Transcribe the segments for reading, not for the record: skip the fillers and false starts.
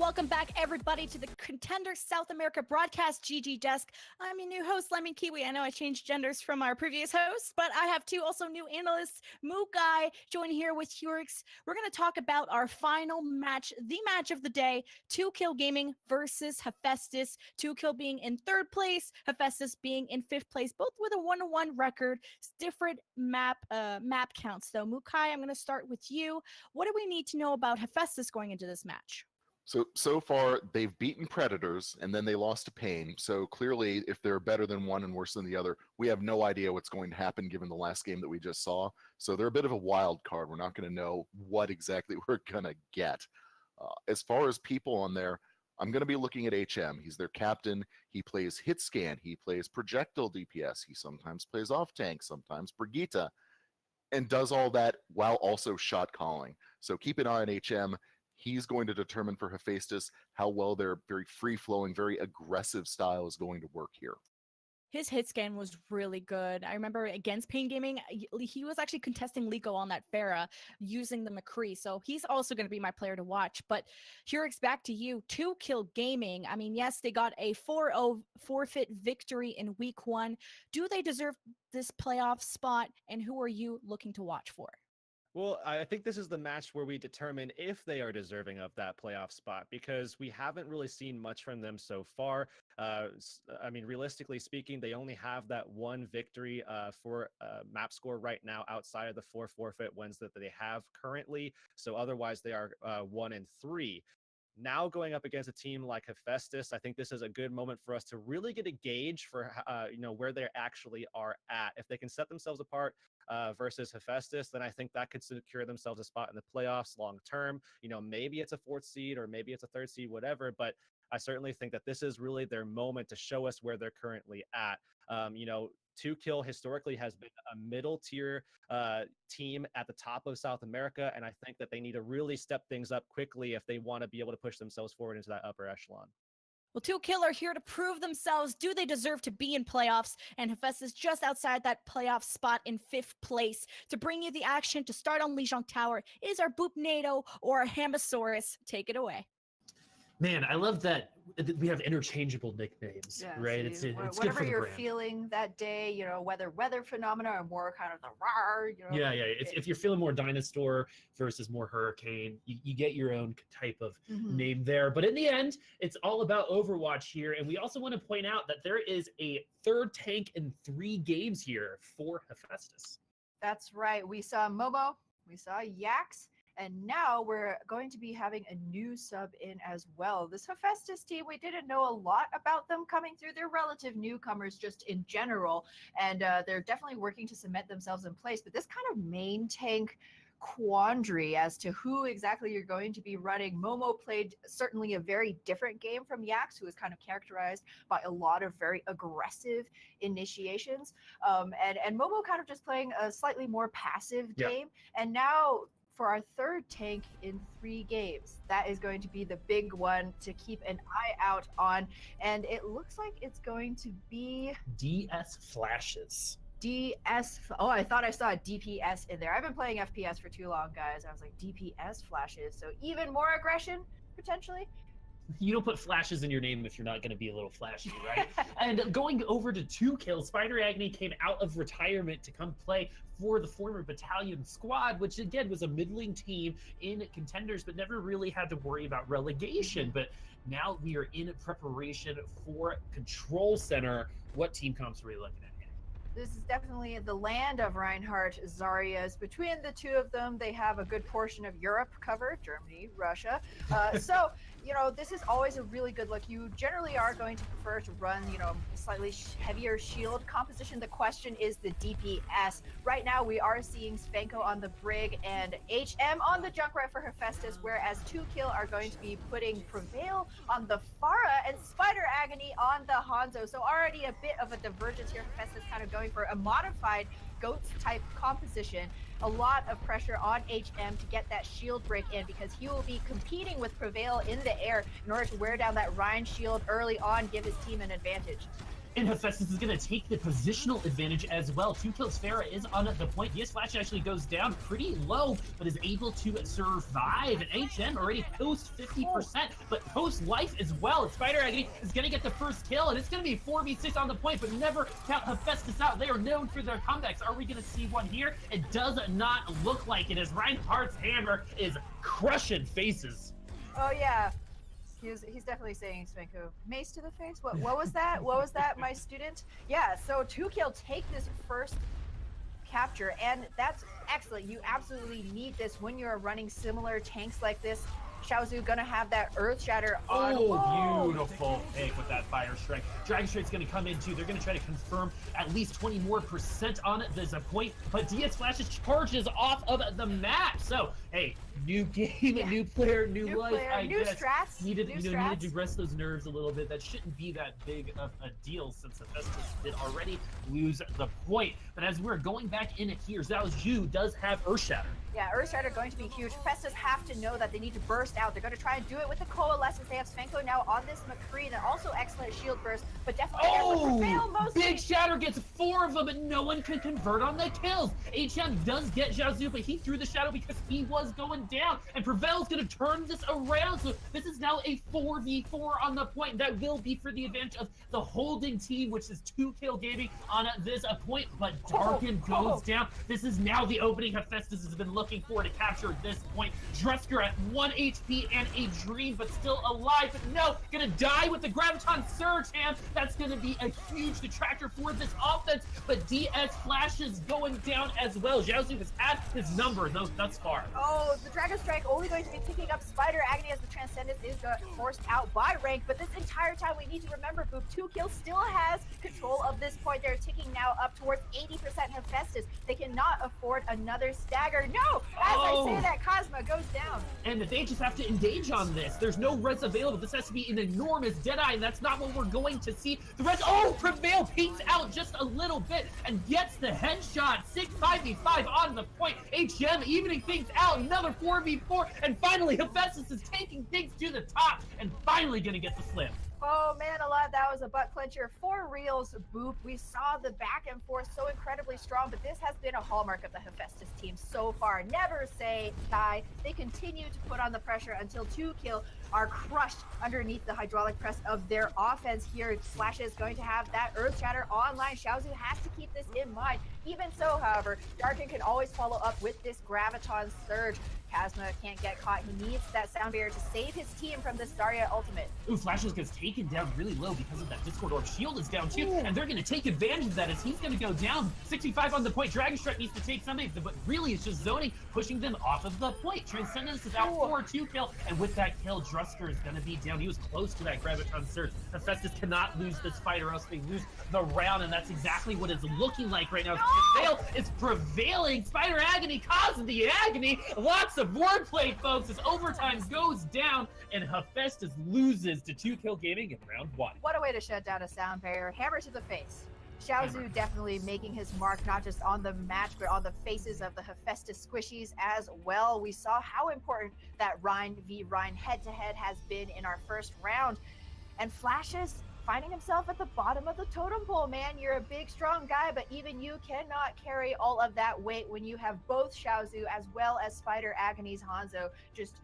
welcome back everybody to the Contenders South America Broadcast.gg desk. I'm your new host, Lemon Kiwi. I know I changed genders from our previous hosts, but I have two also new analysts, Mukai, join here with Hurix. We're going to talk about our final match, the match of the day, 2Kill Gaming versus Hephaestus. 2Kill being in third place, Hephaestus being in fifth place, both with a 1-1 record. Different map counts though. Mukai, I'm going to start with you. What do we need to know about Hephaestus going into this match? So far, they've beaten Predators, and then they lost to Pain. So clearly, if they're better than one and worse than the other, we have no idea what's going to happen given the last game that we just saw. So they're a bit of a wild card. We're not going to know what exactly we're going to get. As far as people on there, I'm going to be looking at HM. He's their captain. He plays hit scan. He plays projectile DPS. He sometimes plays off tank, sometimes Brigitte, and does all that while also shot calling. So keep an eye on HM. He's going to determine for Hephaestus how well their very free-flowing, very aggressive style is going to work here. His hit scan was really good. I remember against Pain Gaming, he was actually contesting Liko on that Pharah using the McCree. So he's also going to be my player to watch. But Hurix, back to you. 2Kill Gaming. I mean, yes, they got a 4-0 forfeit victory in week 1. Do they deserve this playoff spot? And who are you looking to watch for? Well, I think this is the match where we determine if they are deserving of that playoff spot, because we haven't really seen much from them so far. I mean, realistically speaking, they only have that one victory for map score right now outside of the 4 forfeit wins that they have currently. So otherwise, they are 1-3. Now going up against a team like Hephaestus, I think this is a good moment for us to really get a gauge for where they actually are at. If they can set themselves apart versus Hephaestus, then I think that could secure themselves a spot in the playoffs long term. Maybe it's a 4th seed or maybe it's a 3rd seed, whatever. But I certainly think that this is really their moment to show us where they're currently at. 2Kill historically has been a middle tier team at the top of South America, and I think that they need to really step things up quickly if they want to be able to push themselves forward into that upper echelon. Well, 2Kill are here to prove themselves. Do they deserve to be in playoffs? And Hephaestus just outside that playoff spot in 5th place. To bring you the action to start on Lijiang Tower is our Boopnado or our Hamosaurus. Take it away. Man, I love that we have interchangeable nicknames, right? So it's good whatever for the you're brand. feeling that day, whether weather phenomena or more kind of the rawr, Yeah. If you're feeling more dinosaur versus more hurricane, you get your own type of name there. But in the end, it's all about Overwatch here. And we also want to point out that there is a 3rd tank in 3 games here for Hephaestus. That's right. We saw Momo, we saw Yax, and now we're going to be having a new sub in as well. This Hephaestus team, we didn't know a lot about them coming through. They're relative newcomers just in general, and they're definitely working to cement themselves in place. But this kind of main tank quandary as to who exactly you're going to be running. Momo played certainly a very different game from Yax, who is kind of characterized by a lot of very aggressive initiations. And Momo kind of just playing a slightly more passive game. And now for our 3rd tank in 3 games, that is going to be the big one to keep an eye out on. And it looks like it's going to be DS Flashes. DS. Oh, I thought I saw a DPS in there. I've been playing FPS for too long, guys. I was like, DPS Flashes. So even more aggression, potentially. You don't put flashes in your name if you're not going to be a little flashy, right? And going over to 2Kill, Spider Agony came out of retirement to come play for the former Battalion squad, which again was a middling team in Contenders, but never really had to worry about relegation. But now we are in preparation for Control Center. What team comps are we looking at? This is definitely the land of Reinhardt Zarya's. Between the two of them, they have a good portion of Europe covered, Germany, Russia. So, this is always a really good look. You generally are going to prefer to run, a slightly heavier shield composition. The question is the DPS. Right now, we are seeing Spanko on the Brig and HM on the Junkrat for Hephaestus, whereas 2Kill are going to be putting Prevail on the Pharah and Spider Agony on the Hanzo. So already a bit of a divergence here. Hephaestus kind of going for a modified GOATS type composition. A lot of pressure on HM to get that shield break in, because he will be competing with Prevail in the air in order to wear down that Rhine shield early on, give his team an advantage. And Hephaestus is going to take the positional advantage as well. 2 kills. Farah is on the point. DS Flash actually goes down pretty low, but is able to survive. And HM already post 50%, but post life as well. And Spider Agony is going to get the first kill, and it's going to be 4v6 on the point, but never count Hephaestus out. They are known for their comebacks. Are we going to see one here? It does not look like it, as Reinhardt's hammer is crushing faces. Oh yeah. He's definitely saying Svenko, mace to the face. What was that? What was that, my student? Yeah, so 2kill take this first capture, and that's excellent. You absolutely need this when you're running similar tanks like this. Xiaozu gonna have that Earth Shatter on. Oh, beautiful pick with that Fire Strike. Dragon Strike's gonna come in too. They're gonna try to confirm at least 20% more on it. There's a point, but DS Flashes charges off of the map. So, hey, new game, new player, new life. Player, new guess. strats. Needed strats. to rest those nerves a little bit. That shouldn't be that big of a deal since Hephaestus did already lose the point. But as we're going back in here, Zhao Zhu does have Earth Shatter. Yeah, Earth Shatter going to be huge. Hephaestus have to know that they need to burst out. They're going to try and do it with the Coalescence. They have Svenko now on this McCree. They're also excellent shield burst, but definitely prevail mostly. Big Shatter gets 4 of them, but no one can convert on the kills. HM does get Zhao Zhu, but he threw the shadow because he was going down, and Prevail's going to turn this around. So this is now a 4v4 on the point. That will be for the advantage of the holding team, which is 2kill gaming on this point, but Darkin goes down. This is now the opening Hephaestus has been looking for to capture this point. Drusker at 1 HP and a dream, but still alive, but no, gonna die with the Graviton Surge, and that's gonna be a huge detractor for this offense, but DS Flashes going down as well. Zhao Zhu has had his number thus far. Oh, the Dragon Strike only going to be picking up Spider Agony as the Transcendence is forced out by rank, but this entire time we need to remember, Boop 2kill still has control of this point. They're ticking now up towards 80% Hephaestus. They cannot afford another stagger. No! As I say that, Cosma goes down. And they just have to engage on this. There's no res available. This has to be an enormous Deadeye, and that's not what we're going to see. The res, Prevail peeks out just a little bit and gets the headshot. 5v5 on the point. HM evening things out. Another 4v4, and finally Hephaestus is taking things to the top and finally gonna get the flip. Oh man alive, that was a butt clincher for reals, Boop. We saw the back and forth so incredibly strong, but this has been a hallmark of the Hephaestus team so far. Never say die. They continue to put on the pressure until 2kill are crushed underneath the hydraulic press of their offense here. Slash is going to have that Earth Shatter online. Xiaozu has to keep this in mind. Even so, however, Darkin can always follow up with this Graviton Surge. Kazma can't get caught. He needs that sound barrier to save his team from this Zarya ultimate. Flashes gets taken down really low because of that Discord Orb. Shield is down too, and they're going to take advantage of that as he's going to go down. 65 on the point. Dragon Strike needs to take something, but really it's just zoning, pushing them off of the point. Transcendence is out for 2kill, and with that kill, Drusker is going to be down. He was close to that Graviton Surge. Hephaestus cannot lose this fight or else they lose the round, and that's exactly what it's looking like right now. Prevail is prevailing. Spider Agony causing the agony. Lots of wordplay, folks, as overtime goes down, and Hephaestus loses to 2kill gaming in round 1. What a way to shut down a sound barrier. Hammer to the face. Xiaozu definitely making his mark, not just on the match, but on the faces of the Hephaestus squishies as well. We saw how important that Rhine v. Rhine head-to-head has been in our first round. And Flashes finding himself at the bottom of the totem pole, man. You're a big, strong guy, but even you cannot carry all of that weight when you have both Xiaozu as well as Spider Agony's Hanzo just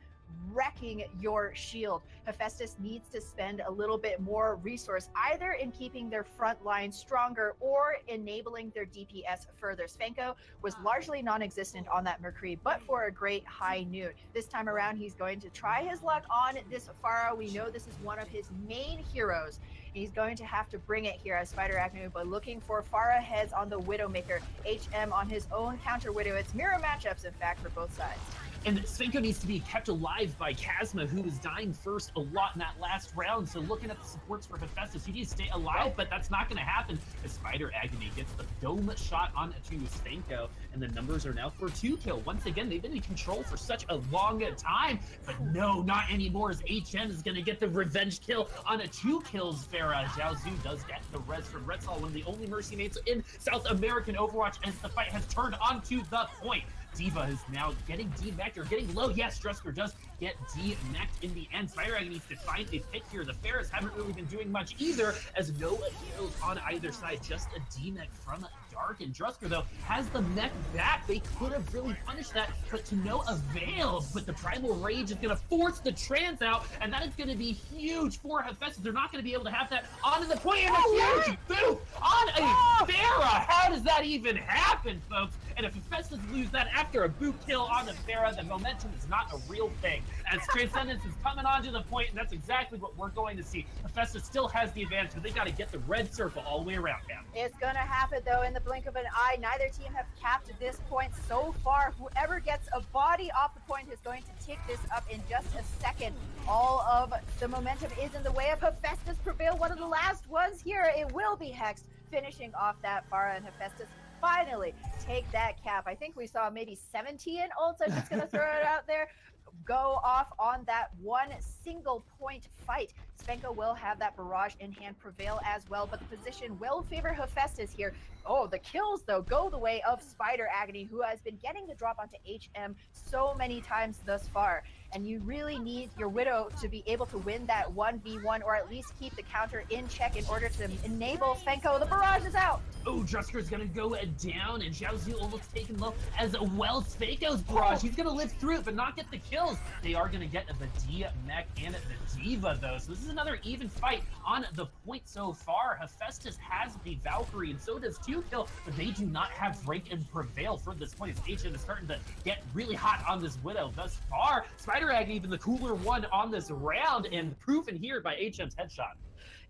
wrecking your shield. Hephaestus needs to spend a little bit more resource either in keeping their front line stronger or enabling their DPS further. Svenko was largely non-existent on that McCree, but for a great high noon. This time around, he's going to try his luck on this Pharah. We know this is one of his main heroes. He's going to have to bring it here as Spider Agnew, but looking for Pharah heads on the Widowmaker. HM on his own counter Widow. It's mirror matchups, in fact, for both sides. And Svenko needs to be kept alive by Kazma, who was dying first a lot in that last round. So looking at the supports for Hephaestus, he needs to stay alive, but that's not going to happen as Spider Agony gets the dome shot onto Svenko, and the numbers are now for 2kill. Once again, they've been in control for such a long time, but no, not anymore, as HM is going to get the revenge kill on a 2kills. Farah Zhao Zhu does get the res from Red Sol, one of the only mercy mates in South American Overwatch, as the fight has turned onto the point. D.Va is now getting D-Mech or getting low. Yes, Drusker does get D-Mech in the end. Spider Agony needs to find a pick here. The Ferris haven't really been doing much either, as no kills on either side. Just a D-Mech from Dark, and Drusker, though, has the mech back. They could have really punished that, but to no avail. But the Primal Rage is going to force the trans out, and that is going to be huge for Hephaestus. They're not going to be able to have that onto the point, and a huge boot on a Pharah. How does that even happen, folks? And if Hephaestus lose that after a boot kill on the Pharah, then momentum is not a real thing. As Transcendence is coming onto the point, and that's exactly what we're going to see. Hephaestus still has the advantage, but they got to get the red circle all the way around him. It's going to happen, though, in the blink of an eye. Neither team have capped this point so far. Whoever gets a body off the point is going to tick this up in just a second. All of the momentum is in the way of Hephaestus prevail. One of the last ones here. It will be Hex finishing off that Pharah, and Hephaestus finally take that cap. I think we saw maybe 17 ults. I'm just going to throw it out there. Go off on that one single point fight. Svenko will have that barrage in hand, prevail as well, but the position will favor Hephaestus here. Oh, the kills, though, go the way of Spider Agony, who has been getting the drop onto HM so many times thus far. And you really need your Widow to be able to win that 1v1, or at least keep the counter in check in order to enable Svenko. The barrage is out. Oh, Drusker's gonna go down, and Xiaozu almost taken low as well. Svenko's barrage, he's gonna live through it, but not get the kills. They are gonna get the D-Mech and the D.Va, though. So this is another even fight on the point so far. Hephaestus has the Valkyrie, and so does 2Kill, but they do not have rank and prevail for this point. As HM is starting to get really hot on this Widow thus far. Spider Agony even the cooler one on this round, and proven here by HM's headshot.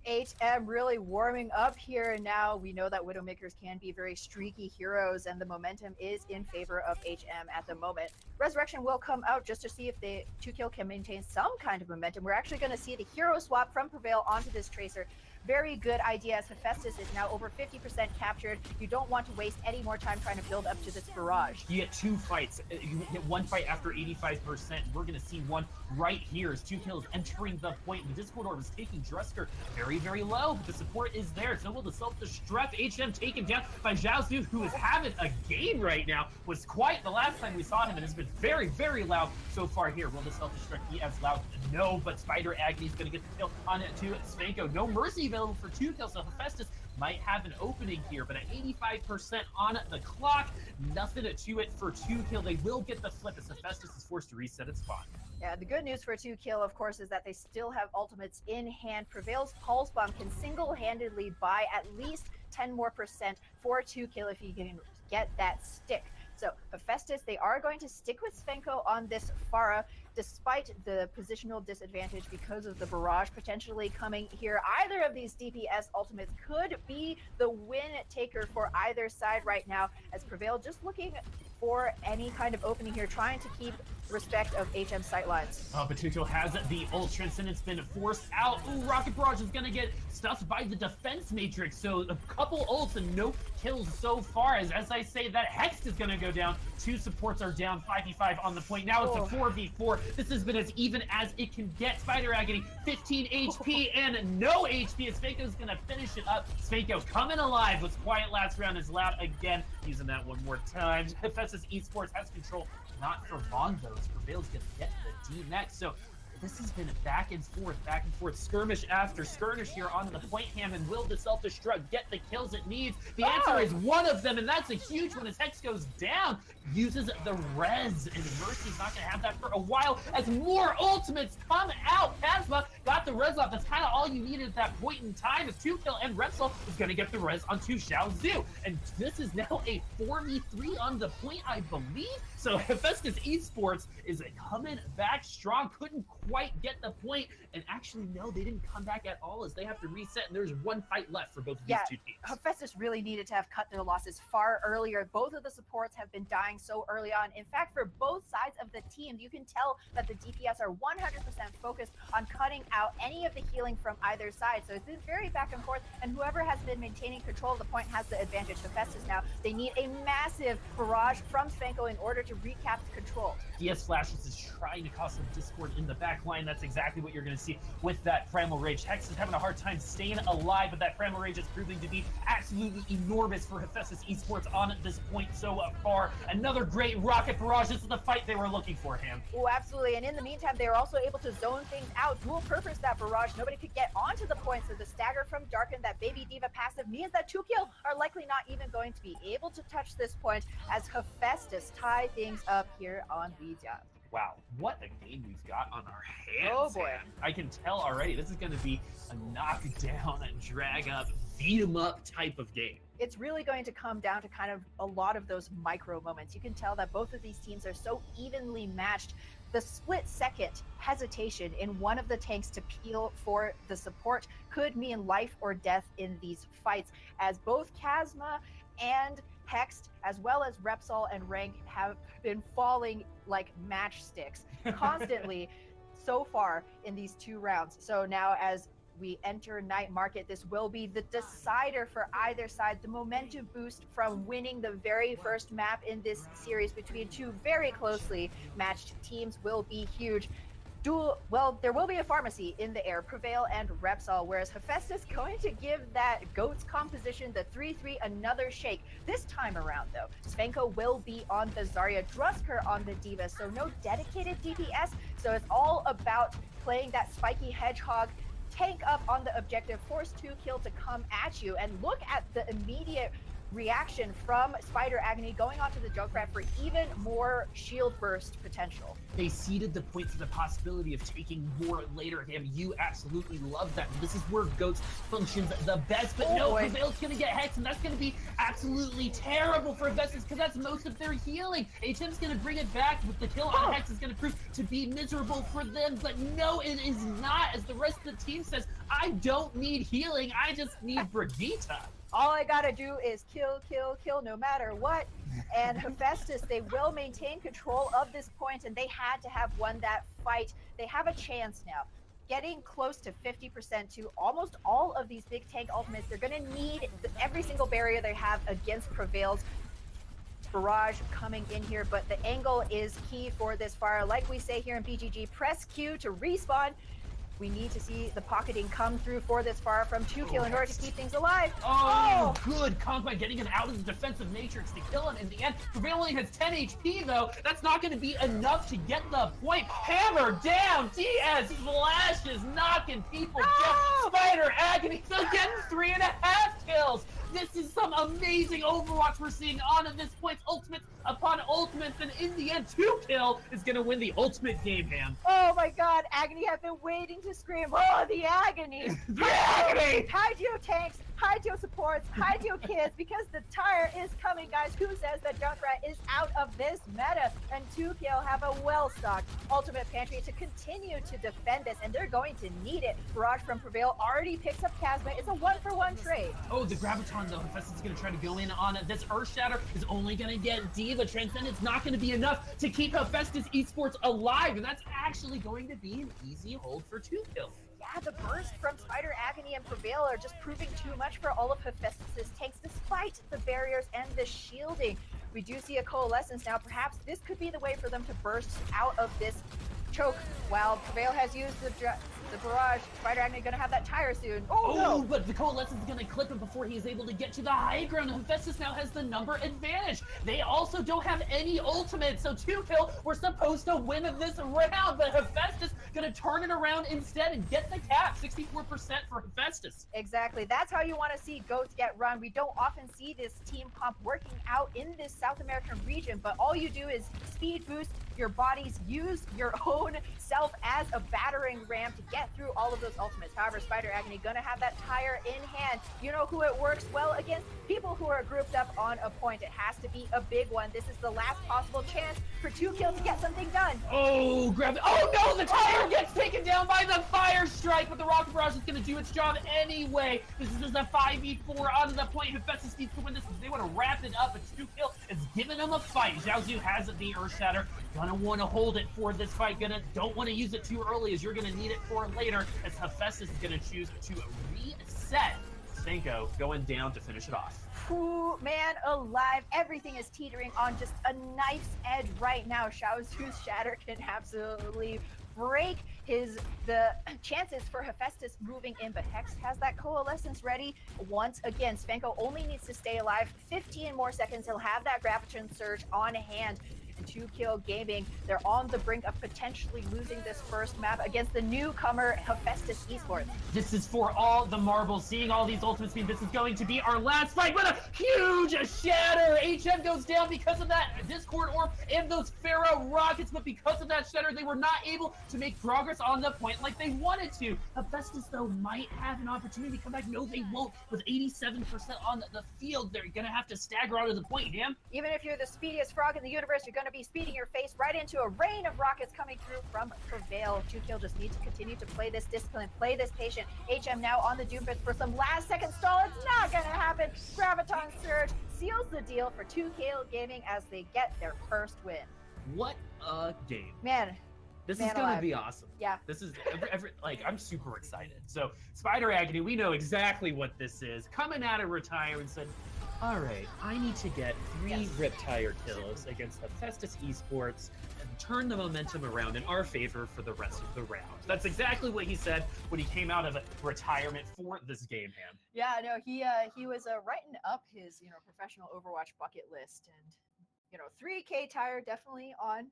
HM really warming up here now. We know that Widowmakers can be very streaky heroes, and the momentum is in favor of HM at the moment. Resurrection will come out just to see if the 2Kill can maintain some kind of momentum. We're actually going to see the hero swap from Prevail onto this Tracer. Very good idea, as Hephaestus is now over 50% captured. You don't want to waste any more time trying to build up to this barrage. You get two fights. You get one fight after 85%. We're going to see one right here as 2Kill entering the point. The Discord Orb is taking Drusker very, very low, but the support is there. So will the self-destruct. HM taken down by Xiaozu, who is having a game right now. Was quiet the last time we saw him, and has been very, very loud so far here. Will the self-destruct be as loud? No, but Spider Agony is going to get the kill on it to Svenko. No mercy available for 2Kill, so Hephaestus might have an opening here, but at 85% on the clock, nothing to it for 2Kill. They will get the flip as Hephaestus is forced to reset its spawn. Yeah, the good news for 2Kill, of course, is that they still have ultimates in hand. Prevail's Pulse Bomb can single-handedly buy at least 10% more for 2Kill if you can get that stick. So Hephaestus, they are going to stick with Svenko on this Pharah, despite the positional disadvantage because of the barrage potentially coming here. Either of these DPS ultimates could be the win taker for either side right now, as Prevail just looking for any kind of opening here, trying to keep respect of HM sightlines. Oh, but 2Kill has the ult. Transcendence been forced out. Ooh, Rocket Barrage is going to get stuffed by the defense matrix. So a couple ults and no kills so far. As I say, that Hex is going to go down. Two supports are down, 5v5 on the point. Now it's a 4v4. This has been as even as it can get. Spider Agony, 15 HP and no HP. As Svenko's going to finish it up. Svenko coming alive. Was quiet last round, is loud again. Using that one more time. Hephaestus Esports has control. Not for long, though. Prevail's going to get the D next. So this has been back and forth, skirmish after skirmish here on the point. Hammond, will the self-destruct get the kills it needs? The answer is one of them, and that's a huge one as Hex goes down. Uses the res, and Mercy's not going to have that for a while as more ultimates come out. Phasma got the res off. That's kind of all you needed at that point in time, as 2Kill and Repsol is going to get the res onto Xiaozu. And this is now a 4v3 on the point, I believe. So Hephaestus Esports is coming back strong. Couldn't quite get the point, and actually no, they didn't come back at all, as they have to reset, and there's one fight left for both of these two teams. Hephaestus really needed to have cut their losses far earlier. Both of the supports have been dying so early on. In fact, for both sides of the team, you can tell that the DPS are 100% focused on cutting out any of the healing from either side. So it's very back and forth, and whoever has been maintaining control of the point has the advantage. Hephaestus now, they need a massive barrage from Svenko in order to recap control. DS Flashes is trying to cause some discord in the back. back line. That's exactly what you're going to see with that Primal Rage. Hex is having a hard time staying alive, but that Primal Rage is proving to be absolutely enormous for Hephaestus Esports on this point so far. Another great rocket barrage. This is the fight they were looking for, Ham. Oh, absolutely. And in the meantime, they were also able to zone things out, dual purpose that barrage. Nobody could get onto the point, so the stagger from Darken, that Baby Diva passive, means that 2kill are likely not even going to be able to touch this point as Hephaestus tie things up here on Vidya. Wow, what a game we've got on our hands. Oh, boy. Ham. I can tell already this is going to be a knockdown and drag up, beat 'em up type of game. It's really going to come down to kind of a lot of those micro moments. You can tell that both of these teams are so evenly matched. The split second hesitation in one of the tanks to peel for the support could mean life or death in these fights, as both Chasma and Hext, as well as Repsol and Rank, have been falling like matchsticks constantly so far in these 2 rounds. So now as we enter Night Market, this will be the decider for either side. The momentum boost from winning the very first map in this series between 2 very closely matched teams will be huge. Well, there will be a pharmacy in the air, Prevail and Repsol, whereas Hephaestus going to give that GOATS composition, the 3-3, another shake. This time around, though, Svenko will be on the Zarya, Drusker on the Diva, so no dedicated DPS, so it's all about playing that spiky hedgehog, tank up on the objective, force 2kill to come at you, and look at the immediate reaction from Spider Agony going onto the Junkrat for even more shield burst potential. They seeded the point for the possibility of taking more later. Ham, you absolutely love that. This is where GOATS functions the best, but no, Prevail's gonna get Hex, and that's gonna be absolutely terrible for Hephaestus because that's most of their healing. HM's gonna bring it back with the kill on Hex is gonna prove to be miserable for them, but no, it is not, as the rest of the team says, I don't need healing, I just need Brigitte. All I gotta do is kill, kill, kill, no matter what. And Hephaestus, they will maintain control of this point, and they had to have won that fight. They have a chance now. Getting close to 50% to almost all of these big tank ultimates. They're gonna need every single barrier they have against Prevail's barrage coming in here, but the angle is key for this fire. Like we say here in BGG, press Q to respawn. We need to see the pocketing come through for this far from 2kill in order to keep things alive. Oh, good comp by getting him out of the defensive matrix to kill him in the end. Prevail only has 10 HP though. That's not going to be enough to get the point. Hammer down. DS flashes, knocking people down. Spider Agony still getting 3.5 kills. This is some amazing Overwatch we're seeing on at this point. Ultimates upon ultimates, and in the end, 2kill is going to win the ultimate game, Ham. Oh my god, Agony have been waiting to scream. Oh, the agony! The agony! Hide your tanks, hide your supports, hide your kids, because the tire is coming, guys. Who says that Junkrat is out of this meta? And 2kill have a well-stocked ultimate pantry to continue to defend this, and they're going to need it. Barrage from Prevail already picks up Chasma. It's a 1-for-1 trade. Oh, the Graviton, though. Hephaestus is going to try to go in on it. This Earth Shatter is only going to get Diva. Transcendence not going to be enough to keep Hephaestus Esports alive, and that's actually going to be an easy hold for 2kill. Yeah, the burst from Spider Agony and Prevail are just proving too much for all of Hephaestus' tanks, despite the barriers and the shielding. We do see a coalescence now. Perhaps this could be the way for them to burst out of this choke. While Prevail has used the barrage, Spider Agony gonna have that tire soon. Oh, no! But the coalescence is gonna clip him before he is able to get to the high ground. Hephaestus now has the number advantage. They also don't have any ultimate, so 2kill, we're supposed to win this round, but Hephaestus gonna turn it around instead and get the cap. 64% for Hephaestus. Exactly. That's how you want to see GOATS get run. We don't often see this team comp working out in this South American region, but all you do is speed boost your bodies, use your own self as a battering ram to get through all of those ultimates. However, Spider Agony gonna have that tire in hand. You know who it works well against? People who are grouped up on a point. It has to be a big one. This is the last possible chance for 2kill to get something done. Oh, grab it. Oh no, the tire gets taken down by the fire strike, but the rocket barrage is gonna do its job anyway. This is just a 5v4 onto the point. Hephaestus needs to win this. They want to wrap it up, but 2kill is giving them a fight. Zhaozu has the Earth Shatter. Gonna want to hold it for this fight. Don't want to use it too early, as you're gonna need it for later, as Hephaestus is gonna choose to reset. Svenko going down to finish it off. Ooh, man alive. Everything is teetering on just a knife's edge right now. Zhaozu's Shatter can absolutely break the chances for Hephaestus moving in, but Hex has that coalescence ready. Once again, Svenko only needs to stay alive 15 more seconds. He'll have that Graviton Surge on hand. And 2Kill Gaming, they're on the brink of potentially losing this first map against the newcomer Hephaestus Esports. This is for all the marbles. Seeing all these ultimates mean this is going to be our last fight. What a huge shatter! HM goes down because of that Discord Orb and those Pharaoh Rockets, but because of that shatter, they were not able to make progress on the point like they wanted to. Hephaestus, though, might have an opportunity to come back. No, they won't. With 87% on the field, they're going to have to stagger onto the point, damn. Even if you're the speediest frog in the universe, you're going to be speeding your face right into a rain of rockets coming through from Prevail. 2Kill just needs to continue to play this discipline, play this patient. HM now on the Doomfist for some last second stall. It's not going to happen. Graviton Surge seals the deal for 2Kill Gaming as they get their first win. What a game. Man, This Man is gonna alive. be awesome. Yeah. This is like I'm super excited. So Spider Agony, we know exactly what this is. Coming out of retire and said, all right, I need to get 3 Riptire kills against Hephaestus Esports and turn the momentum around in our favor for the rest of the round. That's exactly what he said when he came out of retirement for this game, Ham. Yeah, no, he was writing up his professional Overwatch bucket list, and 3K tire definitely on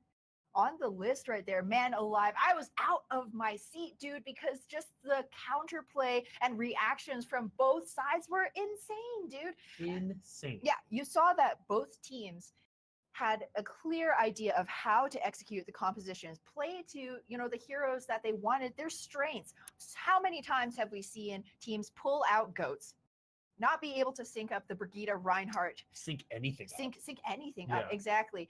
the list right there. Man alive, I was out of my seat, dude, because just the counterplay and reactions from both sides were insane, dude. Insane. Yeah, you saw that both teams had a clear idea of how to execute the compositions, play to, the heroes that they wanted, their strengths. How many times have we seen teams pull out goats, not be able to sync up the Brigitte Reinhardt, Sync anything up. sync anything up, Yeah. exactly.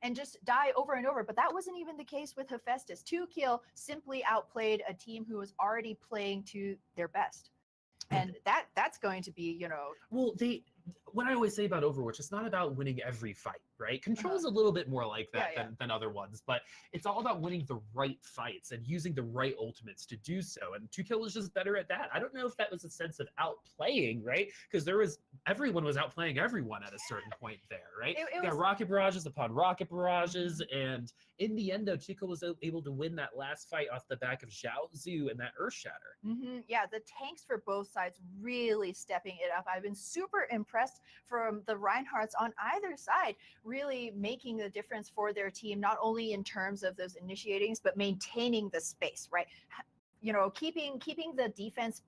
And just die over and over. But that wasn't even the case with Hephaestus. 2Kill simply outplayed a team who was already playing to their best. And that's going to be, Well, what I always say about Overwatch, it's not about winning every fight, right? Control's a little bit more like that than other ones, but it's all about winning the right fights and using the right ultimates to do so. And 2Kill was just better at that. I don't know if that was a sense of outplaying, right? Because everyone was outplaying everyone at a certain point there, right? You got rocket barrages upon rocket barrages, and in the end, though, 2Kill was able to win that last fight off the back of Zhao Zhu and that Earth Shatter. Yeah, the tanks for both sides really stepping it up. I've been super impressed from the Reinhardts on either side, really making the difference for their team, not only in terms of those initiatings, but maintaining the space, right? Keeping the defense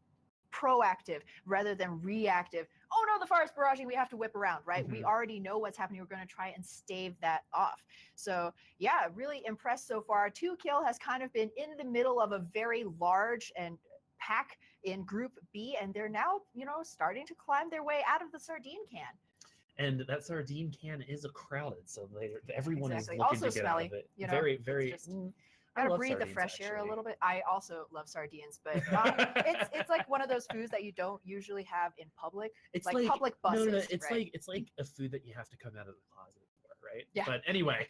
proactive rather than reactive. Oh no, the forest barraging, we have to whip around, right? We already know what's happening. We're going to try and stave that off. So yeah, really impressed so far. 2Kill has kind of been in the middle of a very large and pack in Group B, and they're now, starting to climb their way out of the sardine can. And that sardine can is crowded, so everyone is looking also to get smelly, out of it. Very, very. Gotta breathe the fresh air a little bit. I also love sardines, but it's like one of those foods that you don't usually have in public. It's like public buses. No, it's right? it's like a food that you have to come out of the closet for, right? Yeah. But anyway,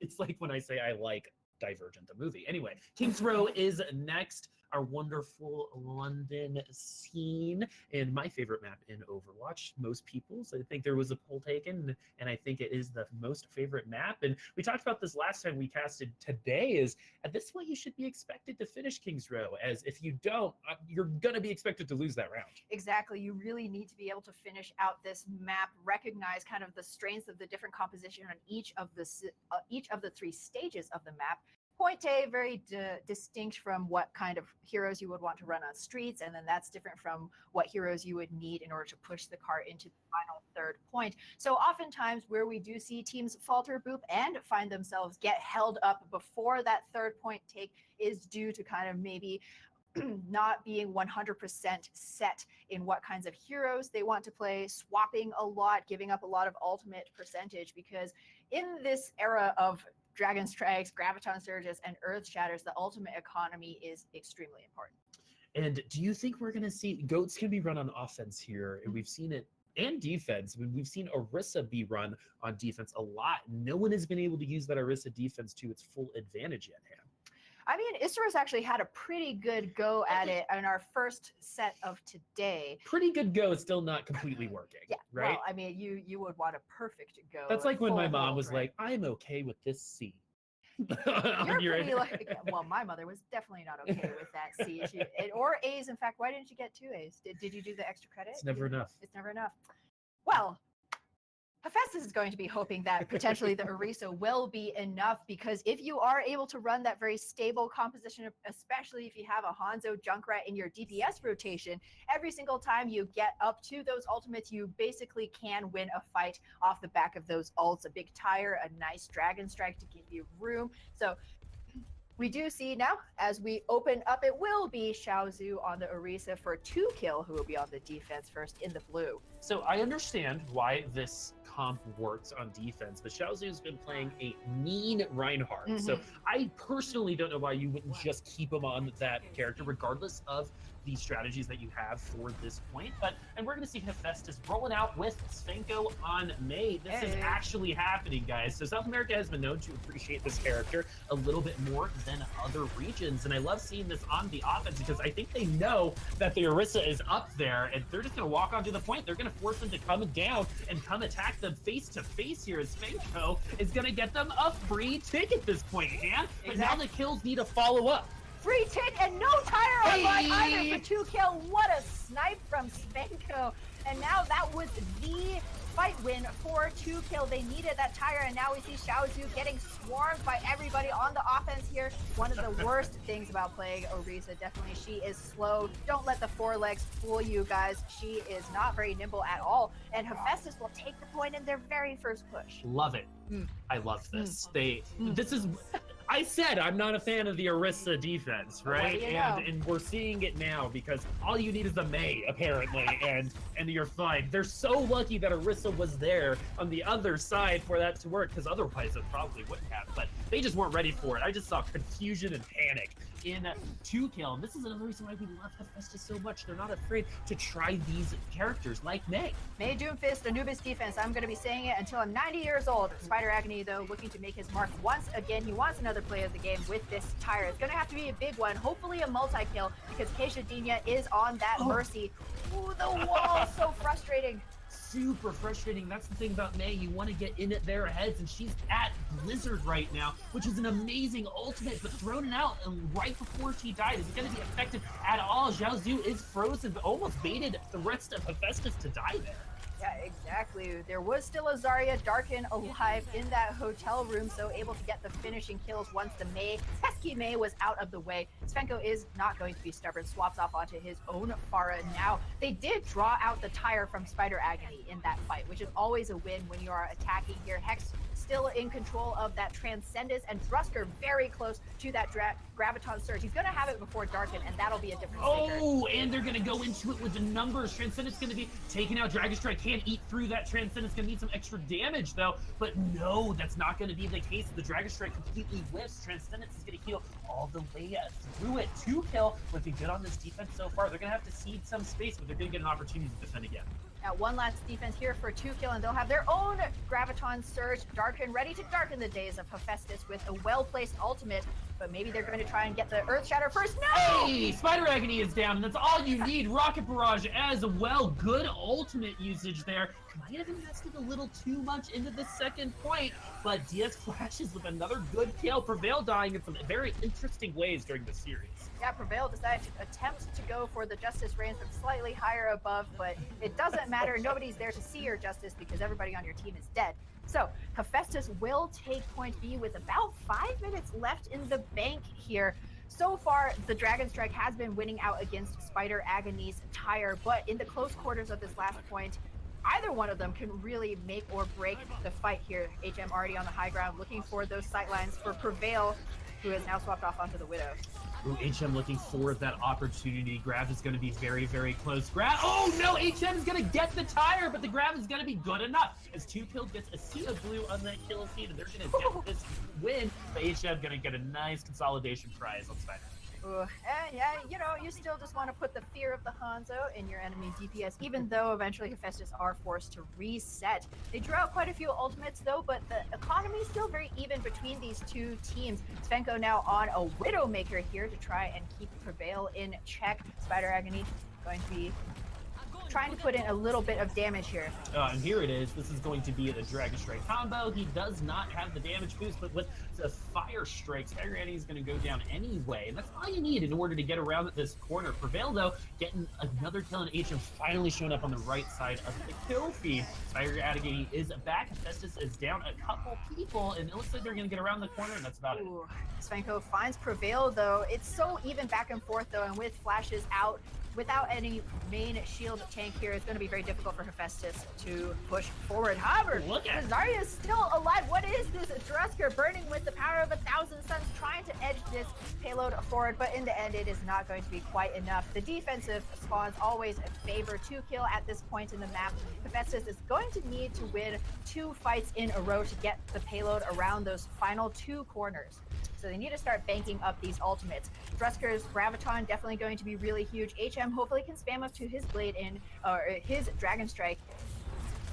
it's like when I say I like Divergent, the movie. Anyway, Kings Row is next. Our wonderful London scene, and my favorite map in Overwatch. Most people's, I think there was a poll taken, and I think it is the most favorite map. And we talked about this last time we casted. Today is at this point you should be expected to finish Kings Row, as if you don't, you're gonna be expected to lose that round. Exactly. You really need to be able to finish out this map, recognize kind of the strengths of the different composition on each of the 3 stages of the map. Point A, very distinct from what kind of heroes you would want to run on streets, and then that's different from what heroes you would need in order to push the cart into the final 3rd point. So oftentimes where we do see teams falter, boop, and find themselves get held up before that 3rd point take is due to kind of maybe not being 100% set in what kinds of heroes they want to play, swapping a lot, giving up a lot of ultimate percentage, because in this era of Dragon Strikes, Graviton Surges, and Earth Shatters, the ultimate economy is extremely important. And do you think we're going to see goats can be run on offense here? And we've seen it, and defense. I mean, we've seen Orisa be run on defense a lot. No one has been able to use that Orisa defense to its full advantage yet, Ham. I mean, Isurus actually had a pretty good go at it in our first set of today. Pretty good go is still not completely working. Yeah, right? Well, I mean, you would want a perfect go. That's like when my full mom hold, was right? like, I'm okay with this C. on You're your pretty like, well, my mother was definitely not okay with that C. Or A's. In fact, why didn't you get 2 A's? Did you do the extra credit? It's never enough. It's never enough. Well, Hephaestus is going to be hoping that potentially the Orisa will be enough, because if you are able to run that very stable composition, especially if you have a Hanzo Junkrat in your DPS rotation, every single time you get up to those ultimates, you basically can win a fight off the back of those ults. A big tire, a nice Dragon Strike to give you room. So we do see now, as we open up, it will be Xiaozu on the Orisa for 2 kill, who will be on the defense first in the blue. So I understand why this comp works on defense, but Xiaozu's been playing a mean Reinhardt. So I personally don't know why you wouldn't just keep him on that character, regardless of the strategies that you have for this point. And we're going to see Hephaestus rolling out with Svenko on May. This is actually happening, guys. So South America has been known to appreciate this character a little bit more than other regions, and I love seeing this on the offense, because I think they know that the Orisa is up there, and they're just going to walk onto the point. They're going to force them to come down and come attack them face to face here, as Svenko is going to get them a free tick at this point, and but now the kills need to follow up. Free tick and no tire online either for 2 kill. What a snipe from Svenko. And now that was the fight win for 2 kill. They needed that tire, and now we see Xiaozu getting swarmed by everybody on the offense here. One of the worst things about playing Orisa, definitely, she is slow. Don't let the 4 legs fool you guys. She is not very nimble at all. And Hephaestus will take the point in their very first push. Love it. I love this. This is... I said I'm not a fan of the Orisa defense, right? And we're seeing it now, because all you need is the Mei, apparently, and you're fine. They're so lucky that Orisa was there on the other side for that to work, because otherwise it probably wouldn't have. But they just weren't ready for it. I just saw confusion and panic in 2 kill. And this is another reason why we love Hephaestus so much. They're not afraid to try these characters like Mei. Mei Doomfist, Anubis defense. I'm going to be saying it until I'm 90 years old. Spider Agony, though, looking to make his mark once again. He wants another play of the game with this tire. It's going to have to be a big one, hopefully a multi-kill, because Keisha Dinya is on that Mercy. Ooh, the wall, so frustrating. Super frustrating. That's the thing about Mei. You want to get in at their heads, and she's at Blizzard right now, which is an amazing ultimate, but thrown it out right before she died. Is it going to be effective at all? Xiaozu is frozen, but almost baited the rest of Hephaestus to die there. Yeah, exactly. There was still a Zarya Darkin alive in that hotel room, so able to get the finishing kills once the pesky Mei was out of the way. Svenko is not going to be stubborn, swaps off onto his own Pharah now. They did draw out the tire from Spider Agony in that fight, which is always a win when you are attacking here. Hex still in control of that Transcendence, and Drusker very close to that Graviton Surge. He's going to have it before Darkin, and that'll be a different taker. Oh, and they're going to go into it with the numbers. Transcendence going to be taking out Dragon Strike. Can't eat through that Transcendence. Going to need some extra damage, though. But no, that's not going to be the case. The Dragon Strike completely whiffs. Transcendence is going to heal all the way through it. 2 kill. Looking good on this defense so far. They're going to have to cede some space, but they're going to get an opportunity to defend again. Now, one last defense here for 2 kill, and they'll have their own Graviton Surge. Darkin ready to darken the days of Hephaestus with a well-placed ultimate, but maybe they're going to try and get the Earth Shatter first. No! Hey, Spider Agony is down, and that's all you need. Rocket Barrage as well. Good ultimate usage there. Might have invested a little too much into the second point, but DS flashes with another good kill. Prevail dying in some very interesting ways during the series. Yeah, Prevail decided to attempt to go for the Justice Reigns from slightly higher above, but it doesn't matter. Nobody's there to see your Justice because everybody on your team is dead. So Hephaestus will take point B with about 5 minutes left in the bank here. So far, the Dragon Strike has been winning out against Spider Agony's tire, but in the close quarters of this last point, either one of them can really make or break the fight here. HM already on the high ground, looking for those sightlines for Prevail, who has now swapped off onto the Widow. Ooh, HM looking for that opportunity. Grab is going to be very, very close. Grab. Oh no, HM is going to get the tire, but the grab is going to be good enough. As 2 kill gets a sea of blue on that kill feed, and they're going to get this win. But HM going to get a nice consolidation prize on Spider. Ooh, and yeah, you know, you still just want to put the fear of the Hanzo in your enemy DPS, even though eventually Hephaestus are forced to reset. They drew out quite a few ultimates though, but the economy is still very even between these two teams. Svenko now on a Widowmaker here to try and keep Prevail in check. Spider Agony going to be trying to put in a little bit of damage here. And here it is. This is going to be the Dragon Strike combo. He does not have the damage boost, but with the Fire Strike, Spider Agony is going to go down anyway. And that's all you need in order to get around this corner. Prevail, though, getting another kill, and HM finally showing up on the right side of the kill feed. Spider Agony is back. Hephaestus is down a couple people, and it looks like they're going to get around the corner, and that's about it. Svenko finds Prevail, though. It's so even back and forth, though, and with flashes out, without any main shield tank here, it's going to be very difficult for Hephaestus to push forward. However, Zarya is still alive. What is this? Drusker burning with the power of 1,000 suns, trying to edge this payload forward, but in the end, it is not going to be quite enough. The defensive spawns always favor 2 kill at this point in the map. Hephaestus is going to need to win 2 fights in a row to get the payload around those final 2 corners. So they need to start banking up these ultimates. Drusker's Graviton definitely going to be really huge. HM hopefully can spam up to his Blade or his Dragon Strike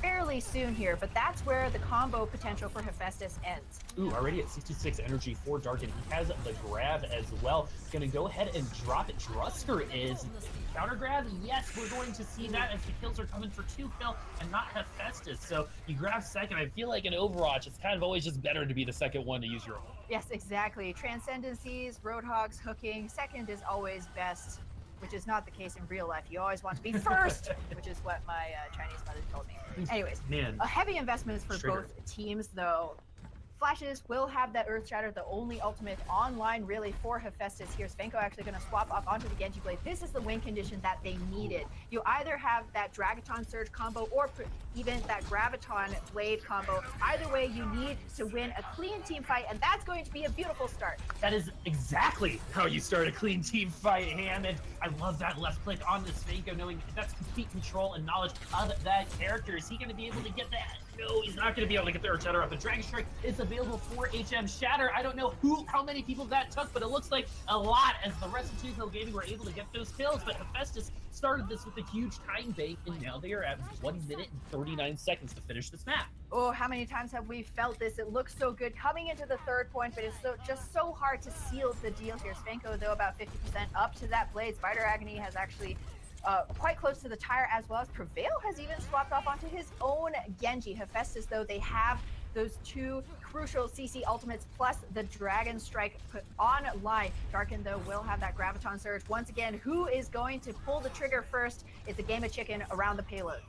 fairly soon here, but that's where the combo potential for Hephaestus ends. Ooh, already at 66 energy for Darkin. He has the grab as well. Gonna go ahead and drop it. Drusker is counter grab. Yes, we're going to see that as the kills are coming for 2 kill and not Hephaestus. So you grab second. I feel like in Overwatch, it's kind of always just better to be the second one to use your own. Yes, exactly. Transcendencies, Roadhogs, hooking. Second is always best, which is not the case in real life. You always want to be first, which is what my Chinese mother told me. Anyways, man, heavy investments for both teams, though. Flashes will have that Earth Shatter, the only ultimate online really for Hephaestus here. Svenko actually going to swap off onto the Genji Blade. This is the win condition that they needed. You either have that Dragaton Surge combo or even that Graviton Blade combo. Either way, you need to win a clean team fight, and that's going to be a beautiful start. That is exactly how you start a clean team fight, Ham, and I love that left click on this Svenko, knowing that's complete control and knowledge of that character. Is he going to be able to get that? No, he's not going to be able to get the Earth Shatter up. The Dragon Strike is available for HM Shatter. I don't know how many people that took, but it looks like a lot, as the rest of 2 Kill Gaming were able to get those kills. But Hephaestus started this with a huge time bait, and now they are at 1 minute and 39 seconds to finish this map. Oh, how many times have we felt this? It looks so good coming into the 3rd point, but it's just so hard to seal the deal here. Svenko, though, about 50% up to that Blade. Spider Agony has actually quite close to the tire, as well as Prevail has even swapped off onto his own Genji. Hephaestus, though, they have those 2 crucial CC ultimates plus the Dragon Strike put online. Darkin, though, will have that Graviton Surge. Once again, who is going to pull the trigger first? It's a game of chicken around the payload.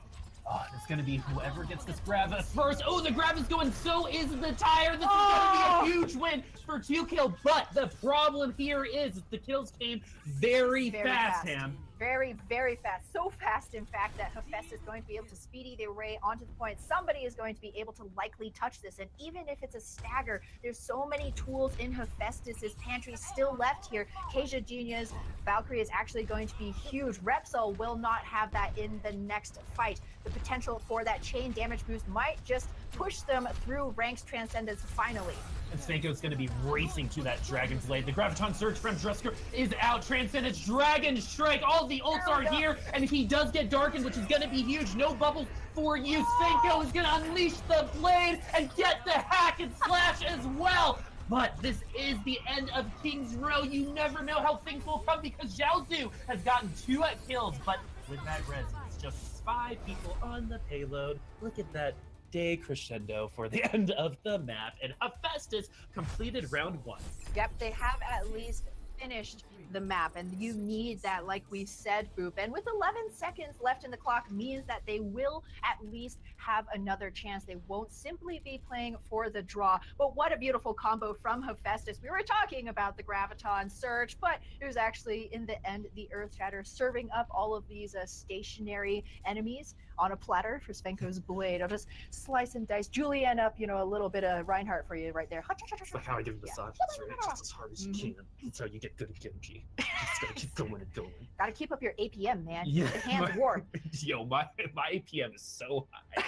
Oh, it's going to be whoever gets this grab first. Oh, the grab is going, so is the tire. This is going to be a huge win for 2 kill, but the problem here is the kills came very fast, Ham. Very, very fast. So fast, in fact, that Hephaestus is going to be able to speedy their way onto the point. Somebody is going to be able to likely touch this, and even if it's a stagger, there's so many tools in Hephaestus's pantry still left here. Kasia Genius, Valkyrie is actually going to be huge. Repsol will not have that in the next fight. The potential for that chain damage boost might just push them through ranks Transcendence finally. And Svenko's going to be racing to that Dragon Blade. The Graviton Surge from Drusker is out. Transcendence, Dragon Strike, all the ults are here, and he does get darkened, which is going to be huge. No bubbles for you. Svenko is going to unleash the Blade and get the hack and slash as well. But this is the end of King's Row. You never know how things will come, because Zhaozu has gotten 2 kills, but with that res, it's just 5 people on the payload. Look at that day crescendo for the end of the map, and Hephaestus completed round 1. Yep, they have at least finished the map, and you need that, like we said, Boop. And with 11 seconds left in the clock means that they will at least have another chance. They won't simply be playing for the draw. But what a beautiful combo from Hephaestus. We were talking about the Graviton Surge, but it was actually, in the end, the Earth Shatter, serving up all of these stationary enemies on a platter for Svenko's Blade. I'll just slice and dice, julienne up, you know, a little bit of Reinhardt for you right there. It's like how I give massages, right? Just as hard as you can. That's how you get good at Genji. Just gotta keep going and going. Gotta keep up your APM, man. Yeah, the hands warm. Yo, my APM is so high.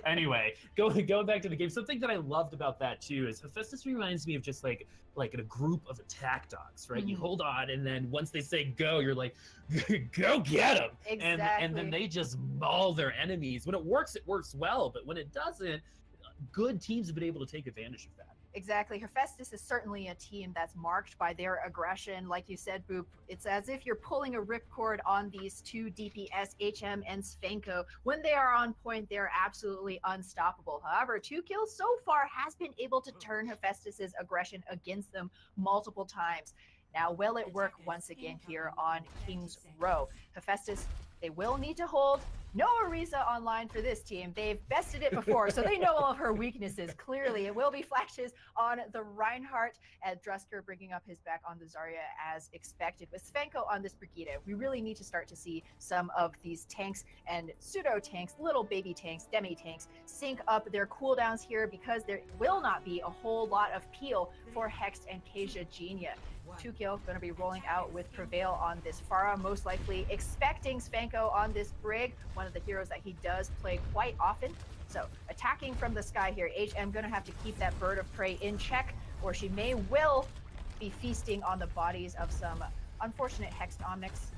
Anyway, going back to the game, something that I loved about that too is Hephaestus reminds me of just like in a group of attack dogs, right? You hold on, and then once they say go, you're like, go get them. Exactly. And then they just maul their enemies. When it works well, but when it doesn't, good teams have been able to take advantage of that. Exactly. Hephaestus is certainly a team that's marked by their aggression. Like you said, Boop, it's as if you're pulling a ripcord on these two DPS, HM and Svenko. When they are on point, they're absolutely unstoppable. However, 2kills so far has been able to turn Hephaestus's aggression against them multiple times. Now, will it work once again here on King's Row? Hephaestus, they will need to hold. No Ariza online for this team. They've bested it before, so they know all of her weaknesses. Clearly, it will be flashes on the Reinhardt, and Drusker bringing up his back on the Zarya as expected. With Svenko on this Brigitte, we really need to start to see some of these tanks and pseudo tanks, little baby tanks, demi tanks, sync up their cooldowns here, because there will not be a whole lot of peel for Hex and Kasia Genia. 2kill going to be rolling out with Prevail on this Pharah, most likely expecting Svenko on this Brig, one of the heroes that he does play quite often. So attacking from the sky here, HM going to have to keep that bird of prey in check, or she will be feasting on the bodies of some unfortunate Hexed Omnics.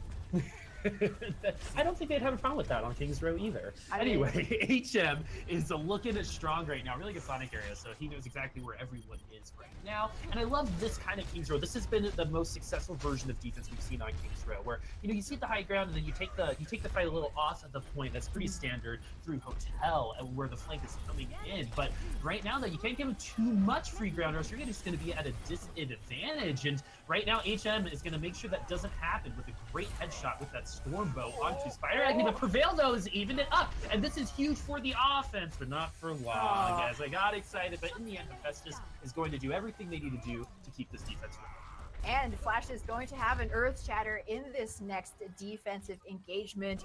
I don't think they'd have a problem with that on King's Row either. Anyway, HM is looking at strong right now, really good Sonic area, so he knows exactly where everyone is right now. And I love this kind of King's Row. This has been the most successful version of defense we've seen on King's Row, where you see the high ground and then you take the fight a little off at the point. That's pretty standard through Hotel and where the flank is coming in. But right now, though, you can't give him too much free ground, or else you're just going to be at a disadvantage. And right now, HM is going to make sure that doesn't happen with a great headshot with that Storm Bow onto Spider Agony. But Prevail, though, has evened it up. And this is huge for the offense, but not for long, as I got excited. But in the end, Hephaestus is going to do everything they need to do to keep this defense going. And Flash is going to have an Earth Shatter in this next defensive engagement.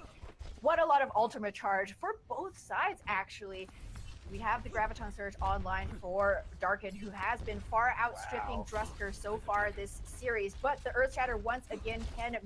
What a lot of ultimate charge for both sides, actually. We have the Graviton Surge online for Darkin, who has been far outstripping Drusker so far this series, but the Earth Shatter once again can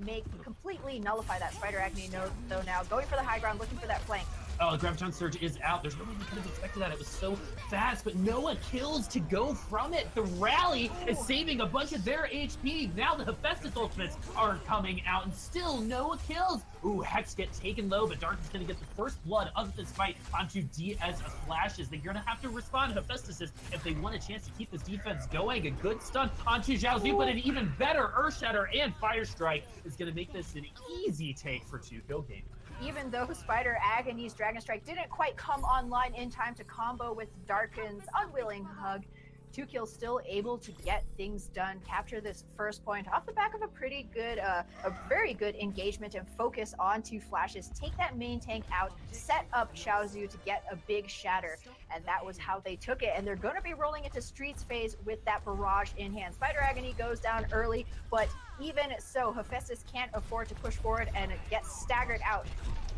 completely nullify that Spider Agony node, though now going for the high ground, looking for that flank. Oh, the Graviton Surge is out. There's no way we could have expected that. It was so fast, but Noah kills to go from it. The rally is saving a bunch of their HP. Now the Hephaestus ultimates are coming out, and still Noah kills. Ooh, Hex get taken low, but Dark is going to get the first blood of this fight onto DS Flashes. They're going to have to respond to Hephaestus if they want a chance to keep this defense going. A good stun onto Zhao Zhu, but an even better Earth Shatter and Fire Strike is going to make this an easy take for 2kill game. Even though Spider Agony's Dragon Strike didn't quite come online in time to combo with Darkin's unwilling hug, 2kill still able to get things done, capture this first point off the back of a pretty good, a very good engagement and focus onto Flashes. Take that main tank out, set up Xiaozu to get a big shatter, and that was how they took it. And they're going to be rolling into Streets phase with that barrage in hand. Spider Agony goes down early, but even so, Hephaestus can't afford to push forward and get staggered out.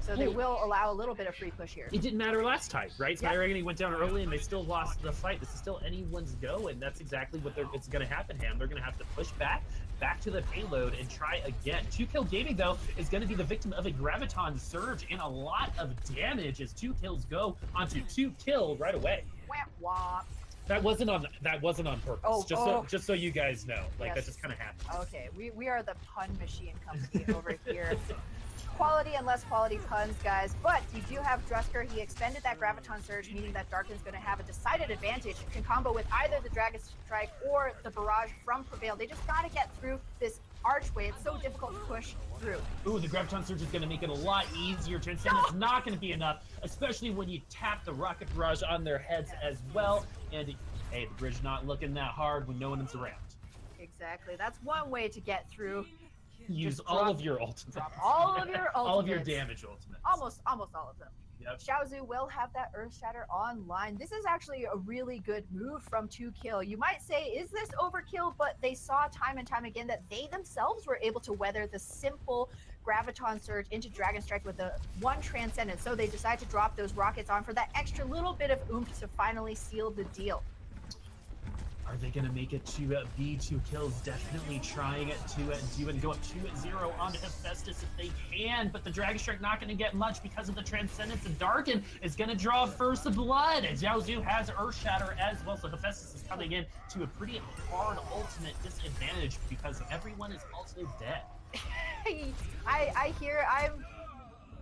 So they will allow a little bit of free push here. It didn't matter last time, right? Spider Agony went down early and they still lost the fight. This is still anyone's go, and that's exactly what it's going to happen, Ham. They're going to have to push back to the payload and try again. 2kill Gaming, though, is going to be the victim of a Graviton Surge and a lot of damage as 2 kills go onto 2kill right away. Wah, wah. That wasn't on purpose. Just so you guys know, like, Yes. that just kind of happened. Okay, we are the pun machine company over here. Quality and less quality puns, guys, but you do have Drusker. He expended that Graviton Surge, meaning that Darkin's going to have a decided advantage. Can combo with either the Dragon Strike or the Barrage from Prevail. They just got to get through this archway. It's so difficult to push through. Ooh, the Graviton Surge is going to make it a lot easier. Transcend is not going to be enough, especially when you tap the Rocket Barrage on their heads as well. And hey, the bridge not looking that hard when no one's around. Exactly. That's one way to get through. Use Just all of your ultimates. Drop all of your ultimates. All of your damage ultimates. Almost all of them. Yep. Xiaozu will have that Earth Shatter online. This is actually a really good move from 2kill. You might say, is this overkill? But they saw time and time again that they themselves were able to weather the simple Graviton Surge into Dragon Strike with the one Transcendence. So they decide to drop those rockets on for that extra little bit of oomph to finally seal the deal. Are they going to make it to B2 kills? Definitely trying it to do and go up 2-0 on Hephaestus if they can, but the Dragon Strike not going to get much because of the Transcendence, and Darkin is going to draw first blood. Zhao Zhu has Earth Shatter as well, so Hephaestus is coming in to a pretty hard ultimate disadvantage because everyone is also dead.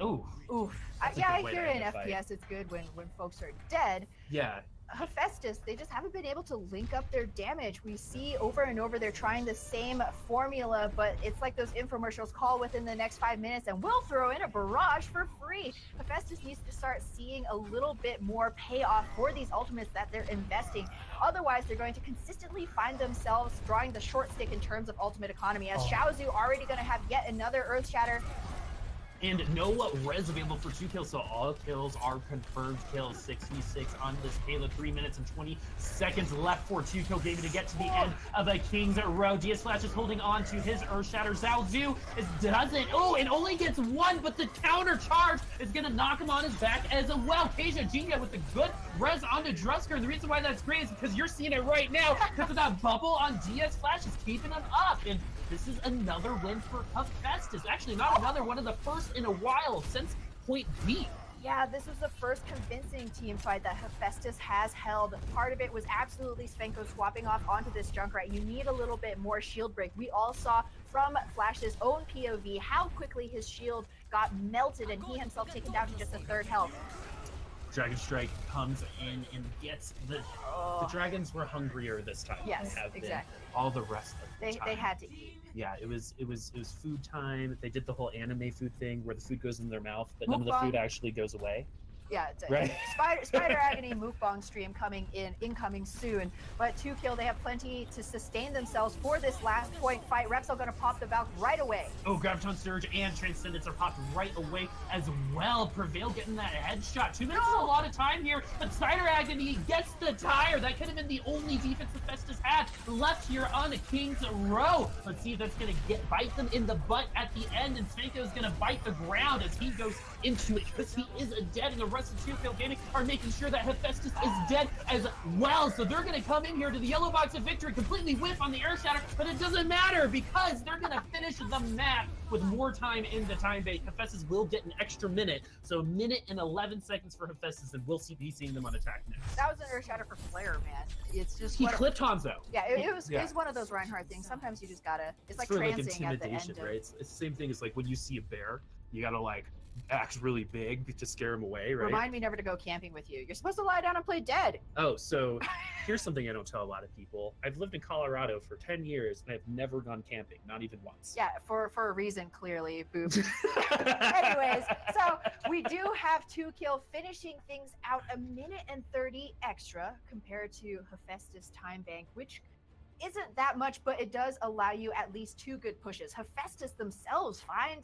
Oh, Oof. That's a Yeah, good I way to hear end in a fight. FPS it's good when folks are dead. yeah. Hephaestus, they just haven't been able to link up their damage. We see over and over they're trying the same formula, but it's like those infomercials, call within the next 5 minutes and we'll throw in a barrage for free. Hephaestus needs to start seeing a little bit more payoff for these ultimates that they're investing. Otherwise, they're going to consistently find themselves drawing the short stick in terms of ultimate economy, as Xiaozu already going to have yet another Earth Shatter. And no res available for 2 kills, so all kills are confirmed kills. 66 on this Kayla, 3 minutes and 20 seconds left for 2 kill gaming to get to the end of a King's Row. DS Flash is holding on to his Earth Shatter. Xiaozu doesn't. Oh, it only gets 1, but the counter charge is going to knock him on his back as well. Keisha Jinya with the good res onto Drusker. And the reason why that's great is because you're seeing it right now, because of that bubble on DS Flash is keeping him up. And this is another win for Hephaestus. Actually, not another, one of the first in a while since Point B. Yeah, this was the first convincing team fight that Hephaestus has held. Part of it was absolutely Svenko swapping off onto this Junkrat. You need a little bit more shield break. We all saw from Flash's own POV how quickly his shield got melted and he himself taken down to just a 3rd health. Dragon Strike comes in and gets the Dragons were hungrier this time. Yes, than they have been exactly. all the rest of the time. They had to eat. Yeah, it was food time. They did the whole anime food thing where the food goes in their mouth, but none of the Mukbang. food actually goes away. Yeah, it's a Right. Spider Agony mukbang stream incoming soon. But 2 kill, they have plenty to sustain themselves for this last point fight. Repsol gonna pop the Valk right away. Oh, Graviton Surge and Transcendence are popped right away as well. Prevail getting that headshot. 2 minutes is a lot of time here, but Spider Agony gets the tire. That could have been the only defense Hephaestus had left here on the King's Row. Let's see if that's gonna bite them in the butt at the end, and Svenko's gonna bite the ground as he goes into it, because he is dead, and the rest of 2 kill gaming are making sure that Hephaestus is dead as well. So they're gonna come in here to the yellow box of victory, completely whiff on the Earth Shatter, but it doesn't matter because they're gonna finish the map with more time in the time bank. Hephaestus will get an extra minute, so 1 minute and 11 seconds for Hephaestus, and we'll be seeing them on attack next. That was an Earth Shatter for Flare, man. It's just He clipped Hanzo. Yeah, it was Yeah. it's one of those Reinhardt things. Sometimes you just gotta. It's like for like transing at the intimidation, end. Of, right? It's the same thing as like when you see a bear, you gotta like act really big to scare him away, right? Remind me never to go camping with you. You're supposed to lie down and play dead. Oh, so here's something I don't tell a lot of people. I've lived in Colorado for 10 years and I've never gone camping, not even once. Yeah, for a reason, clearly. Boop. Anyways, so we do have 2 kill, finishing things out 1 minute and 30 extra compared to Hephaestus time bank, which isn't that much, but it does allow you at least 2 good pushes. Hephaestus themselves find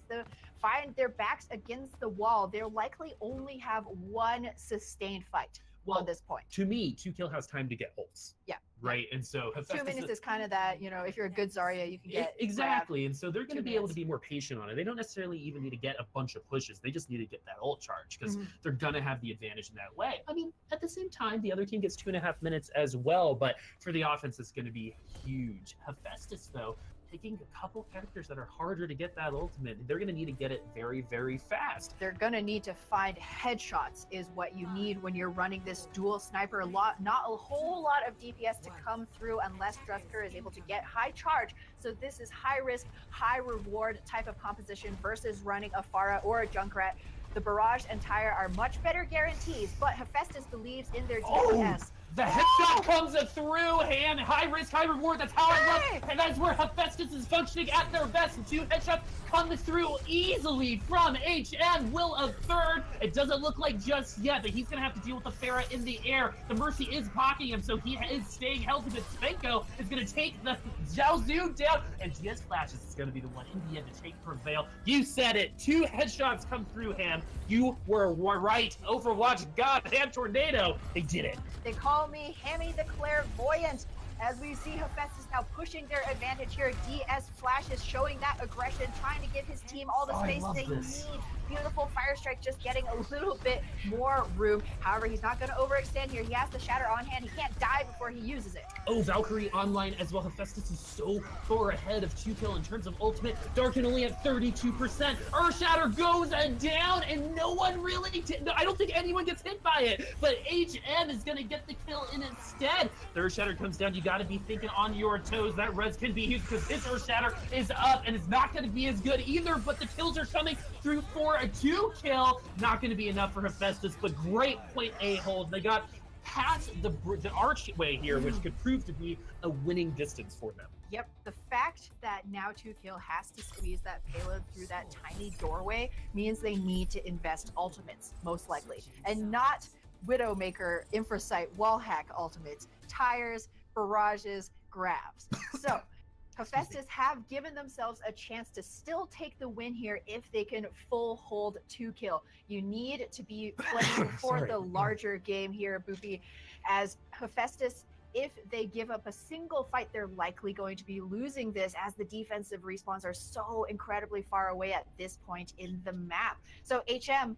their backs against the wall. They'll likely only have 1 sustained fight on this point. To me, 2 kill has time to get ults. Yeah. Right, and so 2 Hephaestus minutes is kind of that, if you're a good Zarya, you can get exactly, and so they're going to 2 be able to minutes. be more patient on it. They don't necessarily even need to get a bunch of pushes. They just need to get that ult charge because Mhm. they're going to have the advantage in that way. I mean, at the same time, the other team gets 2.5 minutes as well, but for the offense, it's going to be huge. Hephaestus, though, taking a couple characters that are harder to get that ultimate, they're going to need to get it very, very fast. They're gonna need to find headshots is what you need when you're running this dual sniper. Not a whole lot of DPS to come through unless Drusker is able to get high charge. So this is high risk, high reward type of composition versus running a Pharah or a Junkrat. The barrage and tire are much better guarantees, but Hephaestus believes in their DPS. The headshot comes through, and high risk, high reward. That's how I love, and that's where Hephaestus is functioning at their best. 2 headshots come through easily from HM. Will a 3rd? It doesn't look like just yet, but he's gonna have to deal with the Pharah in the air. The Mercy is pocketing him, so he is staying healthy. But Svenko is gonna take the Xiaozu down, and DS Flashes is gonna be the one in the end to take Prevail. You said it. 2 headshots come through him. You were right. Overwatch God, Ham Tornado. They did it. They call me Hammy the Clairvoyant. As we see Hephaestus now pushing their advantage here, DS Flash is showing that aggression, trying to give his team all the Oh, I space love they this. need. Beautiful Fire Strike just getting a little bit more room. However, he's not going to overextend here. He has the Shatter on hand. He can't die before he uses it. Oh, Valkyrie online as well. Hephaestus is so far ahead of 2 kill in terms of ultimate. Darkin only at 32%. Earth Shatter goes down, and no one really I don't think anyone gets hit by it, but HM is going to get the kill in instead. The Earth Shatter comes down. You got to be thinking on your toes. That res can be used because his Earth Shatter is up, and it's not going to be as good either, but the kills are coming through for for a 2-kill. Not going to be enough for Hephaestus, but great point A hold. They got past the archway here, which could prove to be a winning distance for them. Yep, the fact that now 2kill has to squeeze that payload through that tiny doorway means they need to invest ultimates, most likely, and not Widowmaker, Infrasight, Wallhack ultimates, tires, barrages, grabs. So Hephaestus have given themselves a chance to still take the win here if they can full hold 2kill. You need to be playing for the larger game here, Boopy, as Hephaestus, if they give up a single fight, they're likely going to be losing this, as the defensive respawns are so incredibly far away at this point in the map. So HM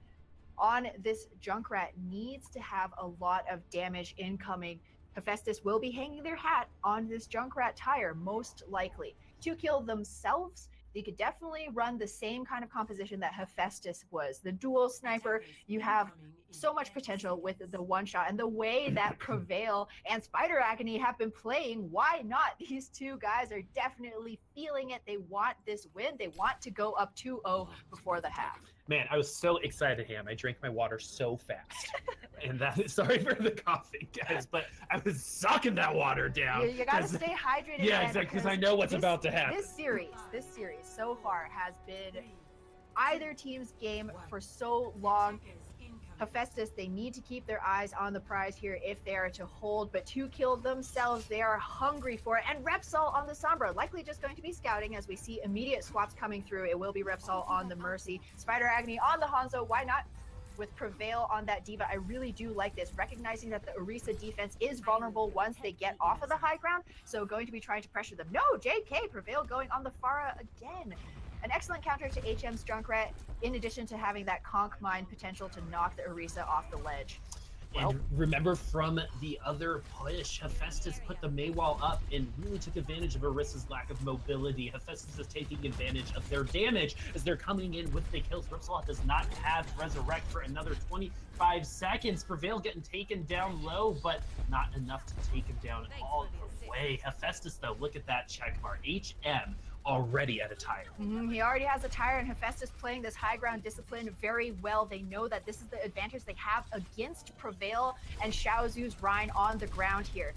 on this Junkrat needs to have a lot of damage incoming. Hephaestus will be hanging their hat on this Junkrat tire, most likely. 2kill themselves, they could definitely run the same kind of composition that Hephaestus was. The dual sniper, you have so much potential with the one shot, and the way that Prevail and Spider Agony have been playing, why not? These two guys are definitely feeling it. They want this win. They want to go up 2-0 before the half. Man, I was so excited, Ham. I drank my water so fast. And that is, sorry for the coughing, guys, but I was sucking that water down. You got to stay hydrated. Yeah, exactly, because I know what's about to happen. This series so far has been either team's game for so long. Hephaestus, they need to keep their eyes on the prize here if they are to hold, but 2kill themselves, they are hungry for it. And Repsol on the Sombra, likely just going to be scouting as we see immediate swaps coming through. It will be Repsol on the Mercy. Spider Agony on the Hanzo, why not? With Prevail on that Diva, I really do like this, recognizing that the Orisa defense is vulnerable once they get off of the high ground, so going to be trying to pressure them. No, JK, Prevail going on the Pharah again. An excellent counter to HM's Junkrat, in addition to having that conk mine potential to knock the Orisa off the ledge. And remember from the other push, Hephaestus put the Maywall up and really took advantage of Orisa's lack of mobility. Hephaestus is taking advantage of their damage as they're coming in with the kills. Ripsaw does not have Resurrect for another 25 seconds. Prevail getting taken down low, but not enough to take him down all the way. Hephaestus, though, look at that check mark. HM already at a tire. He already has a tire, and Hephaestus playing this high ground discipline very well. They know that this is the advantage they have against Prevail and Xiaozu's Rhine on the ground here.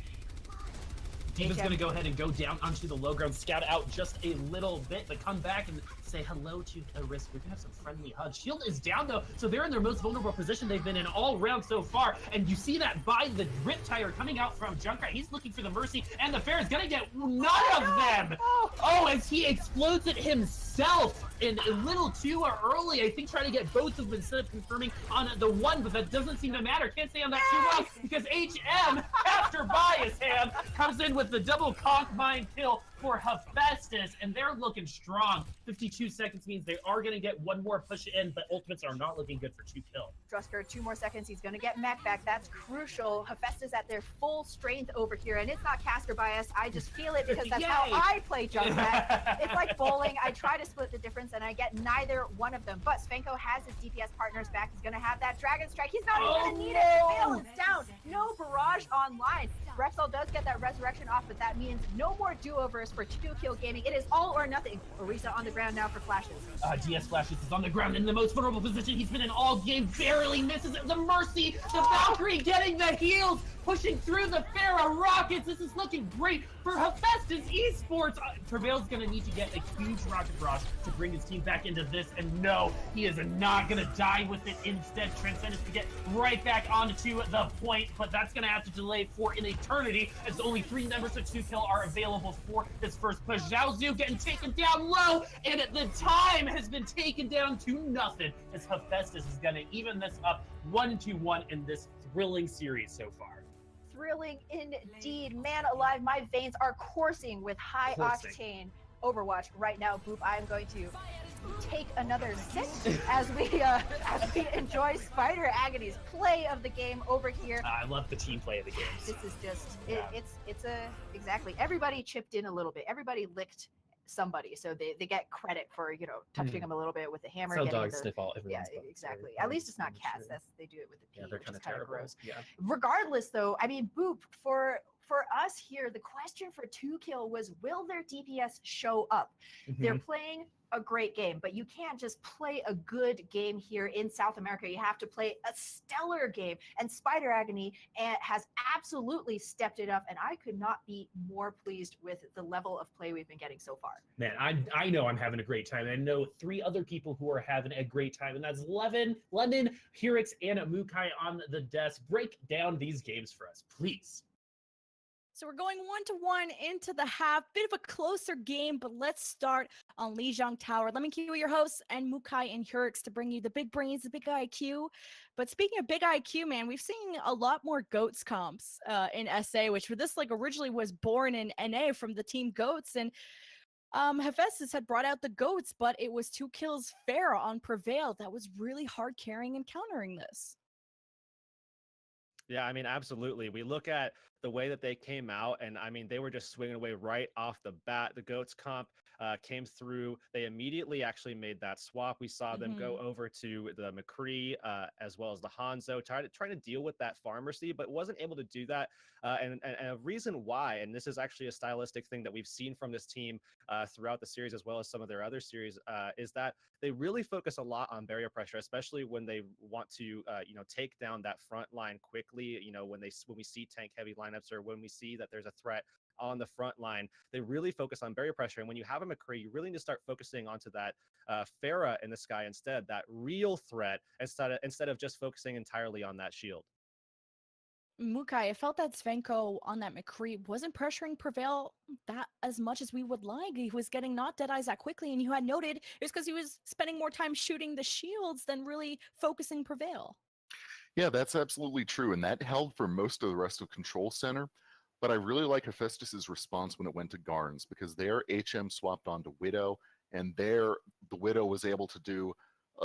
Diva's going to go ahead and go down onto the low ground, scout out just a little bit, but come back and say hello to Orisa. We're going to have some friendly hugs. Shield is down, though, so they're in their most vulnerable position they've been in all round so far, and you see that by the Rip Tire coming out from Junkrat. He's looking for the Mercy, and the Fair is going to get none of them! Oh, as he explodes it himself, and a little too early. I think trying to get both of them instead of confirming on the one, but that doesn't seem to matter. Can't stay on that too well, because HM, after Bias Hand, comes in with the double conk mine kill for Hephaestus, and they're looking strong. 52 seconds means they are going to get one more push in, but ultimates are not looking good for 2kill. Drusker, 2 more seconds. He's going to get mech back. That's crucial. Hephaestus at their full strength over here, and it's not caster bias. I just feel it because that's how I play Junkrat. It's like bowling. I try to split the difference, and I get neither one of them. But Svenko has his DPS partners back. He's going to have that Dragon Strike. He's not even going to need it. Fail, it's down. No barrage online. Repsol does get that resurrection off, but that means no more do-overs for 2kill gaming. It is all or nothing. Orisa on the ground now for flashes. DS Flashes is on the ground in the most vulnerable position he's been in all game. Barely misses it. The Mercy, the Valkyrie getting the heals, pushing through the Pharah Rockets. This is looking great for Hephaestus Esports. Prevail's going to need to get a huge rocket barrage to bring his team back into this. And no, he is not going to die with it. Instead, Transcendence to get right back onto the point. But that's going to have to delay for an eternity, as only 3 members of 2kill are available for this first push. Xiaozu getting taken down low, and at the time has been taken down to nothing, as Hephaestus is going to even this up 1-1 in this thrilling series so far. Thrilling indeed. Man alive, my veins are coursing with high octane Overwatch right now. Boop, I'm going to take another sip as we enjoy Spider Agony's play of the game over here. I love the team play of the games. This is just exactly, everybody chipped in a little bit. Everybody licked somebody, so they get credit for touching them a little bit with the hammer. So dogs sniff all. Yeah, exactly. At least it's not cats. They do it with the pee. Yeah, they're kind of terrible. Gross. Yeah. Regardless, though, I mean, Boop, for us here, the question for 2kill was, will their DPS show up? They're playing a great game, but you can't just play a good game here in South America. You have to play a stellar game, and Spider Agony has absolutely stepped it up, and I could not be more pleased with the level of play we've been getting so far. Man, I know I'm having a great time. I know 3 other people who are having a great time, and that's Lemon, Hurix, and Mukai on the desk. Break down these games for us, please. So we're going 1-1 into the half. Bit of a closer game, but let's start on Lijiang Tower. Let me cue your hosts and Mukai and Hurix to bring you the big brains, the big IQ. But speaking of big IQ, man, we've seen a lot more GOATS comps in SA, which for this originally was born in NA from the team GOATS. And Hephaestus had brought out the GOATS, but it was 2 kills fair on Prevail. That was really hard carrying and countering this. Yeah, I mean, absolutely. We look at the way that they came out, and I mean, they were just swinging away right off the bat. The GOATS comp came through. They immediately actually made that swap. We saw them go over to the McCree as well as the Hanzo, trying to deal with that pharmacy, but wasn't able to do that. And a reason why, and this is actually a stylistic thing that we've seen from this team throughout the series as well as some of their other series, is that they really focus a lot on barrier pressure, especially when they want to, take down that front line quickly. When we see tank heavy lineups, or when we see that there's a threat on the front line, they really focus on barrier pressure. And when you have a McCree, you really need to start focusing onto that Pharah in the sky instead, that real threat, instead of just focusing entirely on that shield. Mukai, I felt that Svenko on that McCree wasn't pressuring Prevail that as much as we would like. He was getting not dead eyes that quickly, and you had noted it was because he was spending more time shooting the shields than really focusing Prevail. Yeah, that's absolutely true, and that held for most of the rest of Control Center. But I really like Hephaestus's response when it went to Garns, because there HM swapped onto Widow, and there the Widow was able to do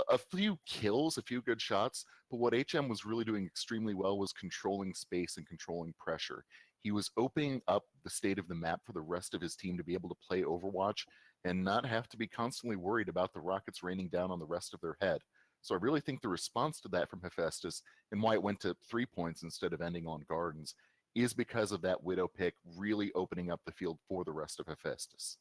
a few kills, a few good shots. But what HM was really doing extremely well was controlling space and controlling pressure. He was opening up the state of the map for the rest of his team to be able to play Overwatch and not have to be constantly worried about the rockets raining down on the rest of their head. So I really think the response to that from Hephaestus, and why it went to 3 points instead of ending on Gardens, is because of that Widow pick really opening up the field for the rest of Hephaestus.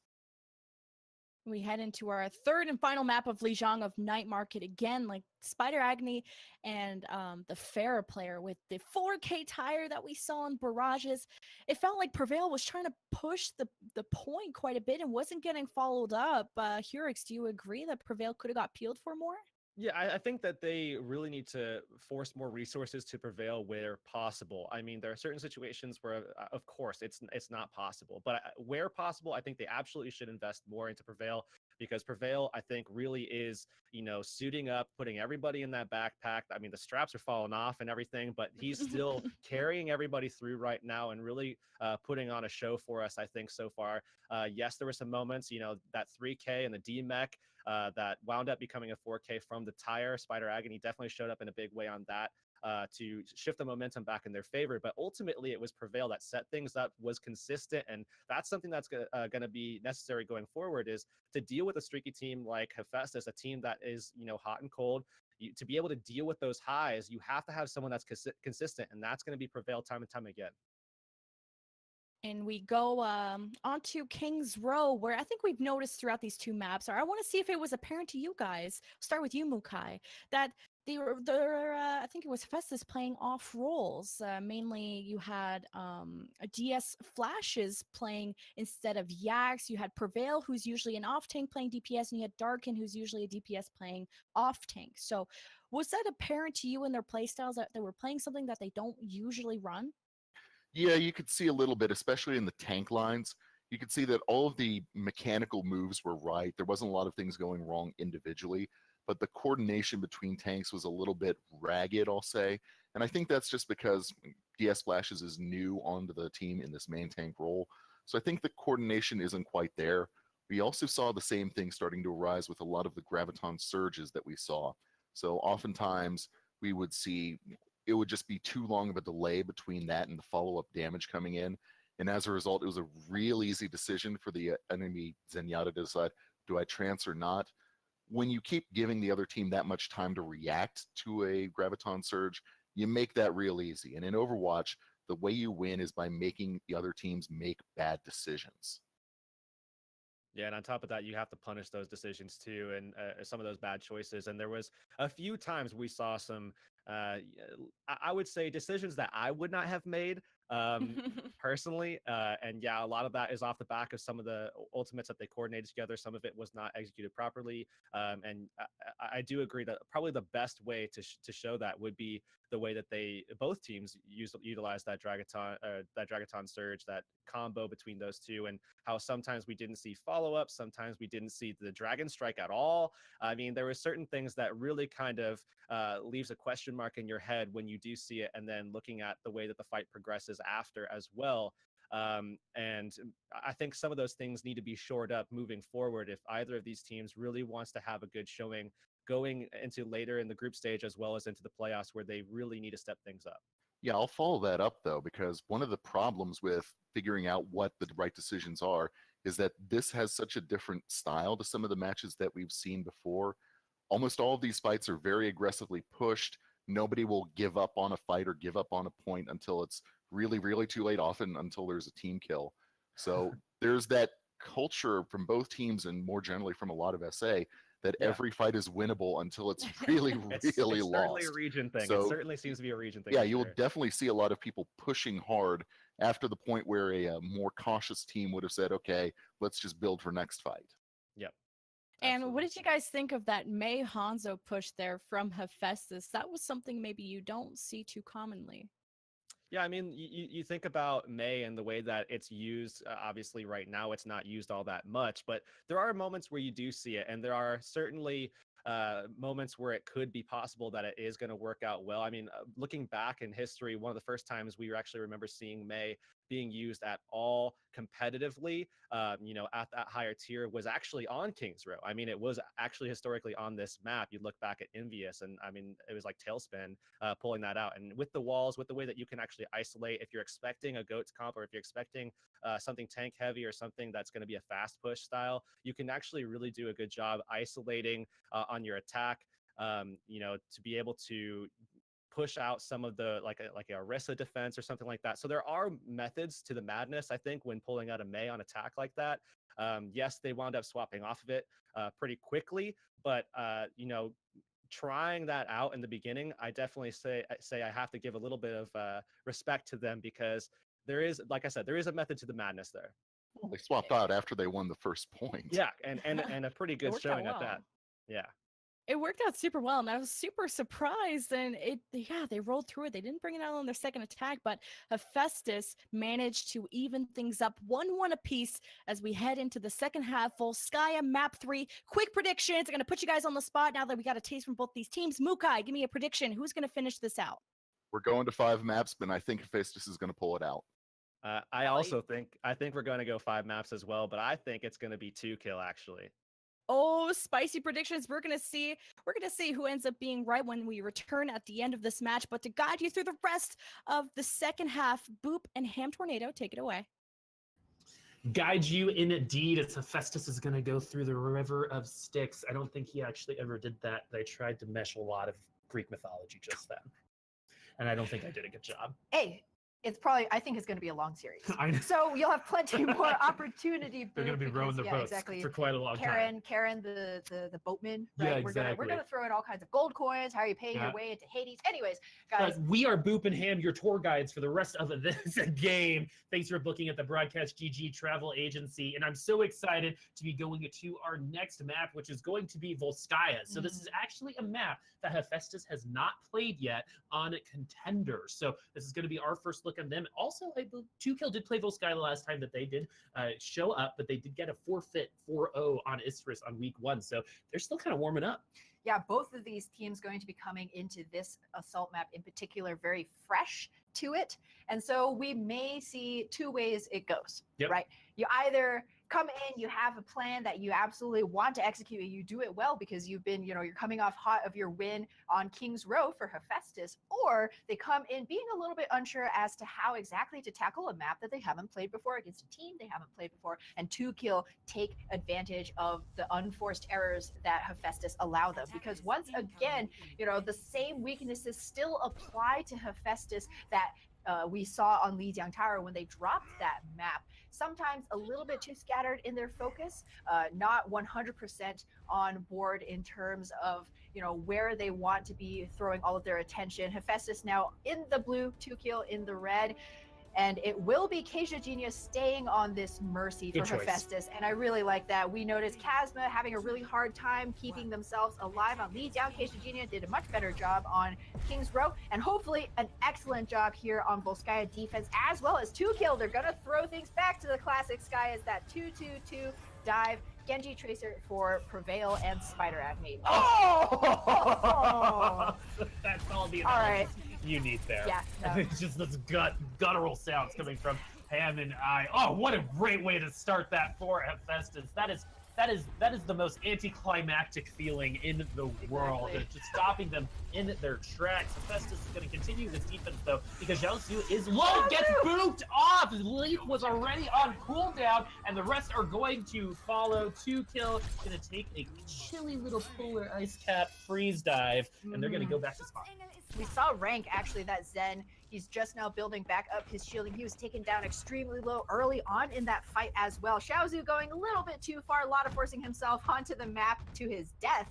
We head into our third and final map of Lijiang of Night Market again, like Spider Agony and the Pharah player with the 4K tire that we saw in Barrages. It felt like Prevail was trying to push the point quite a bit and wasn't getting followed up. Hurix, do you agree that Prevail could have got peeled for more? Yeah, I think that they really need to force more resources to Prevail where possible. I mean, there are certain situations where, of course, it's not possible, but where possible, I think they absolutely should invest more into Prevail, because Prevail, I think, really is, suiting up, putting everybody in that backpack. I mean, the straps are falling off and everything, but he's still carrying everybody through right now and really putting on a show for us, I think, so far. Yes, there were some moments, that 3K and the DMEC that wound up becoming a 4K from the tire. Spider Agony definitely showed up in a big way on that to shift the momentum back in their favor. But ultimately, it was Prevail that set things up, was consistent, and that's something that's going to be necessary going forward, is to deal with a streaky team like Hephaestus, a team that is, hot and cold. To be able to deal with those highs, you have to have someone that's consistent, and that's going to be Prevail time and time again. And we go onto King's Row, where I think we've noticed throughout these 2 maps, or I want to see if it was apparent to you guys, start with you, Mukai, that I think it was Hephaestus playing off roles. Mainly you had DS Flashes playing instead of Yax. You had Prevail, who's usually an off tank playing DPS, and you had Darkin, who's usually a DPS playing off tank. So was that apparent to you in their playstyles that they were playing something that they don't usually run? Yeah, you could see a little bit, especially in the tank lines. You could see that all of the mechanical moves were right. There wasn't a lot of things going wrong individually, but the coordination between tanks was a little bit ragged, I'll say. And I think that's just because DS Flashes is new onto the team in this main tank role. So I think the coordination isn't quite there. We also saw the same thing starting to arise with a lot of the Graviton surges that we saw. So oftentimes we would see it would just be too long of a delay between that and the follow-up damage coming in. And as a result, it was a real easy decision for the enemy Zenyatta to decide, do I trance or not? When you keep giving the other team that much time to react to a Graviton surge, you make that real easy. And in Overwatch, the way you win is by making the other teams make bad decisions. Yeah, and on top of that, you have to punish those decisions too, and some of those bad choices. And there was a few times we saw some, I would say, decisions that I would not have made personally. And yeah, a lot of that is off the back of some of the ultimates that they coordinated together. Some of it was not executed properly. And I do agree that probably the best way to show that would be the way that both teams utilize that Dragaton surge, that combo between those two, and how sometimes we didn't see follow-up, sometimes we didn't see the Dragon Strike at all. I mean, there were certain things that really kind of leaves a question mark in your head when you do see it, and then looking at the way that the fight progresses after as well. And I think some of those things need to be shored up moving forward if either of these teams really wants to have a good showing going into later in the group stage as well as into the playoffs, where they really need to step things up. Yeah, I'll follow that up though, because one of the problems with figuring out what the right decisions are is that this has such a different style to some of the matches that we've seen before. Almost all of these fights are very aggressively pushed. Nobody will give up on a fight or give up on a point until it's really, really too late, often until there's a team kill. So there's that culture from both teams, and more generally from a lot of SA, that every fight is winnable until it's really, really it's lost. Certainly a region thing. So, it certainly seems to be a region thing. Yeah, you will definitely see a lot of people pushing hard after the point where a more cautious team would have said, okay, let's just build for next fight. Yep. And what did you guys think of that Mei Hanzo push there from Hephaestus? That was something maybe you don't see too commonly. Yeah, I mean, you think about Mei and the way that it's used. Obviously, right now it's not used all that much, but there are moments where you do see it, and there are certainly moments where it could be possible that it is going to work out well. I mean, looking back in history, one of the first times we actually remember seeing Mei being used at all competitively, at that higher tier, was actually on King's Row. I mean, it was actually historically on this map. You look back at Envious, and I mean, it was like Tailspin pulling that out. And with the walls, with the way that you can actually isolate, if you're expecting a GOATS comp, or if you're expecting something tank heavy or something that's going to be a fast push style, you can actually really do a good job isolating on your attack, to be able to push out some of the like a Orisa defense or something like that. So there are methods to the madness, I think, when pulling out a Mei on attack like that. Yes, they wound up swapping off of it pretty quickly, but trying that out in the beginning, I definitely say I have to give a little bit of respect to them, because there is, like I said, there is a method to the madness there. Well, they swapped out after they won the first point. Yeah, and a pretty good showing at that. Yeah. It worked out super well, and I was super surprised. And they rolled through it. They didn't bring it out on their second attack, but Hephaestus managed to even things up 1-1 apiece as we head into the second half. Volskaya map 3. Quick predictions. I'm going to put you guys on the spot now that we got a taste from both these teams. Mukai, give me a prediction. Who's going to finish this out? We're going to 5 maps, but I think Hephaestus is going to pull it out. I also think we're going to go 5 maps as well, but I think it's going to be 2 kill actually. Oh, spicy predictions. We're gonna see who ends up being right when we return at the end of this match. But to guide you through the rest of the second half, Boop and Ham Tornado, take it away. Guide you indeed, as Hephaestus is going to go through the river of Styx. I don't think he actually ever did that. I tried to mesh a lot of Greek mythology just then, and I don't think I did a good job. Hey, I think it's going to be a long series. I know. So you'll have plenty more opportunity. They're going to be rowing their boats for quite a long time. Karen, the boatman, right? Yeah, exactly. We're gonna throw in all kinds of gold coins. How are you paying your way into Hades? Anyways, guys, we are Boop and Ham, your tour guides for the rest of this game. Thanks for booking at the Broadcast.gg travel agency, and I'm so excited to be going to our next map, which is going to be Volskaya. So this is actually a map that Hephaestus has not played yet on Contenders. So this is going to be our first look at them. Also, I believe 2Kill did play Volskaya the last time that they did show up, but they did get a forfeit 4-0 on Isurus on week 1. So they're still kind of warming up. Yeah, both of these teams going to be coming into this assault map in particular very fresh to it. And so we may see 2 ways it goes, right? You either come in, you have a plan that you absolutely want to execute, and you do it well because you've been, you're coming off hot of your win on King's Row for Hephaestus, or they come in being a little bit unsure as to how exactly to tackle a map that they haven't played before against a team they haven't played before, and 2Kill take advantage of the unforced errors that Hephaestus allow them. Because once again, the same weaknesses still apply to Hephaestus that we saw on Lijiang Tower when they dropped that map. Sometimes a little bit too scattered in their focus, not 100% on board in terms of, you know, where they want to be throwing all of their attention. Hephaestus now in the blue, 2 kill in the red. And it will be Keisha Genius staying on this Mercy for Hephaestus. And I really like that. We noticed Kazma having a really hard time keeping themselves alive on Lijiang. Keisha Genius did a much better job on King's Row. And hopefully an excellent job here on Volskaya defense as well as 2 kill. They're going to throw things back to the classic Sky as that 2-2-2 dive. Genji Tracer for Prevail and Spider Acme. Oh! That's all the right. You need there. Yeah, no. It's just this guttural sounds coming from Ham and I. Oh, what a great way to start that for Hephaestus. That is the most anticlimactic feeling in the world. Exactly. Just stopping them in their tracks. Hephaestus is going to continue this defense though, because Xiaosu is low, gets booped off. Leap was already on cooldown, and the rest are going to follow. 2 kill, going to take a chilly little polar ice cap freeze dive, and they're going to go back to spawn. We saw rank actually that Zen, he's just now building back up his shielding. He was taken down extremely low early on in that fight as well. Xiaozu going a little bit too far, a lot of forcing himself onto the map to his death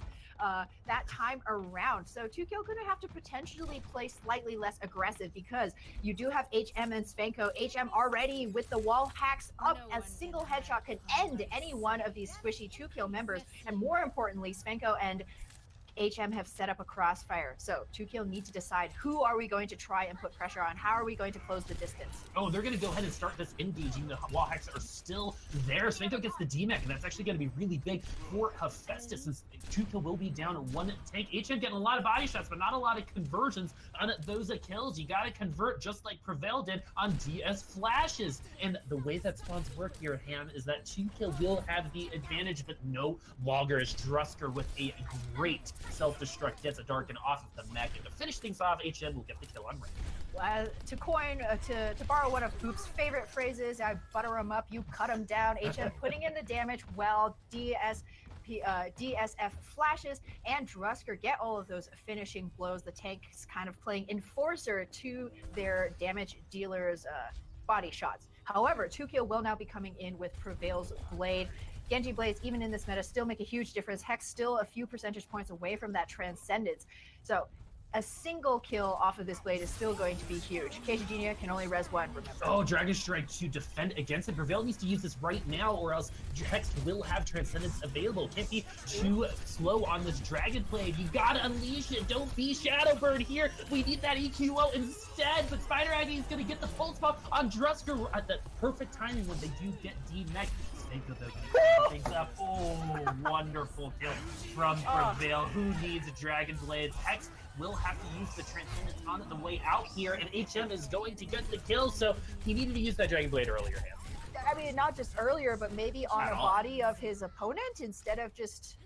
that time around. So 2kill gonna have to potentially play slightly less aggressive because you do have HM and Svenko. HM already with the wall hacks up, a single headshot could end any one of these squishy 2kill members. And more importantly, Svenko and HM have set up a crossfire. So 2kill need to decide who are we going to try and put pressure on? How are we going to close the distance? Oh, they're going to go ahead and start this engaging. The wall hacks are still there. Svenko gets the DMAC, and that's actually going to be really big for Hephaestus since 2kill will be down 1 tank. HM getting a lot of body shots, but not a lot of conversions on those kills. You got to convert just like Prevail did on DS flashes. And the way that spawns work here, Ham, is that 2kill will have the advantage, but no longer is Drusker with a great self-destruct, gets a darken off of the mech, and to finish things off, HM will get the kill on rank. To borrow one of Boop's favorite phrases, I butter him up, you cut him down. HM putting in the damage while DSF flashes and Drusker get all of those finishing blows. The tank is kind of playing enforcer to their damage dealers' body shots. However, 2kill will now be coming in with Prevail's Blade. Genji Blades, even in this meta, still make a huge difference. Hex still a few percentage points away from that Transcendence. So a single kill off of this blade is still going to be huge. Keisha Genia can only res 1, remember. Oh, Dragon Strike to defend against it. Prevail needs to use this right now, or else Hex will have Transcendence available. Can't be too slow on this Dragon Blade. You gotta unleash it. Don't be Shadowbird here. We need that EQO instead, but Spider Agony is gonna get the pulse pop on Drusker at the perfect timing when they do get D-Mech. Things up. Oh, wonderful kill from Prevail. Who needs a Dragon Blade? Hex will have to use the Transcendence on the way out here, and HM is going to get the kill, so he needed to use that Dragon Blade earlier. I mean, not just earlier, but maybe on the body of his opponent instead of just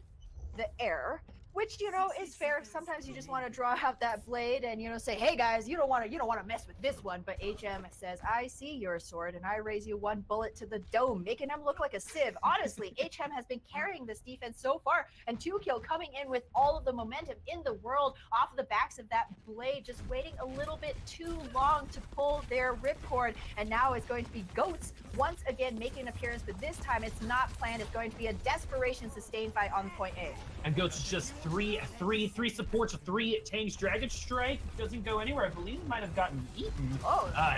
the air. Which, you know, is fair. Sometimes you just want to draw out that blade and, you know, say, hey guys, you don't want to mess with this one. But HM says, I see your sword and I raise you 1 bullet to the dome, making him look like a sieve. Honestly, HM has been carrying this defense so far, and 2kill coming in with all of the momentum in the world off of the backs of that blade, just waiting a little bit too long to pull their ripcord. And now it's going to be Goats once again making an appearance, but this time it's not planned. It's going to be a desperation sustain fight on point A. And Goats just three supports, 3 tanks. Dragon Strike doesn't go anywhere. I believe he might have gotten eaten,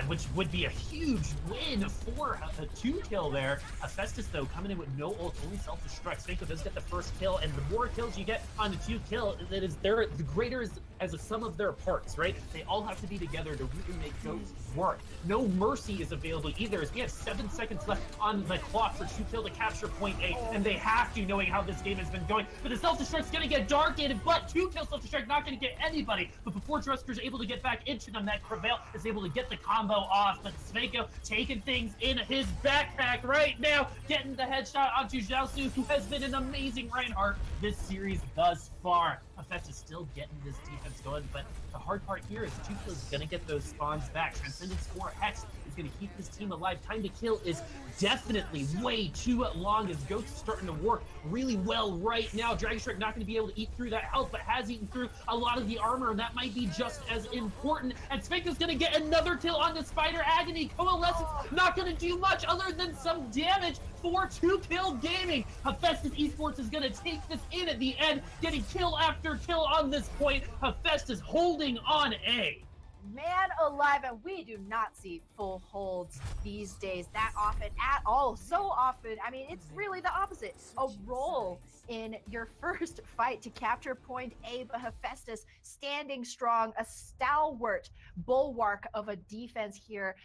which would be a huge win for a 2kill there. Hephaestus, though, coming in with no ult, only self-destruct. Svenko does get the first kill, and the more kills you get on the 2kill, the greater is as a sum of their parts, right? They all have to be together to really make Goats work. No mercy is available either, as we have 7 seconds left on the clock for 2kill to capture point A, and they have to, knowing how this game has been going. But the self-destruct's gonna get darkened, but 2kill self-destruct not gonna get anybody. But before Drusker's able to get back into them, that Prevail is able to get the combo off. But Svenko taking things in his backpack right now, getting the headshot onto Xiaosu, who has been an amazing Reinhardt this series thus far. Hephaestus still getting this defense going, but the hard part here is 2Kill is going to get those spawns back. Transcendence for Hex is going to keep this team alive. Time to kill is definitely way too long, as Goat's starting to work really well right now. Dragon Strike not going to be able to eat through that health, but has eaten through a lot of the armor, and that might be just as important. And Spanko's going to get another kill on the Spider Agony. Coalescence not going to do much other than some damage for 2Kill Gaming. Hephaestus Esports is going to take this in at the end, getting kill after kill on this point. Hephaestus holding on A. Man alive, and we do not see full holds these days that often at all. So often, I mean, it's really the opposite. A roll in your first fight to capture point A, but Hephaestus standing strong, a stalwart bulwark of a defense here.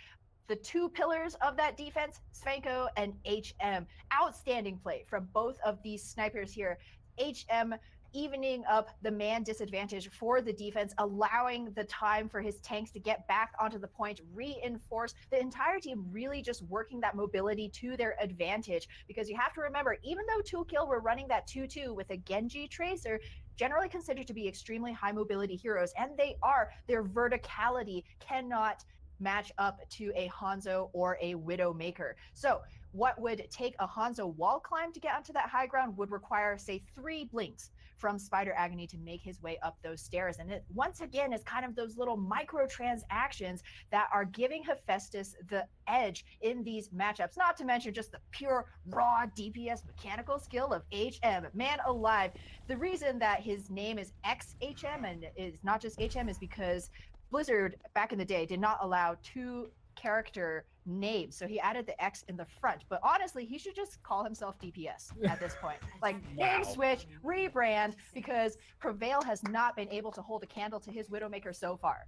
The two pillars of that defense, Spanko and HM. Outstanding play from both of these snipers here. HM evening up the man disadvantage for the defense, allowing the time for his tanks to get back onto the point, reinforce the entire team, really just working that mobility to their advantage. Because you have to remember, even though 2Kill were running that 2-2 with a Genji Tracer, generally considered to be extremely high mobility heroes, and they are, their verticality cannot match up to a Hanzo or a Widowmaker. So what would take a Hanzo wall climb to get onto that high ground would require, say, 3 blinks from Spider Agony to make his way up those stairs. And it, once again, is kind of those little microtransactions that are giving Hephaestus the edge in these matchups, not to mention just the pure, raw DPS mechanical skill of HM. Man alive. The reason that his name is XHM and is not just HM is because Blizzard back in the day did not allow 2 character names, so he added the X in the front. But honestly, he should just call himself DPS at this point. Like, name switch, rebrand, because Prevail has not been able to hold a candle to his Widowmaker so far.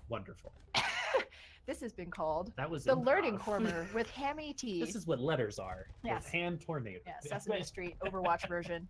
Wonderful. This has been called That was the improv. Learning Corner with Hammy T. This is what letters are. Yes. With hand tornado. Yeah, Sesame Street Overwatch version.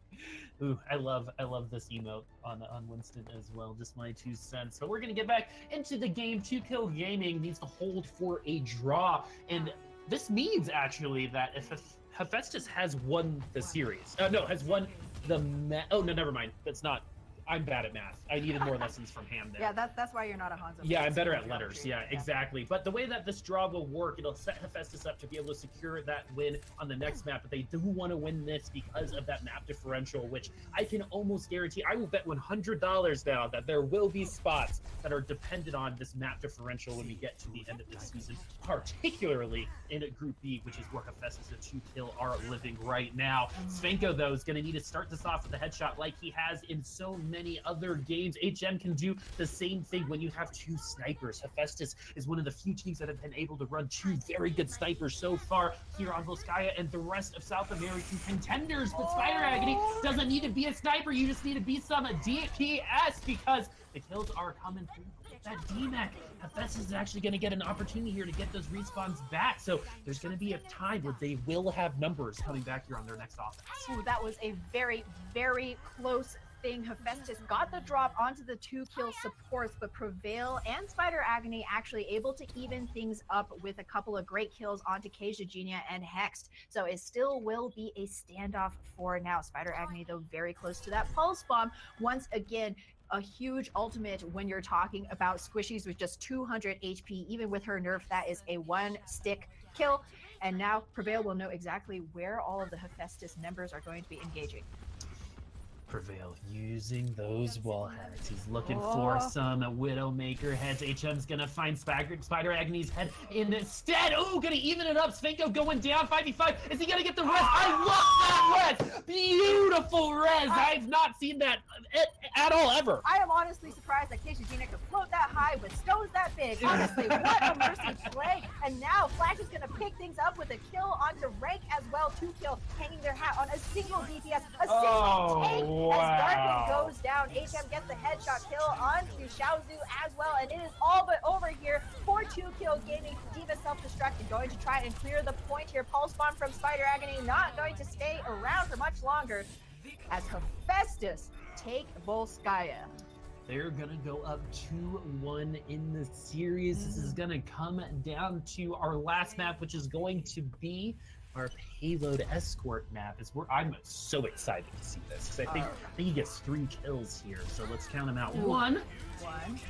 Ooh, I love this emote on Winston as well. Just my 2 cents. But we're gonna get back into the game. 2Kill Gaming needs to hold for a draw, and this means actually that if Hephaestus has won the series, has won the oh no, never mind. That's not. I'm bad at math. I needed more lessons from Ham there. Yeah, that's why you're not a Hanzo. Yeah, I'm better at letters. Yeah, exactly. But the way that this draw will work, it'll set Hephaestus up to be able to secure that win on the next map. But they do want to win this because of that map differential, which I can almost guarantee. I will bet $100 now that there will be spots that are dependent on this map differential when we get to the end of this season, particularly in Group B, which is where Hephaestus and 2Kill are living right now. Spanko, though, is going to need to start this off with a headshot like he has in so many other games. HM can do the same thing when you have 2 snipers. Hephaestus is one of the few teams that have been able to run 2 very good snipers so far here on Volskaya and the rest of South American contenders. But Spider Agony doesn't need to be a sniper. You just need to be some DPS, because the kills are coming through that DMAC. Hephaestus is actually going to get an opportunity here to get those respawns back. So there's going to be a time where they will have numbers coming back here on their next offense. Ooh, that was a very, very close thing. Hephaestus got the drop onto the 2Kill supports, but Prevail and Spider Agony actually able to even things up with a couple of great kills onto Keisha Genia and Hexed. So it still will be a standoff for now. Spider Agony, though, very close to that pulse bomb. Once again, a huge ultimate when you're talking about squishies with just 200 HP. Even with her nerf, that is a 1-stick kill. And now Prevail will know exactly where all of the Hephaestus members are going to be engaging. Prevail using those wall heads. He's looking for some Widowmaker heads. HM's gonna find Spider Agony's head instead. Oh, gonna even it up. Spanko going down 5v5. Is he gonna get the res? I love that res. Beautiful res. I've not seen that at all ever. I am honestly surprised that Keisha Gina could float that high with stones that big. Honestly, what a mercy play. And now Flash is gonna pick things up with a kill onto Rank as well. 2Kill hanging their hat on a single DPS, a single tank. Wow. As Darkin goes down, HM gets the headshot kill onto Xiaozu as well, and it is all but over here for 2Kill Gaming. Diva self-destruct and going to try and clear the point here. Pulse bomb from Spider Agony, not going to stay around for much longer as Hephaestus take Volskaya. They're going to go up 2-1 in the series. This is going to come down to our last map, which is going to be our payload escort map is where I'm so excited to see this because I think he gets 3 kills here. So let's count them out. One.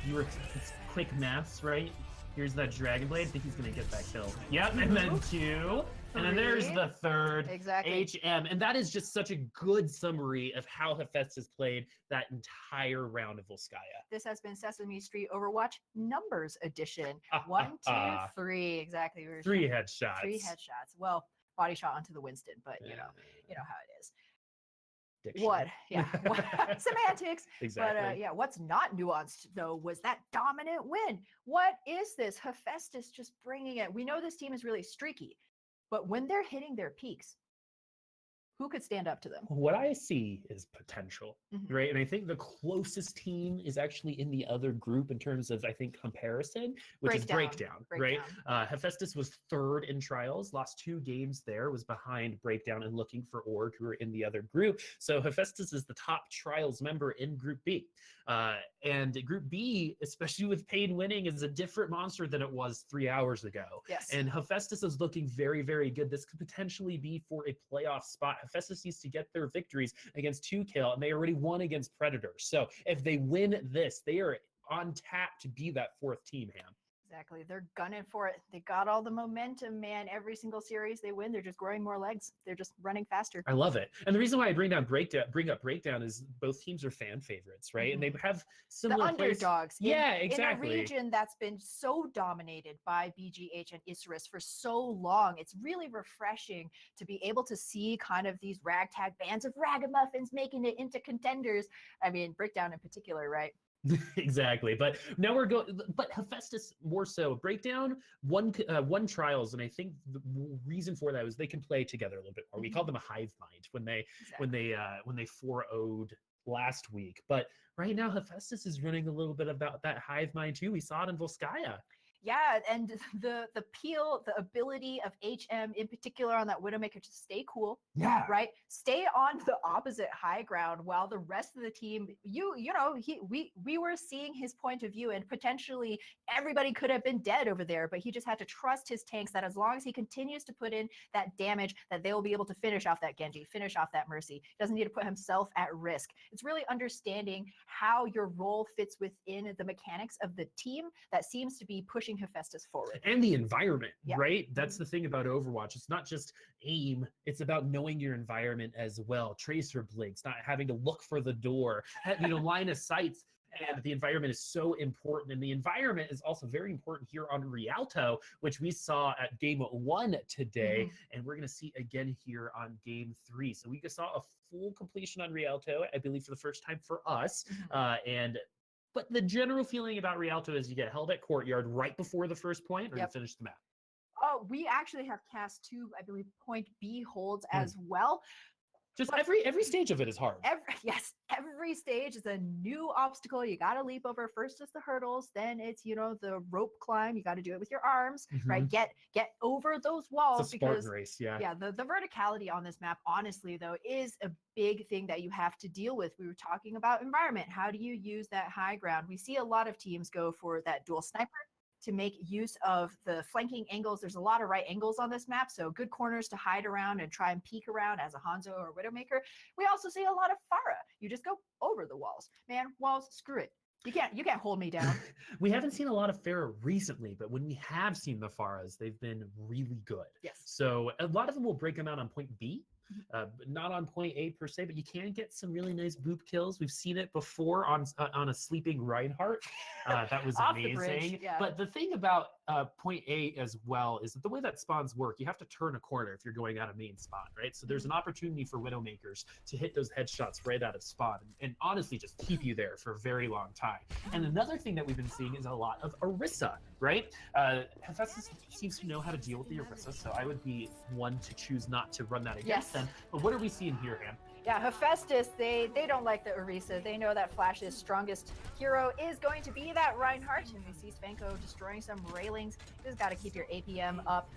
You were it's quick maths, right? Here's that Dragon Blade. I think he's gonna get that kill. Yep, and then 2. And then there's the 3rd. Exactly. HM. And that is just such a good summary of how Hephaestus played that entire round of Volskaya. This has been Sesame Street Overwatch Numbers Edition. 1, 2, 3. Exactly. 3 headshots. 3 headshots. Well, body shot onto the Winston, but you know how it is. Diction. What? Yeah. Semantics. Exactly. But yeah, what's not nuanced though was that dominant win. What is this? Hephaestus just bringing it. We know this team is really streaky, but when they're hitting their peaks, who could stand up to them? What I see is potential, Mhm. right? And I think the closest team is actually in the other group in terms of, I think, comparison, which is Breakdown, right? Hephaestus was 3rd in Trials, lost 2 games there, was behind Breakdown and Looking for Org, who are in the other group. So Hephaestus is the top Trials member in Group B. And Group B, especially with Pain winning, is a different monster than it was 3 hours ago. Yes. And Hephaestus is looking very, very good. This could potentially be for a playoff spot. Hephaestus needs to get their victories against 2Kill, and they already won against Predators. So if they win this, they are on tap to be that 4th team, Ham. Exactly. They're gunning for it. They got all the momentum, man. Every single series they win, they're just growing more legs. They're just running faster. I love it. And the reason why I bring up Breakdown is both teams are fan favorites, right? And they have similar The underdogs. Yeah, exactly. In a region that's been so dominated by BGH and Isurus for so long, it's really refreshing to be able to see kind of these ragtag bands of ragamuffins making it into contenders. I mean, Breakdown in particular, right? Exactly. But now but Hephaestus more so. Breakdown won Trials, and I think the reason for that was they can play together a little bit more. We called them a hive mind when they 4-0'd last week. But right now Hephaestus is running a little bit about that hive mind too. We saw it in Volskaya. Yeah, and the peel, the ability of HM in particular on that Widowmaker to stay cool, Yeah. right? Stay on the opposite high ground while the rest of the team, we were seeing his point of view, and potentially everybody could have been dead over there, but he just had to trust his tanks that as long as he continues to put in that damage, that they will be able to finish off that Genji, finish off that Mercy. He doesn't need to put himself at risk. It's really understanding how your role fits within the mechanics of the team that seems to be pushing Hephaestus forward. And the environment, Yeah. right? That's the thing about Overwatch. It's not just aim, it's about knowing your environment as well. Tracer blinks, not having to look for the door, line of sights. And the environment is so important. And the environment is also very important here on Rialto, which we saw at game 1 today. And we're going to see again here on game 3. So we saw a full completion on Rialto, I believe, for the first time for us. But the general feeling about Rialto is you get held at Courtyard right before the first point, or you finish the map. Oh, we actually have cast 2, I believe, point B holds as well. Just every stage of it is hard. Every stage is a new obstacle you got to leap over. First is the hurdles, then it's the rope climb. You got to do it with your arms, right? Get over those walls. It's a Spartan race, yeah. The verticality on this map, honestly though, is a big thing that you have to deal with. We were talking about environment. How do you use that high ground? We see a lot of teams go for that dual sniper to make use of the flanking angles. There's a lot of right angles on this map, so good corners to hide around and try and peek around as a Hanzo or Widowmaker. We also see a lot of Pharah. You just go over the walls. Man, walls, screw it. You can't hold me down. We haven't seen a lot of Pharah recently, but when we have seen the Pharahs, they've been really good. Yes. So a lot of them will break them out on point B, but not on point A per se, but you can get some really nice boop kills. We've seen it before on a sleeping Reinhardt. That was Off the bridge, amazing. yeah. But the thing about point A as well is that the way that spawns work, you have to turn a corner if you're going out of main spawn, right? So there's an opportunity for Widowmakers to hit those headshots right out of spawn and honestly just keep you there for a very long time. And another thing that we've been seeing is a lot of Orisa, right? Hephaestus seems to know how to deal with the Orisa, so I would be one to choose not to run that against them. But what are we seeing here, Ham? Yeah, Hephaestus, they don't like the Orisa. They know that Flash's strongest hero is going to be that Reinhardt, and we see Spanko destroying some railings. Just got to keep your APM up.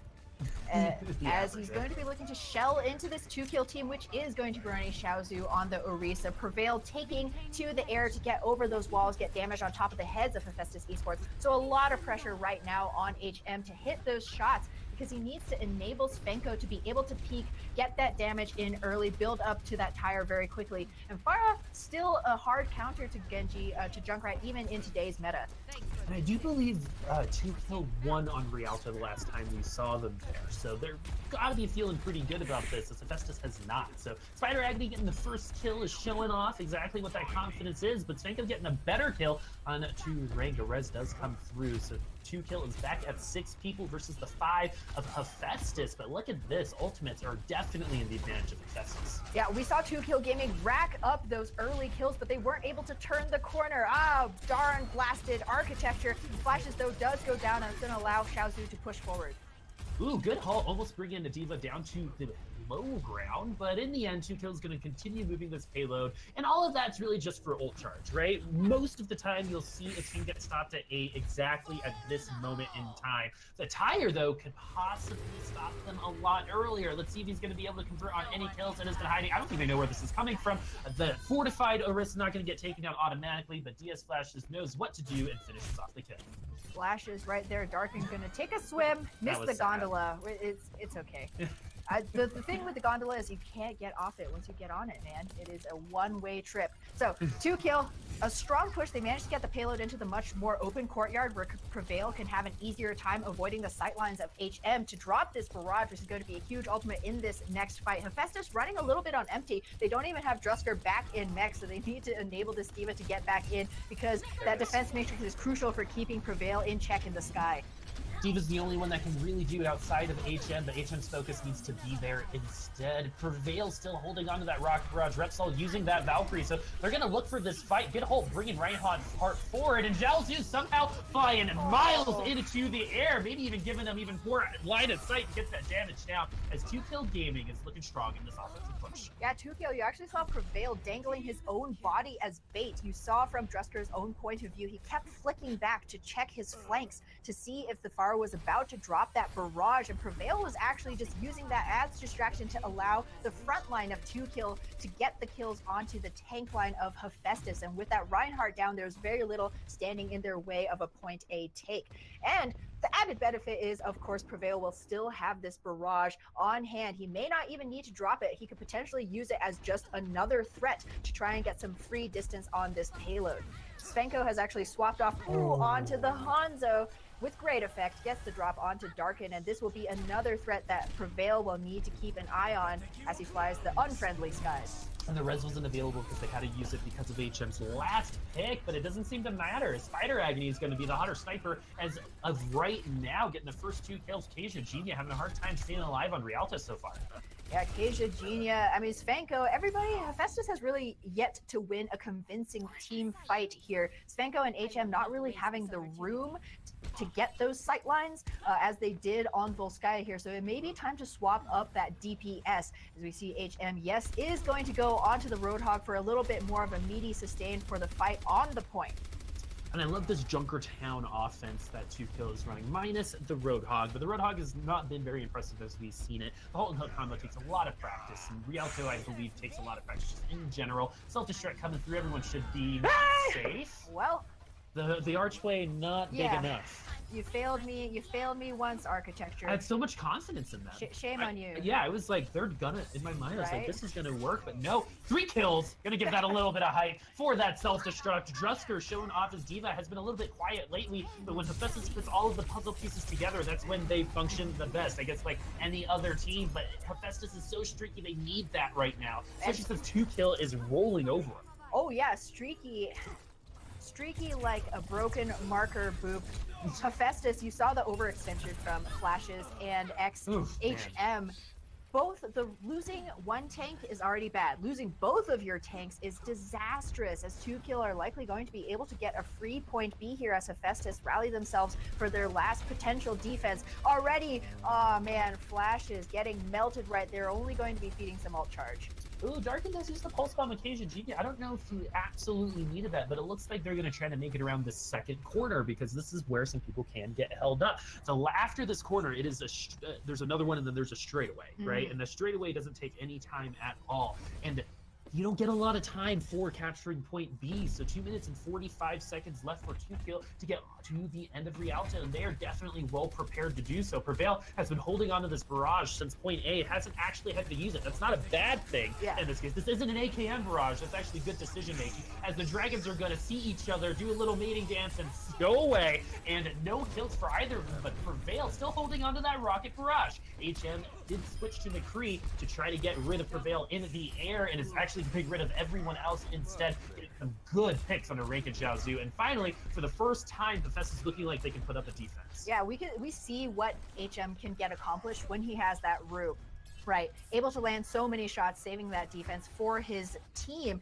As he's going to be looking to shell into this 2-kill team, which is going to be running Xiaozu on the Orisa. Prevail taking to the air to get over those walls, get damage on top of the heads of Hephaestus Esports. So a lot of pressure right now on HM to hit those shots. because he needs to enable Svenko to be able to peek, get that damage in early, build up to that tire very quickly. And Pharah, still a hard counter to Genji, to Junkrat, even in today's meta. And I do believe 2Kill won on Rialto the last time we saw them there. So they're gotta be feeling pretty good about this, as Hephaestus has not. So Spider Agni getting the first kill is showing off exactly what that confidence is, but Svenko getting a better kill on 2 rank. A res does come through, so 2Kill is back at 6 people versus the 5 of Hephaestus. But look at this, ultimates are definitely in the advantage of Hephaestus. Yeah, we saw 2Kill Gaming rack up those early kills, but they weren't able to turn the corner. Darn blasted architecture. Flashes, though, does go down, and it's going to allow Xiaozu to push forward. Ooh, good haul, almost bringing the Diva down to the low ground, but in the end, 2Kill is going to continue moving this payload, and all of that's really just for ult charge, right? Most of the time, you'll see a team get stopped at A exactly at this moment in time. The tire, though, could possibly stop them a lot earlier. Let's see if he's going to be able to convert on any kills that has been hiding. I don't even know where this is coming from. The fortified Orisa is not going to get taken down automatically, but DS Flash just knows what to do and finishes off the kill. Flashes right there. Darkin's going to take a swim, miss the gondola. It's okay. The thing with the gondola is you can't get off it once you get on it, man. It is a one-way trip. So 2Kill, a strong push. They managed to get the payload into the much more open courtyard where Prevail can have an easier time avoiding the sightlines of HM to drop this barrage, which is going to be a huge ultimate in this next fight. Hephaestus running a little bit on empty. They don't even have Drusker back in mech, so they need to enable this Diva to get back in because that defense matrix is crucial for keeping Prevail in check in the sky. Diva's the only one that can really do it outside of HM, but HM's focus needs to be there instead. Prevail still holding on to that rocket barrage. Repsol using that Valkyrie, so they're going to look for this fight. Good hold, bringing Reinhardt forward, and Xiaozu somehow flying miles into the air, maybe even giving them even more line of sight to get that damage down, as 2Kill Gaming is looking strong in this offensive push. Yeah, 2Kill, you actually saw Prevail dangling his own body as bait. You saw from Drusker's own point of view, he kept flicking back to check his flanks to see if the Pharah was about to drop that barrage, and Prevail was actually just using that as distraction to allow the front line of 2Kill to get the kills onto the tank line of Hephaestus. And with that Reinhardt down, there's very little standing in their way of a point A take. And the added benefit is, of course, Prevail will still have this barrage on hand. He may not even need to drop it. He could potentially use it as just another threat to try and get some free distance on this payload. Svenko has actually swapped off onto the Hanzo with great effect, gets the drop onto Darkin, and this will be another threat that Prevail will need to keep an eye on as he flies the unfriendly skies. And the res wasn't available because they had to use it because of HM's last pick, but it doesn't seem to matter. Spider Agni is going to be the hotter sniper as of right now, getting the first 2 kills. Kasia Genia having a hard time staying alive on Rialto so far. Yeah, Kasia, Genia, I mean, Svenko, everybody, Hephaestus has really yet to win a convincing team fight here. Svenko and HM not really having the room to get those sight lines as they did on Volskaya here. So it may be time to swap up that DPS as we see HM, yes, is going to go onto the Roadhog for a little bit more of a meaty sustain for the fight on the point. And I love this Junkertown offense that 2Kill is running, minus the Roadhog. But the Roadhog has not been very impressive as we've seen it. The Halt and Hook combo takes a lot of practice, and Rialto, I believe, takes a lot of practice just in general. Self-destruct coming through, everyone should be safe. Well, the archway not big enough. You failed me once, architecture. I had so much confidence in them. Shame on you. Yeah, I was like, they're gonna, in my mind, I was like, Right? this is gonna work, but no. 3 kills, gonna give that a little bit of hype for that self-destruct. Drusker showing off his Diva has been a little bit quiet lately, but when Hephaestus puts all of the puzzle pieces together, that's when they function the best. I guess like any other team, but Hephaestus is so streaky, they need that right now. Especially since 2Kill is rolling over him. Oh yeah, streaky like a broken marker boop. Hephaestus, you saw the overextension from Flashes and XHM. Both losing one tank is already bad. Losing both of your tanks is disastrous, as 2Kill are likely going to be able to get a free point B here as Hephaestus rally themselves for their last potential defense. Already, oh man, Flashes getting melted right there, only going to be feeding some ult charge. Ooh, Darkin does use the pulse bomb occasion. Genie, I don't know if he absolutely needed that, but it looks like they're going to try to make it around this second corner because this is where some people can get held up. So after this corner, it is there's another one and then there's a straightaway, right? And the straightaway doesn't take any time at all. And you don't get a lot of time for capturing point B. So 2 minutes and 45 seconds left for 2kill to get to the end of Rialto, and they are definitely well prepared to do so. Prevail has been holding on to this barrage since point A. It hasn't actually had to use it. That's not a bad thing in this case. This isn't an AKM barrage. That's actually good decision making, as the Dragons are going to see each other, do a little mating dance, and go away. And no kills for either of them, but Prevail still holding on to that rocket barrage. HM did switch to McCree to try to get rid of Prevail in the air, and is actually getting rid of everyone else instead, getting some good picks on Rake and Xiaozu. And finally, for the first time, Hephaestus is looking like they can put up a defense. Yeah, we see what HM can get accomplished when he has that root, right? Able to land so many shots, saving that defense for his team.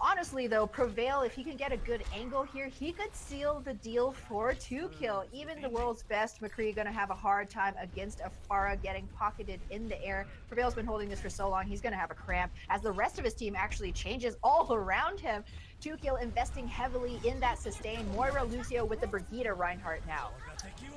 Honestly, though, Prevail, if he can get a good angle here, he could seal the deal for 2kill. Even the world's best McCree going to have a hard time against a Pharah getting pocketed in the air. Prevail's been holding this for so long, he's going to have a cramp as the rest of his team actually changes all around him. 2kill investing heavily in that sustain. Moira Lucio with the Brigitte Reinhardt now.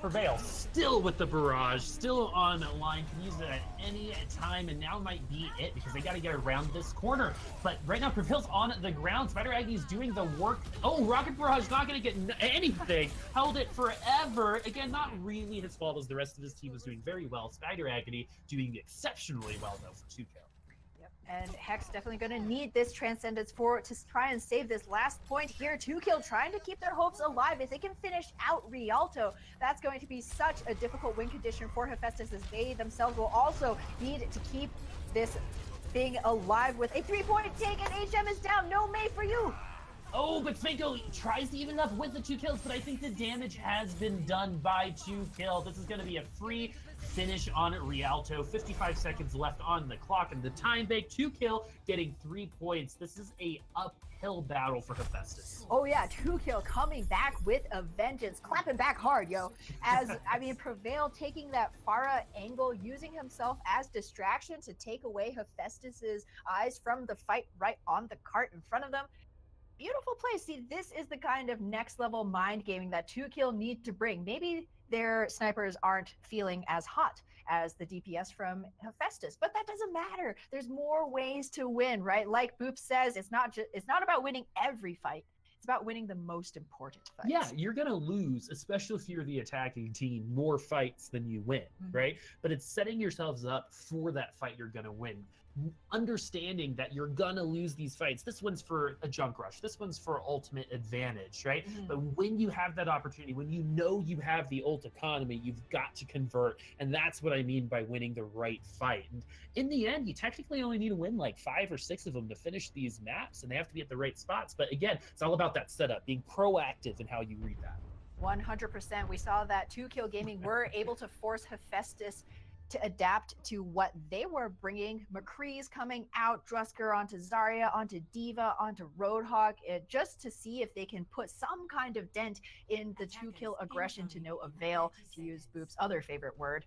Prevail still with the barrage, still on line, can use it at any time, and now might be it because they got to get around this corner. But right now, Prevail's on the ground. Spider Agne's doing the work. Oh, rocket barrage not going to get anything. Held it forever. Again, not really his fault, as the rest of his team was doing very well. Spider Agony doing exceptionally well though for 2kill. And Hex definitely going to need this Transcendence to try and save this last point here. 2kill trying to keep their hopes alive. If they can finish out Rialto, that's going to be such a difficult win condition for Hephaestus, as they themselves will also need to keep this thing alive with a 3-point take, and HM is down. No May for you. Oh, but Spanko tries to even up with the 2 kills, but I think the damage has been done by 2kill. This is going to be a free finish on Rialto. 55 seconds left on the clock, and the time bank. 2kill getting 3 points. This is a uphill battle for Hephaestus. Oh yeah, 2kill coming back with a vengeance, clapping back hard, yo. As I mean, Prevail taking that Pharah angle, using himself as distraction to take away Hephaestus's eyes from the fight right on the cart in front of them. Beautiful play. See, this is the kind of next level mind gaming that 2kill need to bring. Maybe their snipers aren't feeling as hot as the DPS from Hephaestus, but that doesn't matter. There's more ways to win, right? Like Boop says, it's not about winning every fight. It's about winning the most important fights. Yeah, you're going to lose, especially if you're the attacking team, more fights than you win, right? But it's setting yourselves up for that fight you're going to win. Understanding that you're gonna lose these fights. This one's for a junk rush. This one's for ultimate advantage, right? But when you have that opportunity, when you know you have the ult economy, you've got to convert. And that's what I mean by winning the right fight. And in the end, you technically only need to win like 5 or 6 of them to finish these maps, and they have to be at the right spots. But again, it's all about that setup, being proactive in how you read that. 100%. We saw that 2kill Gaming were able to force Hephaestus to adapt to what they were bringing. McCree's coming out, Drusker onto Zarya, onto D.Va, onto Roadhog, just to see if they can put some kind of dent in the 2kill aggression to no avail, to use Boop's other favorite word.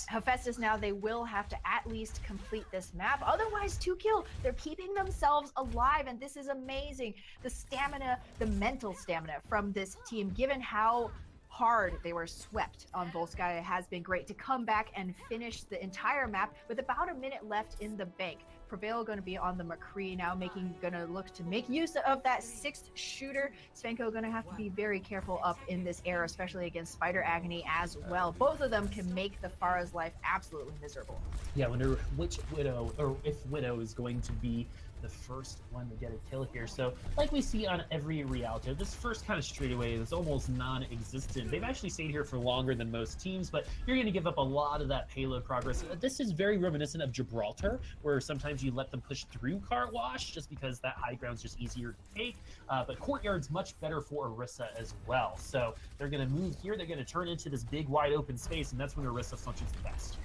Hephaestus now, they will have to at least complete this map. Otherwise, 2kill, they're keeping themselves alive, and this is amazing. The stamina, the mental stamina from this team, given how hard they were swept on Volskaya, has been great to come back and finish the entire map with about a minute left in the bank. Prevail going to be on the McCree now, gonna look to make use of that 6th shooter. Svenko going to have to be very careful up in this air, especially against Spider Agony as well. Both of them can make the Pharah's life absolutely miserable. Yeah, I wonder which Widow, or if Widow is going to be the first one to get a kill here. So like we see on every Rialto, this first kind of straightaway is almost non-existent. They've actually stayed here for longer than most teams, but you're going to give up a lot of that payload progress. This is very reminiscent of Gibraltar, where sometimes you let them push through Cart Wash just because that high ground's just easier to take. But Courtyard's much better for Orisa as well. So they're going to move here, they're going to turn into this big wide open space, and that's when Orisa functions the best.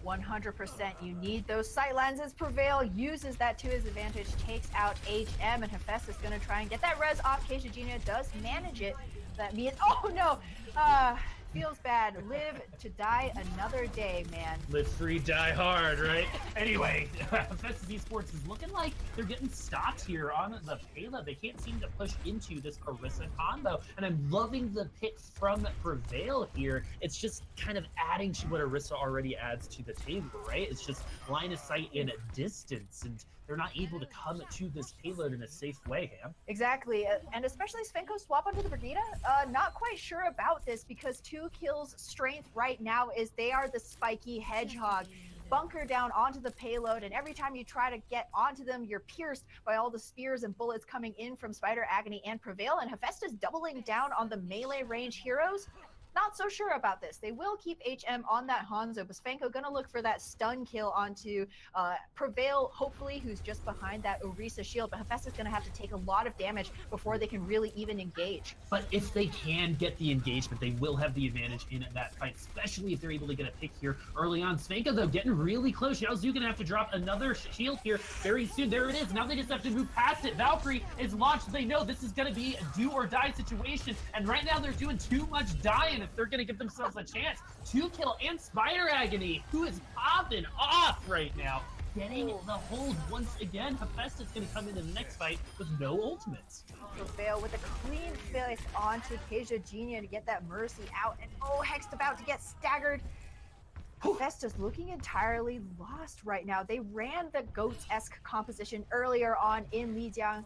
100%. You need those sightlines as Prevail uses that to his advantage, takes out HM, and Hephaestus going to try and get that res off. Kejagina does manage it. That means, oh no, feels bad. Live to die another day, man. Live free, die hard, right? Anyway, Hephaestus Esports is looking like they're getting stopped here on the payload. They can't seem to push into this Orisa combo, and I'm loving the pick from Prevail here. It's just kind of adding to what Orisa already adds to the table, right? It's just line of sight in a distance, and they're not able to come to this payload in a safe way, Ham. Exactly, and especially Svenko swap onto the Brigida. Not quite sure about this because 2Kill's strength right now is they are the spiky hedgehog. Bunker down onto the payload, and every time you try to get onto them, you're pierced by all the spears and bullets coming in from Spider Agony and Prevail, and Hephaestus doubling down on the melee range heroes. Not so sure about this. They will keep HM on that Hanzo, but Svenko gonna look for that stun kill onto Prevail, hopefully, who's just behind that Orisa shield. But Hephaestus gonna have to take a lot of damage before they can really even engage. But if they can get the engagement, they will have the advantage in that fight, especially if they're able to get a pick here early on. Svenko, though, getting really close. Xiaozu gonna have to drop another shield here very soon. There it is. Now they just have to move past it. Valkyrie is launched. They know this is gonna be a do or die situation, and right now they're doing too much dying if they're gonna give themselves a chance. 2Kill and Spider Agony, who is popping off right now, getting the hold once again. Hephaestus gonna come into the next fight with no ultimates. Prevail with a clean finish onto Keja Genia to get that Mercy out, and Hex about to get staggered. Hephaestus looking entirely lost right now. They ran the Goats-esque composition earlier on in Lijiang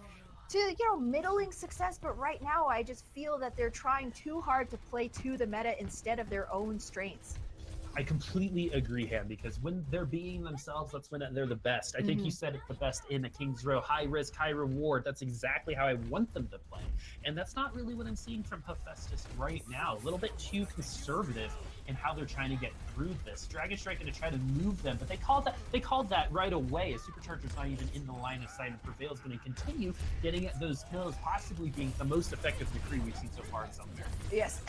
to, middling success, but right now I just feel that they're trying too hard to play to the meta instead of their own strengths. I completely agree, Ham, because when they're being themselves, that's when they're the best. I think you said it the best in the King's Row. High risk, high reward. That's exactly how I want them to play. And that's not really what I'm seeing from Hephaestus right now. A little bit too conservative in how they're trying to get through this. Dragon Strike going to try to move them, but they called that right away. A Supercharger's not even in the line of sight, and Prevail is going to continue getting at those kills, possibly being the most effective McCree we've seen so far in South America. Yes,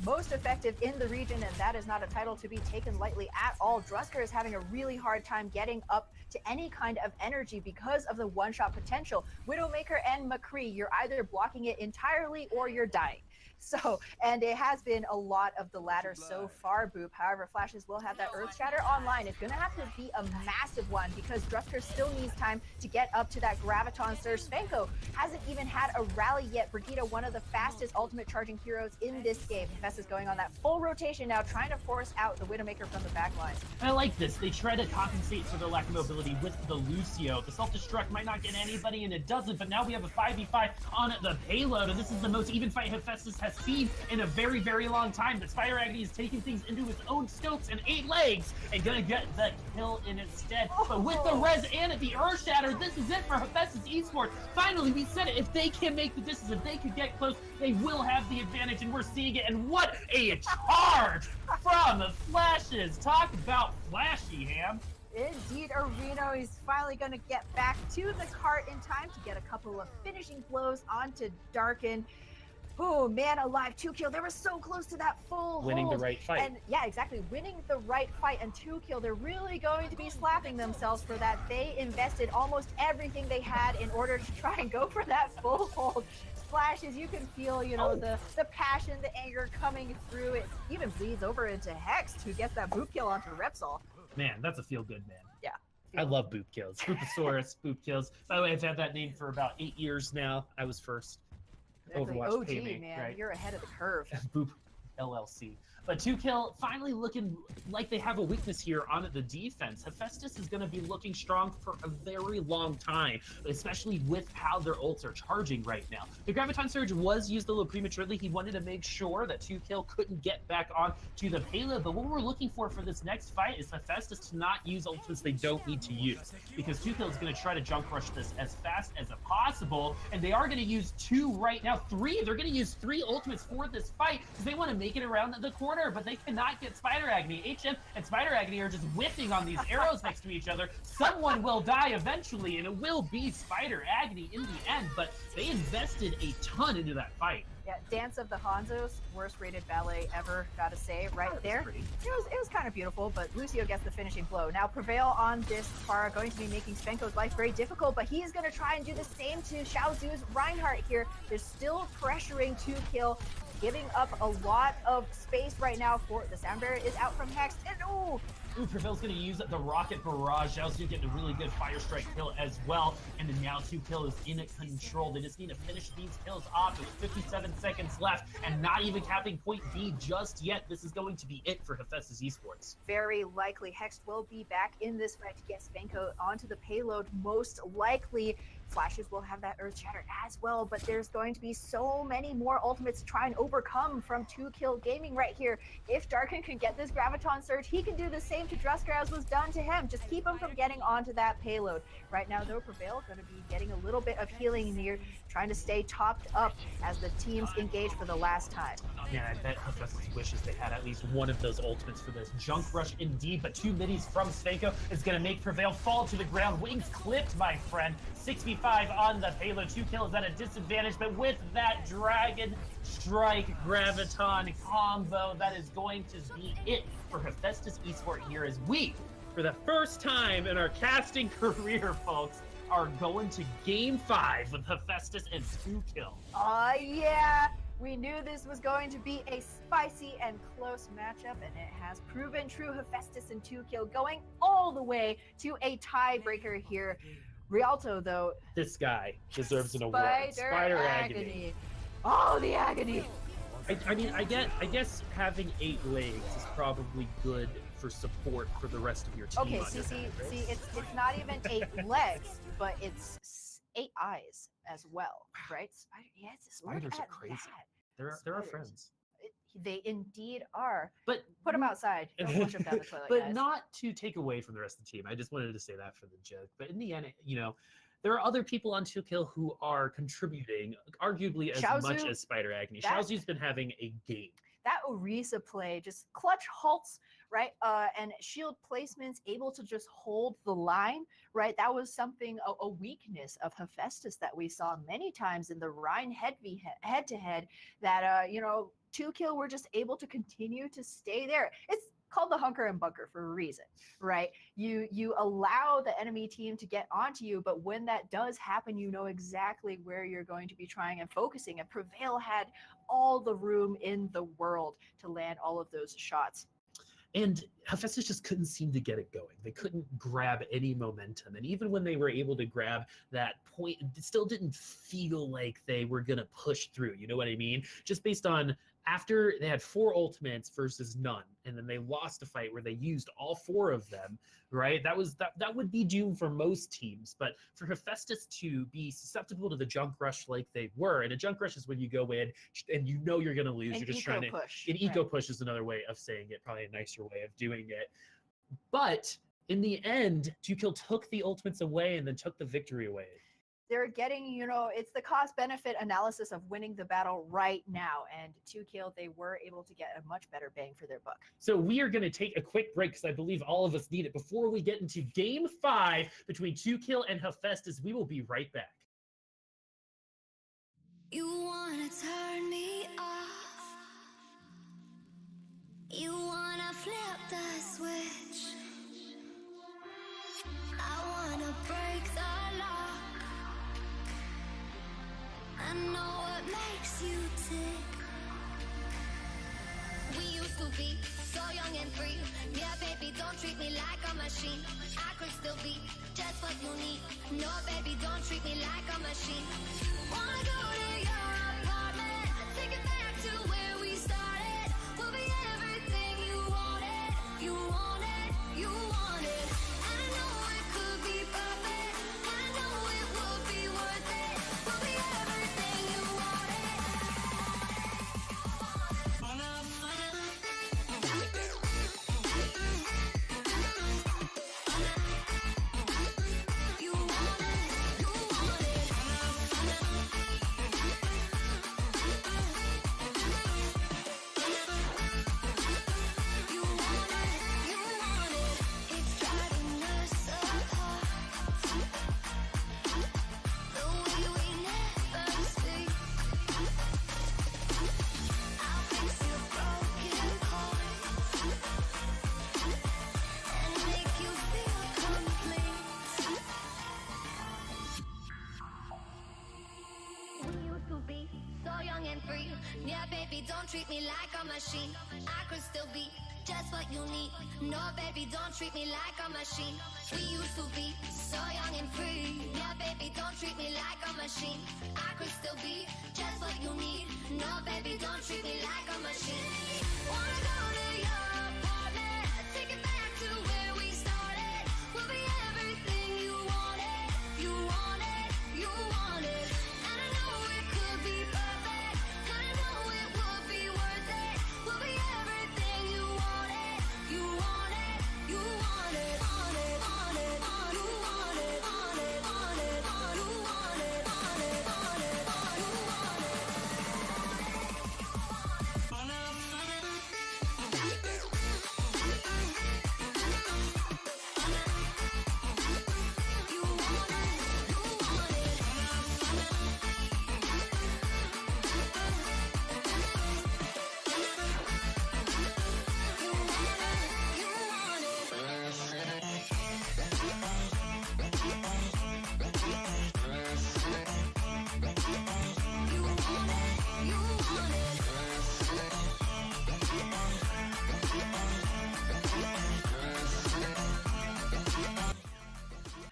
most effective in the region, and that is not a title to be taken lightly at all. Drusker is having a really hard time getting up to any kind of energy because of the one-shot potential. Widowmaker and McCree, you're either blocking it entirely or you're dying. So, and it has been a lot of the latter so far, Boop. However, Flashes will have that Earth Shatter online. It's going to have to be a massive one because Drusker still needs time to get up to that Graviton Surge. Svenko hasn't even had a rally yet. Brigida, one of the fastest ultimate charging heroes in this game. Hephaestus going on that full rotation now, trying to force out the Widowmaker from the back line. I like this. They try to compensate for their lack of mobility with the Lucio. The self-destruct might not get anybody, and it doesn't, but now we have a 5v5 on the payload, and this is the most even fight Hephaestus has seen in a very, very long time. But Spider Agony is taking things into his own scopes and 8 legs and gonna get the kill in instead. But with the res and the Earth Shatter, this is it for Hephaestus Esports. Finally, we said it. If they can make the distance, if they can get close, they will have the advantage, and we're seeing it. And what a charge from the Flashes. Talk about flashy, Ham. Indeed, Areno is finally going to get back to the cart in time to get a couple of finishing blows onto Darkin. Oh, man alive, 2Kill. They were so close to that full Winning hold. the right fight. And yeah, exactly. Winning the right fight, and 2Kill, they're really going to be slapping themselves for that. They invested almost everything they had in order to try and go for that full hold. Flashes, you can feel, the passion, the anger coming through. It even bleeds over into Hex, who gets that boot kill onto Repsol. Man, that's a feel-good man. Yeah. I love boop kills. Booposaurus, boop kills. By the way, I've had that name for about 8 years now. I was first. Overwatch OG, paid me, man. right? You're ahead of the curve. Boop LLC. But 2Kill finally looking like they have a weakness here on the defense. Hephaestus is going to be looking strong for a very long time, especially with how their ults are charging right now. The Graviton Surge was used a little prematurely. He wanted to make sure that 2Kill couldn't get back on to the payload, but what we're looking for this next fight is Hephaestus to not use ultimates they don't need to use, because 2Kill is going to try to junk rush this as fast as possible, and they are going to use 2 right now. 3, they're going to use 3 ultimates for this fight because they want to make it around the corner, but they cannot get Spider Agony. HM and Spider Agony are just whiffing on these arrows next to each other. Someone will die eventually, and it will be Spider Agony in the end, but they invested a ton into that fight. Yeah, Dance of the Hanzos, worst rated ballet ever, gotta say, right there. It was kind of beautiful, but Lucio gets the finishing blow. Now Prevail on this Pharah, going to be making Svenko's life very difficult, but he is going to try and do the same to Xiaozu's Reinhardt here. They're still pressuring 2Kill. giving up a lot of space right now for the sound barrier is out from Hex, and Ooh, Prevail's going to use the rocket barrage. Xiaozu getting a really good fire strike kill as well. And then now 2kill is in control. They just need to finish these kills off. There's 57 seconds left and not even capping point B just yet. This is going to be it for Hephaestus Esports. very likely Hex will be back in this fight to get Spanko onto the payload. Most likely Flashes will have that Earth Shatter as well, but there's going to be so many more ultimates to try and overcome from 2kill Gaming right here. If Darkin can get this Graviton Surge, he can do the same to Drusker as was done to him. Just keep him from getting onto that payload. Right now, though, Prevail going to be getting a little bit of healing here, trying to stay topped up as the teams engage for the last time. Man, I bet Hephaestus wishes they had at least one of those ultimates for this. Junk Rush indeed, but 2 middies from Spanko is going to make Prevail fall to the ground. Wings clipped, my friend. 6v5 on the payload. 2kill is at a disadvantage, but with that Dragon Strike Graviton combo, that is going to be it for Hephaestus Esports here as we, for the first time in our casting career, folks, are going to Game 5 with Hephaestus and 2kill. Yeah. We knew this was going to be a spicy and close matchup, and it has proven true. Hephaestus and 2kill going all the way to a tiebreaker here. Rialto, though, This guy deserves an award. Spider Agony. Oh, the agony. I mean, I guess having 8 legs is probably good for support for the rest of your team. Okay, on see, your back, right? it's not even 8 legs, but it's 8 eyes as well, right? Spiders are crazy. They're our Spiders. friends. They indeed are. But Put them outside. Don't flush them down the toilet, but guys. not to take away from the rest of the team. I just wanted to say that for the joke. But in the end, there are other people on 2kill who are contributing arguably as much Xiaozu, as Spider Agony. that- Xiaozu's been having a game. That Orisa play, just clutch halts, right? And shield placements, able to just hold the line, right? That was something, a weakness of Hephaestus that we saw many times in the Rhine head-to-head that, 2kill were just able to continue to stay there. It's called the hunker and bunker for a reason, right? You allow the enemy team to get onto you, but when that does happen, you know exactly where you're going to be trying and focusing. And Prevail had all the room in the world to land all of those shots. And Hephaestus just couldn't seem to get it going. They couldn't grab any momentum. And even when they were able to grab that point, it still didn't feel like they were going to push through. You know what I mean? Just based on after they had 4 ultimates versus none, and then they lost a fight where they used all 4 of them, right? That would be doomed for most teams. But for Hephaestus to be susceptible to the junk rush like they were, and a junk rush is when you go in and you know you're going to lose. An You're just trying to push. an eco push is another way of saying it, probably a nicer way of doing it. But in the end, 2kill took the ultimates away and then took the victory away. They're getting, it's the cost-benefit analysis of winning the battle right now. And 2kill, they were able to get a much better bang for their buck. So we are going to take a quick break because I believe all of us need it before we get into Game 5 between 2kill and Hephaestus. We will be right back. You wanna turn me off. You wanna flip the switch. I wanna break the lock. I know what makes you tick. We used to be so young and free. Yeah, baby, don't treat me like a machine. I could still be just what you need. No, baby, don't treat me like a machine. Wanna go to your apartment, take it back to where we started. We'll be everything you wanted. You wanted, you wanted. I know it could be perfect. I know it would be worth it. We'll be everything you wanted. You wanted, you wanted. You wanted, you treat me like a machine. I could still be just what you need. No, baby, don't treat me like a machine. We used to be so young and free. Yeah, baby, don't treat me like a machine. I could still be just what you need. No, baby, don't treat me like a machine. Wanna go to your apartment, take it back to where we started. We'll be everything you wanted, you wanted, you wanted. And I know it could be perfect, and I know it would be worth it. We'll be everything you wanted, you wanted, you wanted, wanted, wanted, you wanted, wanted, wanted, you wanted, wanted, wanted, you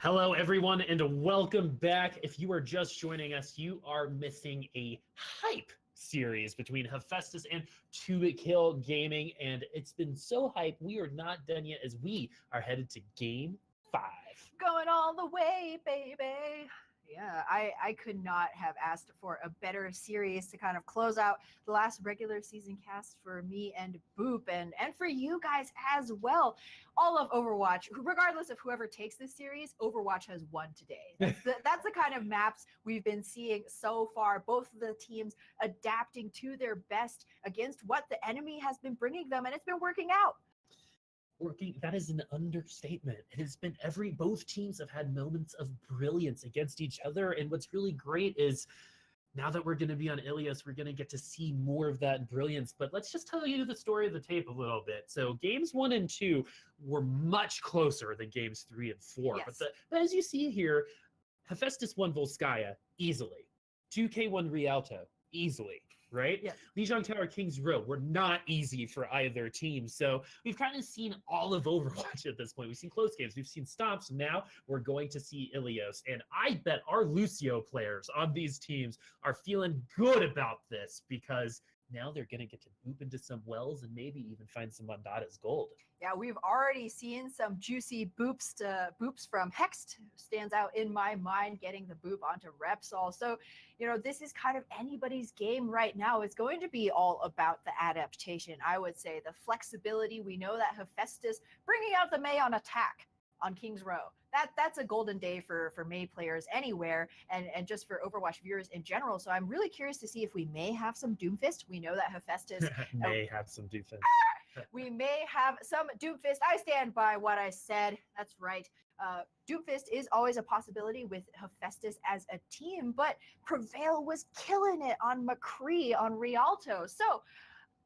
Hello, everyone, and welcome back. If you are just joining us, you are missing a hype series between Hephaestus and 2Kill Gaming, and it's been so hype, we are not done yet as we are headed to Game 5. Going all the way, baby. Yeah, I could not have asked for a better series to kind of close out the last regular season cast for me and Boop and for you guys as well. All of Overwatch, regardless of whoever takes this series, Overwatch has won today. That's the kind of maps we've been seeing so far. Both of the teams adapting to their best against what the enemy has been bringing them, and it's been working out. Working, that is an understatement. It has been both teams have had moments of brilliance against each other, and what's really great is now that we're going to be on Ilios, we're going to get to see more of that brilliance. But let's just tell you the story of the tape a little bit. So games 1 and 2 were much closer than games 3 and 4. Yes. But as you see here, Hephaestus won Volskaya easily. 2K won Rialto easily. Right? Yeah. Lijiang Tower, Kings Row were not easy for either team. So we've kind of seen all of Overwatch at this point. We've seen close games, we've seen stomps. Now we're going to see Ilios. And I bet our Lucio players on these teams are feeling good about this because now they're going to get to boop into some wells and maybe even find some Mandata's gold. Yeah, we've already seen some juicy boops from Hext, stands out in my mind, getting the boop onto Repsol. So, this is kind of anybody's game right now. It's going to be all about the adaptation. I would say the flexibility. We know that Hephaestus bringing out the Mei on attack on Kings Row. That's a golden day for Mei players anywhere and just for Overwatch viewers in general. So I'm really curious to see if we may have some Doomfist. We know that Hephaestus may have some Doomfist. We may have some Doomfist. I stand by what I said. That's right. Doomfist is always a possibility with Hephaestus as a team, but Prevail was killing it on McCree on Rialto. So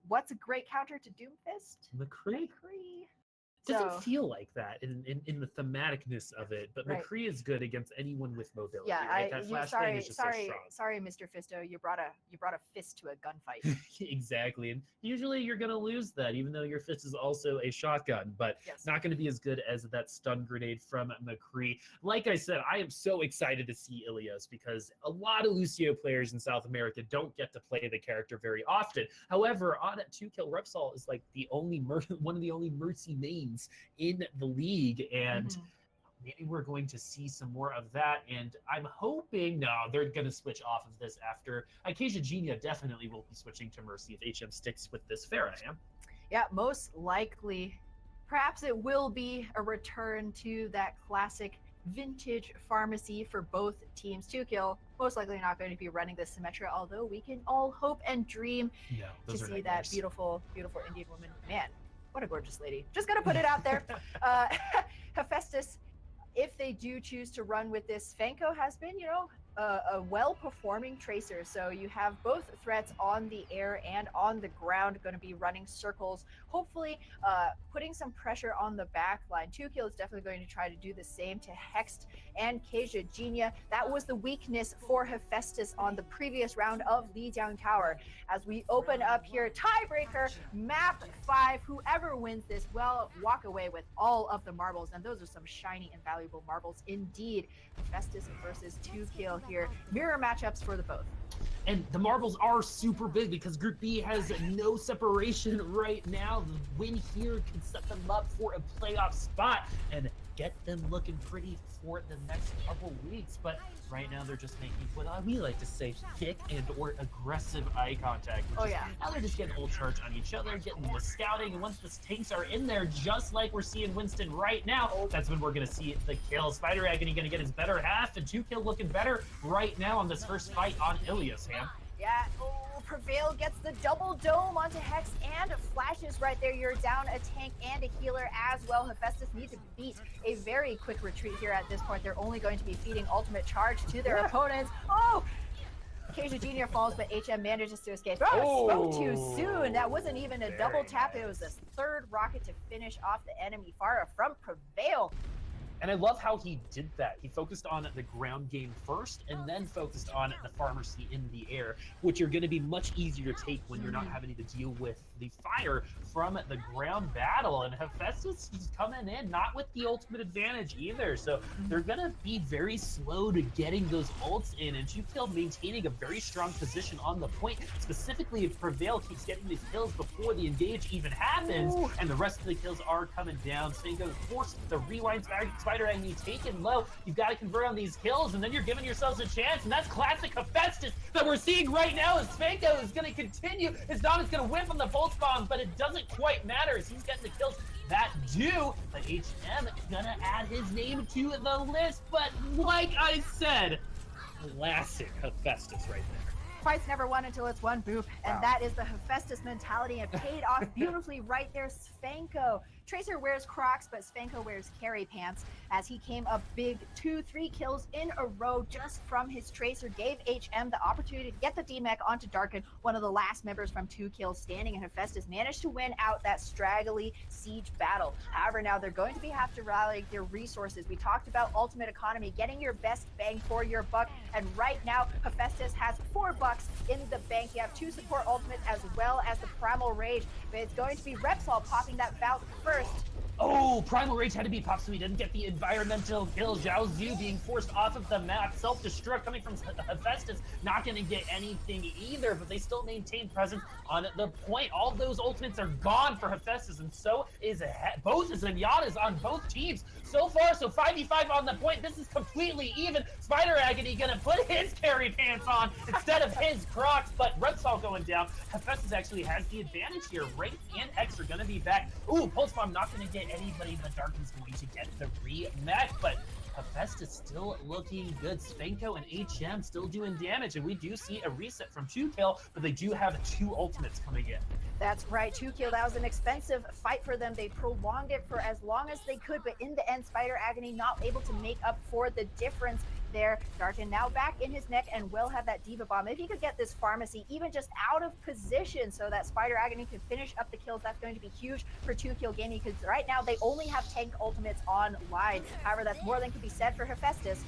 what's a great counter to Doomfist? McCree. So, Doesn't feel like that in the thematicness of it, but Right. McCree is good against anyone with mobility. yeah, right? That flash thing is just so sorry, Mr. Fisto. You brought a fist to a gunfight. strong. Exactly, and usually you're gonna lose that, even though your fist is also a shotgun, but Yes. not gonna be as good as that stun grenade from McCree. Like I said, I am so excited to see Ilios because a lot of Lucio players in South America don't get to play the character very often. However, on 2Kill Repsol is like the only one of the only Mercy mains in the league, and Mhm. maybe we're going to see some more of that. And I'm hoping they're going to switch off of this after Acacia Genia definitely will be switching to Mercy if HM sticks with this Pharah. Yeah, most likely. Perhaps it will be a return to that classic vintage pharmacy for both teams. 2Kill most likely not going to be running the Symmetra, although we can all hope and dream No, to those are see that nightmares. beautiful Indian woman. Man, what a gorgeous lady. Just gonna put it out there. Hephaestus, if they do choose to run with this, Fanko has been, a well-performing Tracer. So you have both threats on the air and on the ground going to be running circles, hopefully putting some pressure on the back line. 2Kill is definitely going to try to do the same to Hext and Keija Genia. That was the weakness for Hephaestus on the previous round of Lijiang Tower. As we open up here, tiebreaker, map 5. Whoever wins this will walk away with all of the marbles, and those are some shiny and valuable marbles indeed. Hephaestus versus 2Kill here. Mirror matchups for the both. And the marbles are super big because Group B has no separation right now. The win here can set them up for a playoff spot and get them looking pretty for the next couple weeks. But right now they're just making what we like to say thick and or aggressive eye contact. Now they're just getting old charge on each other, getting the scouting, and once the tanks are in there, just like we're seeing Winston right now, that's when we're going to see the kill. Spider Agony going to get his better half, and 2Kill looking better right now on this first fight on Ilias, Ham. Yeah, Prevail gets the double dome onto Hex and flashes right there. You're down a tank and a healer as well. Hephaestus needs to beat a very quick retreat here at this point. They're only going to be feeding ultimate charge to their opponents. Oh! Keija Jr. falls, but HM manages to escape. Spoke too soon. That wasn't even a double tap. It was the third rocket to finish off the enemy. Pharah from Prevail. And I love how he did that. He focused on the ground game first and then focused on the pharmacy in the air, which are going to be much easier to take when you're not having to deal with the fire from the ground battle. And Hephaestus, he's coming in not with the ultimate advantage either. So they're going to be very slow to getting those ults in. And 2Kill maintaining a very strong position on the point. Specifically, if Prevail keeps getting these kills before the engage even happens, and the rest of the kills are coming down. Svenko forced the rewind Spider Agony taken low. You've got to convert on these kills, and then you're giving yourselves a chance, and that's classic Hephaestus that we're seeing right now as Svenko is going to continue. His Donna's going to whip on the pulse bomb, but it doesn't quite matter as he's getting the kills that do. But HM going to add his name to the list, but like I said, classic Hephaestus right there. Fight's never won until it's won, boop. And that is the Hephaestus mentality, and paid off beautifully right there. Svenko. Tracer wears Crocs, but Svenko wears carry pants as he came up big. 2-3 kills in a row just from his Tracer. Gave HM the opportunity to get the DMEC onto Darken, one of the last members from 2Kill standing, and Hephaestus managed to win out that straggly siege battle. However, now they're going to have to rally their resources. We talked about ultimate economy, getting your best bang for your buck, and right now Hephaestus has $4 in the bank. You have 2 support ultimates as well as the Primal Rage, but it's going to be Repsol popping that bout first. Oh, Primal Rage had to be popped so he didn't get the environmental kill. Zhao Zhu being forced off of the map. Self-destruct coming from Hephaestus. Not going to get anything either, but they still maintain presence on the point. All those ultimates are gone for Hephaestus, and so is both Zenyatta's on both teams. So far, so 5v5 on the point. This is completely even. Spider Agony going to put his carry pants on instead of his Crocs, but Repsol going down. Hephaestus actually has the advantage here. Wraith and Hex are going to be back. Ooh, Pulse Bomb not going to get anybody in the dark is going to get the rematch, but Hephaestus still looking good. Svenko and HM still doing damage, and we do see a reset from 2Kill, but they do have 2 ultimates coming in. That's right, 2Kill. That was an expensive fight for them. They prolonged it for as long as they could, but in the end, Spider Agony not able to make up for the difference there. Darken now back in his neck and will have that Diva Bomb. If he could get this pharmacy even just out of position so that Spider Agony can finish up the kills, that's going to be huge for 2Kill Gaming, because right now they only have tank ultimates online. However, that's more than can be said for Hephaestus.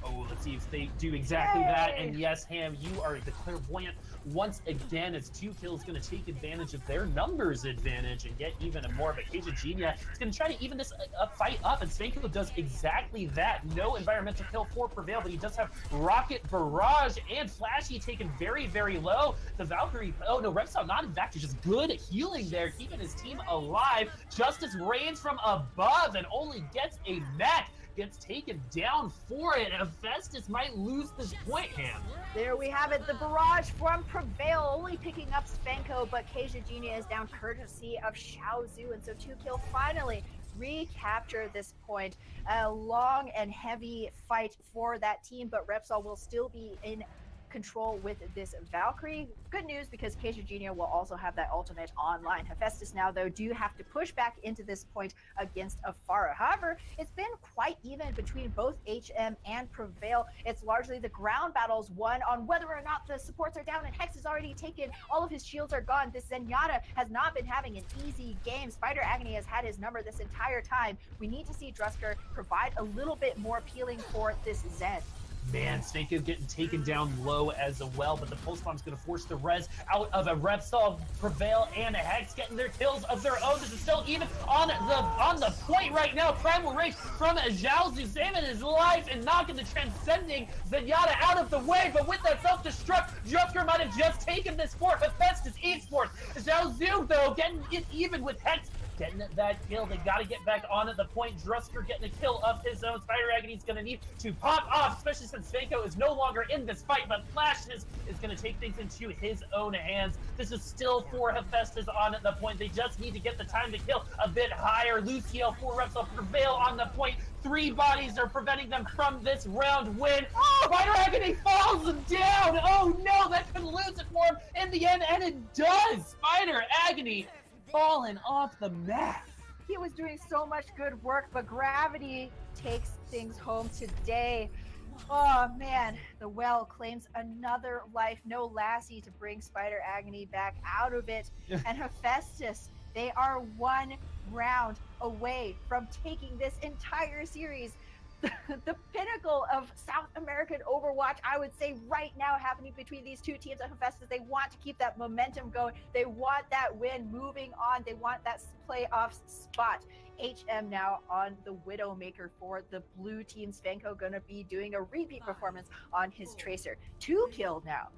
Oh, let's see if they do exactly that. And yes, Ham, you are the clairvoyant once again, as 2Kill is going to take advantage of their numbers advantage and get even more of a Keija Genia. It's going to try to even this fight up, and Svenko does exactly that. No environmental kill for Prevail, but he does have Rocket Barrage and Flashy taken very, very low. The Valkyrie, oh no, Repsol not in fact, just good healing there, keeping his team alive. Justice reigns from above and only gets a mech. Gets taken down for it. Hephaestus might lose this point, Ham. There we have it. The barrage from Prevail only picking up Svenko, but Keija Genia is down courtesy of Zhao Zhu, and so 2Kill finally recapture this point. A long and heavy fight for that team, but Repsol will still be in control with this Valkyrie. Good news, because Keisha Genia will also have that ultimate online. Hephaestus now, though, do have to push back into this point against Afara. However, it's been quite even between both HM and Prevail. It's largely the ground battles won on whether or not the supports are down, and Hex is already taken. All of his shields are gone. This Zenyatta has not been having an easy game. Spider Agony has had his number this entire time. We need to see Drusker provide a little bit more peeling for this Zen. Man, Svenko getting taken down low as well, but the Pulse Bomb's going to force the res out of a Repsol. Prevail and a Hex getting their kills of their own. This is still even on the point right now. Primal Rage from Zhaozu, saving his life and knocking the Transcending Zenyatta out of the way, but with that self-destruct, Drusker might have just taken this for Hephaestus Esports. Zhaozu, though, getting it even with Hex. Getting that kill. They got to get back on at the point. Drusker getting a kill of his own. Spider Agony's going to need to pop off, especially since Svenko is no longer in this fight, but Flashes is going to take things into his own hands. This is still for Hephaestus on at the point. They just need to get the time to kill a bit higher. Lucio, 4 reps will Prevail on the point. 3 bodies are preventing them from this round win. Oh, Spider Agony falls down. Oh no, that could lose it for him in the end, and it does. Spider Agony falling off the map. He was doing so much good work, but gravity takes things home today. Oh man, the Well claims another life. No Lassie to bring Spider Agony back out of it. And Hephaestus, they are 1 round away from taking this entire series. The pinnacle of South American Overwatch, I would say, right now happening between these two teams at Hephaestus. They want to keep that momentum going. They want that win moving on. They want that playoffs spot. HM now on the Widowmaker for the blue team. Svenko gonna be doing a repeat performance on his Tracer. 2 kill now.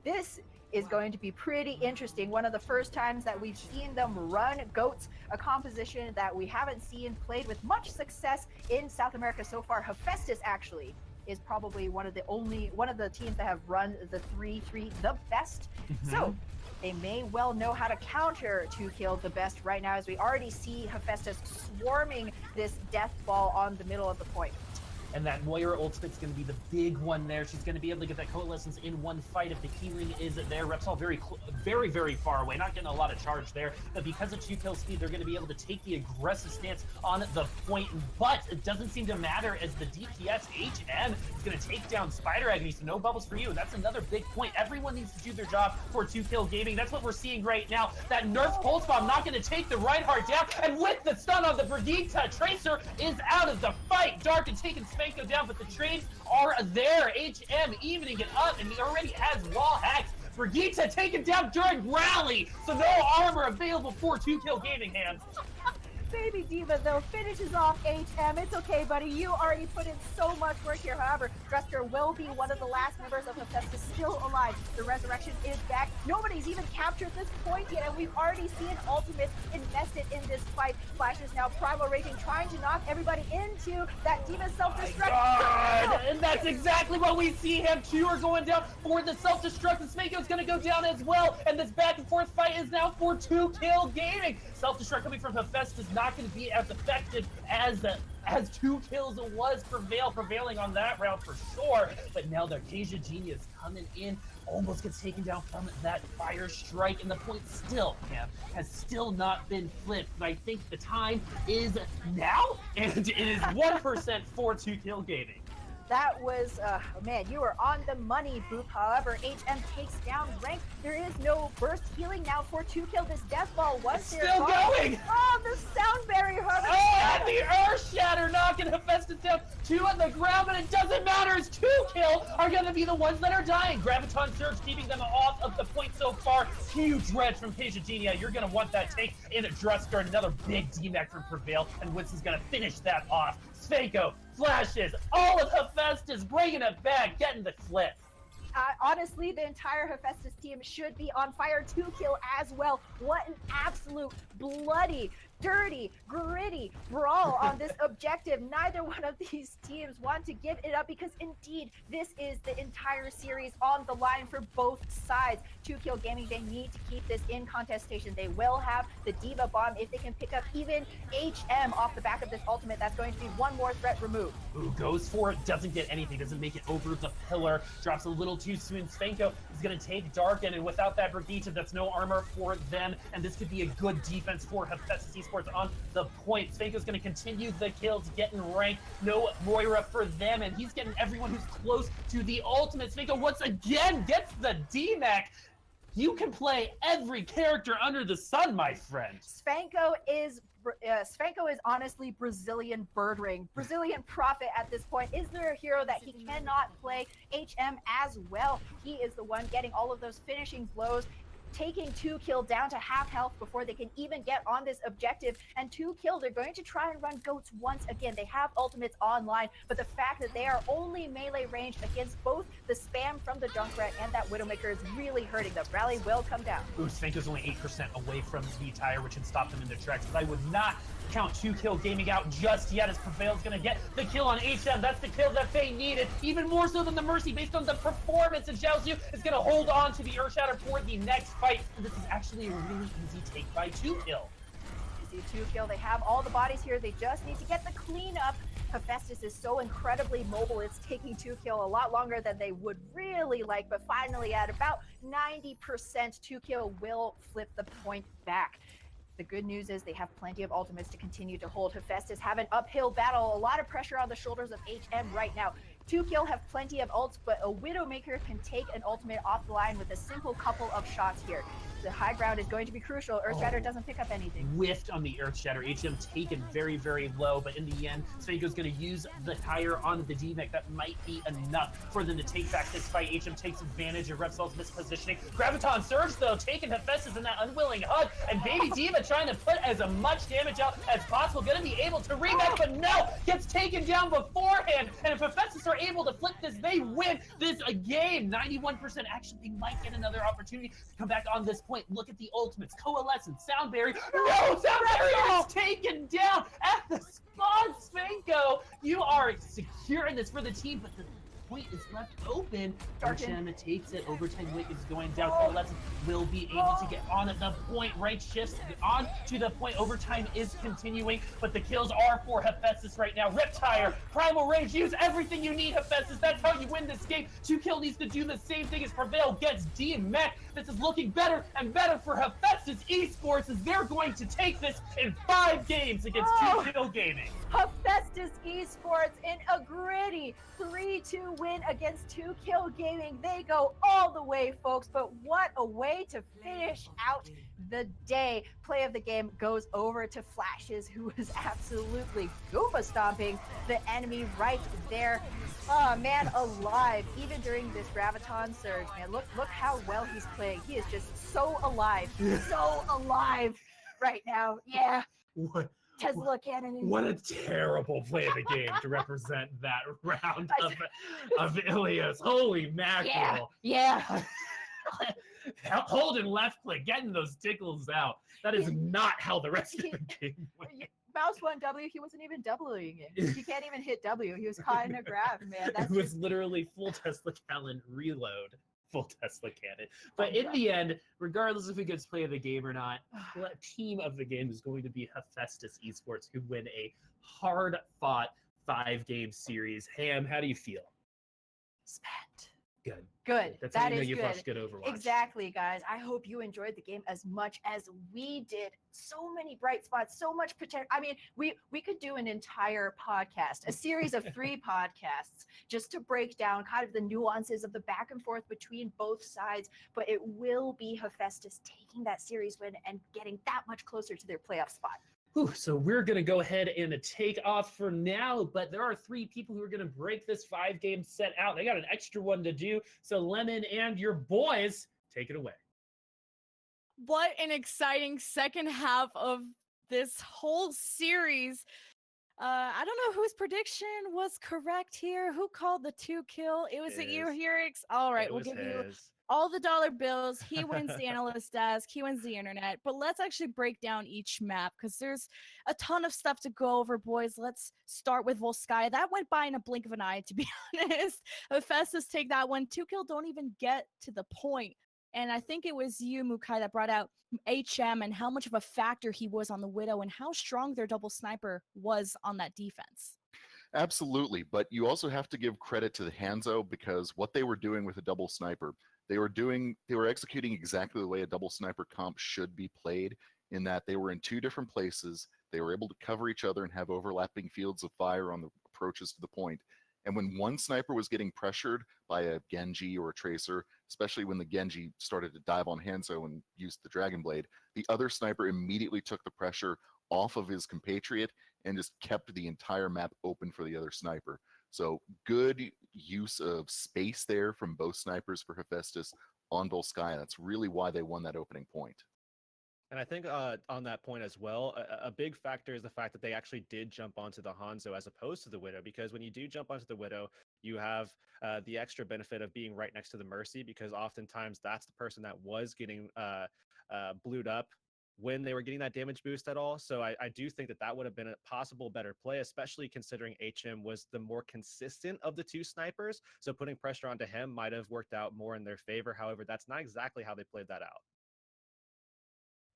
This is going to be pretty interesting. One of the first times that we've seen them run Goats, a composition that we haven't seen played with much success in South America so far. Hephaestus actually is probably one of the teams that have run the 3-3 the best. So they may well know how to counter 2 kill the best right now, as we already see Hephaestus swarming this death ball on the middle of the point. And that Moira ultimate's going to be the big one there. She's going to be able to get that Coalescence in one fight if the healing is there. Repsol very, very far away, not getting a lot of charge there. But because of 2 kill speed, they're going to be able to take the aggressive stance on the point. But it doesn't seem to matter, as the DPS HM is going to take down Spider Agony. So no bubbles for you. That's another big point. Everyone needs to do their job for 2 kill gaming. That's what we're seeing right now. That nerf Pulse Bomb not going to take the Reinhardt down. And with the stun on the Brigitte, Tracer is out of the fight. Dark and taking Svenko down, but the trades are there. HM evening it up, and he already has wall hacks. Brigitte taken down during rally, so no armor available for 2 kill gaming hands. Baby Diva, though, finishes off HM. It's okay, buddy. You already put in so much work here. However, Drusker will be one of the last members of Hephaestus still alive. The resurrection is back. Nobody's even captured this point yet, and we've already seen ultimates invested in this fight. Flash is now primal raging, trying to knock everybody into that Diva self-destruct. God. And that's exactly what we see him. 2 are going down for the self-destruct, and Svenko's going to go down as well. And this back and forth fight is now for 2 kill gaming. Self-destruct coming from Hephaestus not going to be as effective as 2 kills was prevailing on that round for sure. But now their Keisha Genius coming in, almost gets taken down from that fire strike, and the point still, Cam, has still not been flipped. But I think the time is now, and it is 1% for 2 kill gaming. That was, man, you were on the money, Boop. However, HM takes down rank. There is no burst healing now for 2 kill. This death ball was it's still going! Oh, the sound barrier, Harvey! Oh, and the Earth Shatter knocking Hephaestus down. 2 on the ground, but it doesn't matter as 2 kill are going to be the ones that are dying. Graviton Surge keeping them off of the point so far. Huge dredge from Keisha Genia. You're going to want that take in a Drusker. Another big DMAC from Prevail, and Winston's going to finish that off. Svenko, Flashes, all of Hephaestus bringing it back, getting the flip. Honestly, the entire Hephaestus team should be on fire. 2 kill as well. What an absolute bloody dirty, gritty brawl on this objective. Neither one of these teams want to give it up because indeed this is the entire series on the line for both sides. 2Kill Gaming, they need to keep this in contestation. They will have the Diva Bomb if they can pick up even HM off the back of this ultimate. That's going to be one more threat removed. Who goes for it, doesn't get anything, doesn't make it over the pillar, drops a little too soon. Svenko is going to take Darken, and without that Brigitte, that's no armor for them, and this could be a good defense for Hephaestus Esports on the point. Svenko's going to continue the kills, getting ranked. No Moira for them, and he's getting everyone who's close to the ultimate. Svenko once again gets the DMAC. You can play every character under the sun, my friend. Svenko is honestly Brazilian bird ring, Brazilian prophet at this point. Is there a hero that he cannot play? HM as well. He is the one getting all of those finishing blows, taking 2Kill down to half health before they can even get on this objective. And 2Kill, they're going to try and run goats once again. They have ultimates online, but the fact that they are only melee ranged against both the spam from the Junkrat and that Widowmaker is really hurting them. Rally will come down. Ooh, Svenko's only 8% away from the tire, which can stop them in their tracks. But I would not count 2Kill Gaming out just yet, as Prevail's going to get the kill on HM. That's the kill that they needed, even more so than the Mercy based on the performance. And Xiaozu is going to hold on to the Earthshatter for the next fight. And this is actually a really easy take by 2Kill. Easy 2Kill. They have all the bodies here. They just need to get the cleanup. Hephaestus is so incredibly mobile. It's taking 2Kill a lot longer than they would really like, but finally at about 90%, 2Kill will flip the point back. The good news is they have plenty of ultimates to continue to hold. Hephaestus have an uphill battle, a lot of pressure on the shoulders of HM right now. 2Kill have plenty of ults, but a Widowmaker can take an ultimate off the line with a simple couple of shots here. The high ground is going to be crucial. Earthshatter doesn't pick up anything. Whiffed on the Earthshatter. HM taken very, very low, but in the end, Svenko's going to use the tire on the DMAC. That might be enough for them to take back this fight. HM takes advantage of Repsol's mispositioning. Graviton Surge, though, taking Hephaestus in that unwilling hug, and Baby Diva trying to put as much damage out as possible. Going to be able to rematch, but no! Gets taken down beforehand, and if Hephaestus are able to flip this, they win this game. 91%. Actually, they might get another opportunity to come back on this point. Look at the ultimates. Coalescence, Soundberry. No! Soundberry is taken down at the spawn. Svenko, you are securing this for the team, but the point is left open. Darken takes it. Overtime weight is going down. Coalescence will be able to get on at the point. Right shifts on to the point. Overtime is continuing, but the kills are for Hephaestus right now. Riptire, Primal Rage, use everything you need, Hephaestus. That's how you win this game. 2Kill needs to do the same thing as Prevail gets DMAC. This is looking better and better for Hephaestus Esports, as they're going to take this in 5 games against 2Kill Gaming. Hephaestus Esports in a gritty 3-2 win against 2Kill Gaming. They go all the way, folks, but what a way to finish out the day. Play of the game goes over to Flashes, who was absolutely Goomba stomping the enemy right there. Oh, man alive. Even during this Graviton Surge, man, look how well he's playing. He is just so alive. So alive right now. Yeah. What? Tesla cannon. What a terrible play of the game to represent that round of Ilias. Holy mackerel. Yeah. Holding left click, getting those tickles out. That is not how the rest of the game went. Mouse 1W, he wasn't even Wing it. He can't even hit W. He was caught in a grab, man. It was literally full Tesla cannon reload. Full Tesla cannon. But in the end, regardless if who gets play of the game or not, the team of the game is going to be Hephaestus Esports, who win a hard-fought 5-game series. Ham, how do you feel? Spent. Good. That's how you know is you've good. watched good Overwatch. Exactly, guys. I hope you enjoyed the game as much as we did. So many bright spots, so much potential. I mean, we could do an entire podcast, a series of 3 podcasts, just to break down kind of the nuances of the back and forth between both sides. But it will be Hephaestus taking that series win and getting that much closer to their playoff spot. Whew, so we're going to go ahead and take off for now, but there are 3 people who are going to break this 5-game set out. They got an extra one to do. So Lemon and your boys, take it away. What an exciting second half of this whole series. I don't know whose prediction was correct here. Who called the 2-kill? It was it you, His. Herix? All right, It we'll was give you his. all the dollar bills. He wins the analyst desk. He wins the internet. But let's actually break down each map because there's a ton of stuff to go over, boys. Let's start with Volskaya. That went by in a blink of an eye, to be honest. Hephaestus take that one. 2-kill don't even get to the point. And I think it was you, Mukai, that brought out HM and how much of a factor he was on the Widow and how strong their double sniper was on that defense. Absolutely, but you also have to give credit to the Hanzo because what they were doing with a double sniper, they were executing exactly the way a double sniper comp should be played, in that they were in two different places, they were able to cover each other and have overlapping fields of fire on the approaches to the point. And when one sniper was getting pressured by a Genji or a Tracer, especially when the Genji started to dive on Hanzo and used the Dragon Blade, the other sniper immediately took the pressure off of his compatriot and just kept the entire map open for the other sniper. So good use of space there from both snipers for Hephaestus on Volskaya. That's really why they won that opening point. And I think on that point as well, a big factor is the fact that they actually did jump onto the Hanzo as opposed to the Widow, because when you do jump onto the Widow, you have the extra benefit of being right next to the Mercy, because oftentimes that's the person that was getting blued up when they were getting that damage boost at all. So I do think that that would have been a possible better play, especially considering HM was the more consistent of the two snipers. So putting pressure onto him might have worked out more in their favor. However, that's not exactly how they played that out.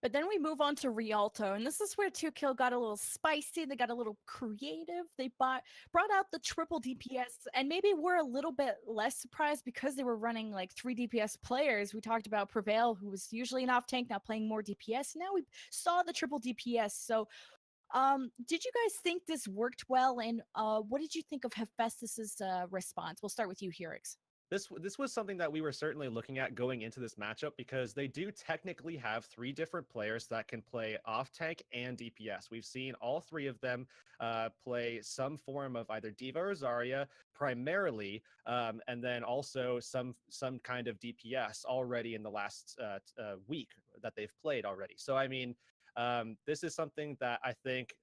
But then we move on to Rialto, and this is where 2-kill got a little spicy. They got a little creative. They brought out the triple DPS, and maybe we're a little bit less surprised because they were running like 3 DPS players. We talked about Prevail, who was usually an off tank, now playing more DPS. Now we saw the triple DPS. So, did you guys think this worked well? And what did you think of Hephaestus's response? We'll start with you, Herix. This was something that we were certainly looking at going into this matchup, because they do technically have 3 different players that can play off tank and DPS. We've seen all 3 of them play some form of either Diva or Zarya primarily, and then also some kind of DPS already in the last week that they've played already. So I mean, this is something that I think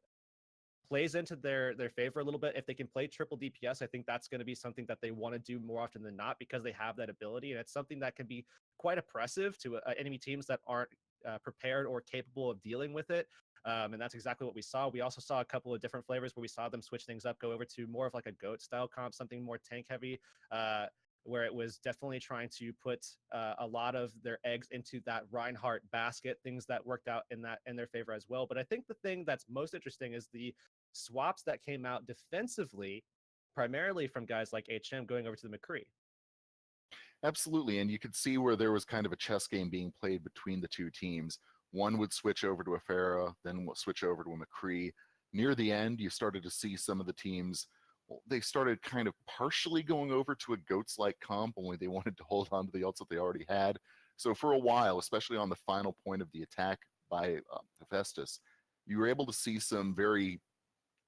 plays into their favor a little bit. If they can play triple DPS, I think that's going to be something that they want to do more often than not, because they have that ability, and it's something that can be quite oppressive to enemy teams that aren't prepared or capable of dealing with it. And that's exactly what we saw. We also saw a couple of different flavors where we saw them switch things up, go over to more of like a goat style comp, something more tank heavy, where it was definitely trying to put a lot of their eggs into that Reinhardt basket, things that worked out in their favor as well. But I think the thing that's most interesting is the swaps that came out defensively, primarily from guys like HM going over to the McCree. Absolutely, and you could see where there was kind of a chess game being played between the two teams. One would switch over to a Pharah, then switch over to a McCree. Near the end, you started to see some of the teams, well, they started kind of partially going over to a Goats-like comp, only they wanted to hold on to the ults that they already had. So for a while, especially on the final point of the attack by Hephaestus, you were able to see some very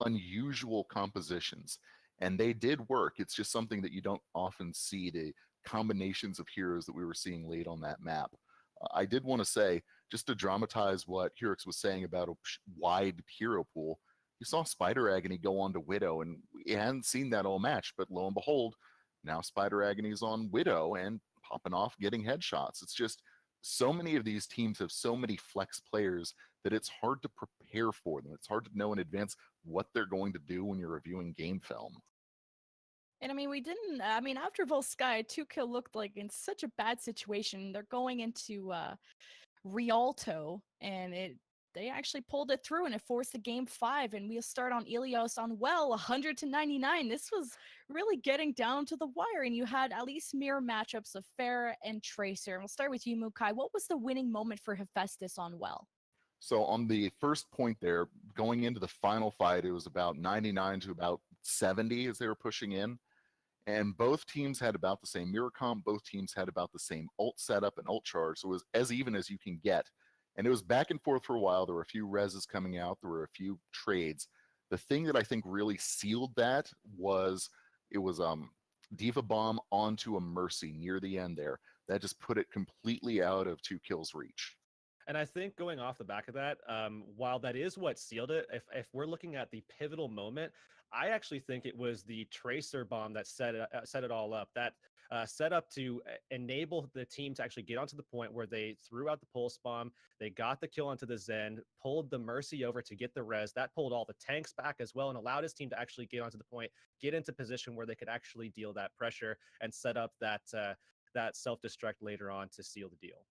unusual compositions, and they did work. It's just something that you don't often see, the combinations of heroes that we were seeing late on that map. I did want to say, just to dramatize what Herix was saying about a wide hero pool, you saw Spider Agony go on to Widow, and we hadn't seen that all match, but lo and behold, now Spider Agony's on Widow and popping off, getting headshots. It's just so many of these teams have so many flex players that it's hard to prepare for them. It's hard to know in advance what they're going to do when you're reviewing game film. And I mean, after Volskaya, 2-kill looked like in such a bad situation. They're going into Rialto, and they actually pulled it through, and it forced the game 5. And we'll start on Ilios on 100-99. This was really getting down to the wire, and you had at least mirror matchups of Pharah and Tracer. And we'll start with you, Mukai. What was the winning moment for Hephaestus on well? So on the first point there, going into the final fight, it was about 99 to about 70 as they were pushing in. And both teams had about the same mirror comp. Both teams had about the same ult setup and ult charge. So it was as even as you can get. And it was back and forth for a while. There were a few reses coming out. There were a few trades. The thing that I think really sealed that was it was Diva Bomb onto a Mercy near the end there. That just put it completely out of 2-kill's reach. And I think going off the back of that, while that is what sealed it, if we're looking at the pivotal moment, I actually think it was the tracer bomb that set it all up. That set up to enable the team to actually get onto the point where they threw out the pulse bomb, they got the kill onto the Zen, pulled the Mercy over to get the res. That pulled all the tanks back as well and allowed his team to actually get onto the point, get into position where they could actually deal that pressure and set up that self-destruct later on to seal the deal.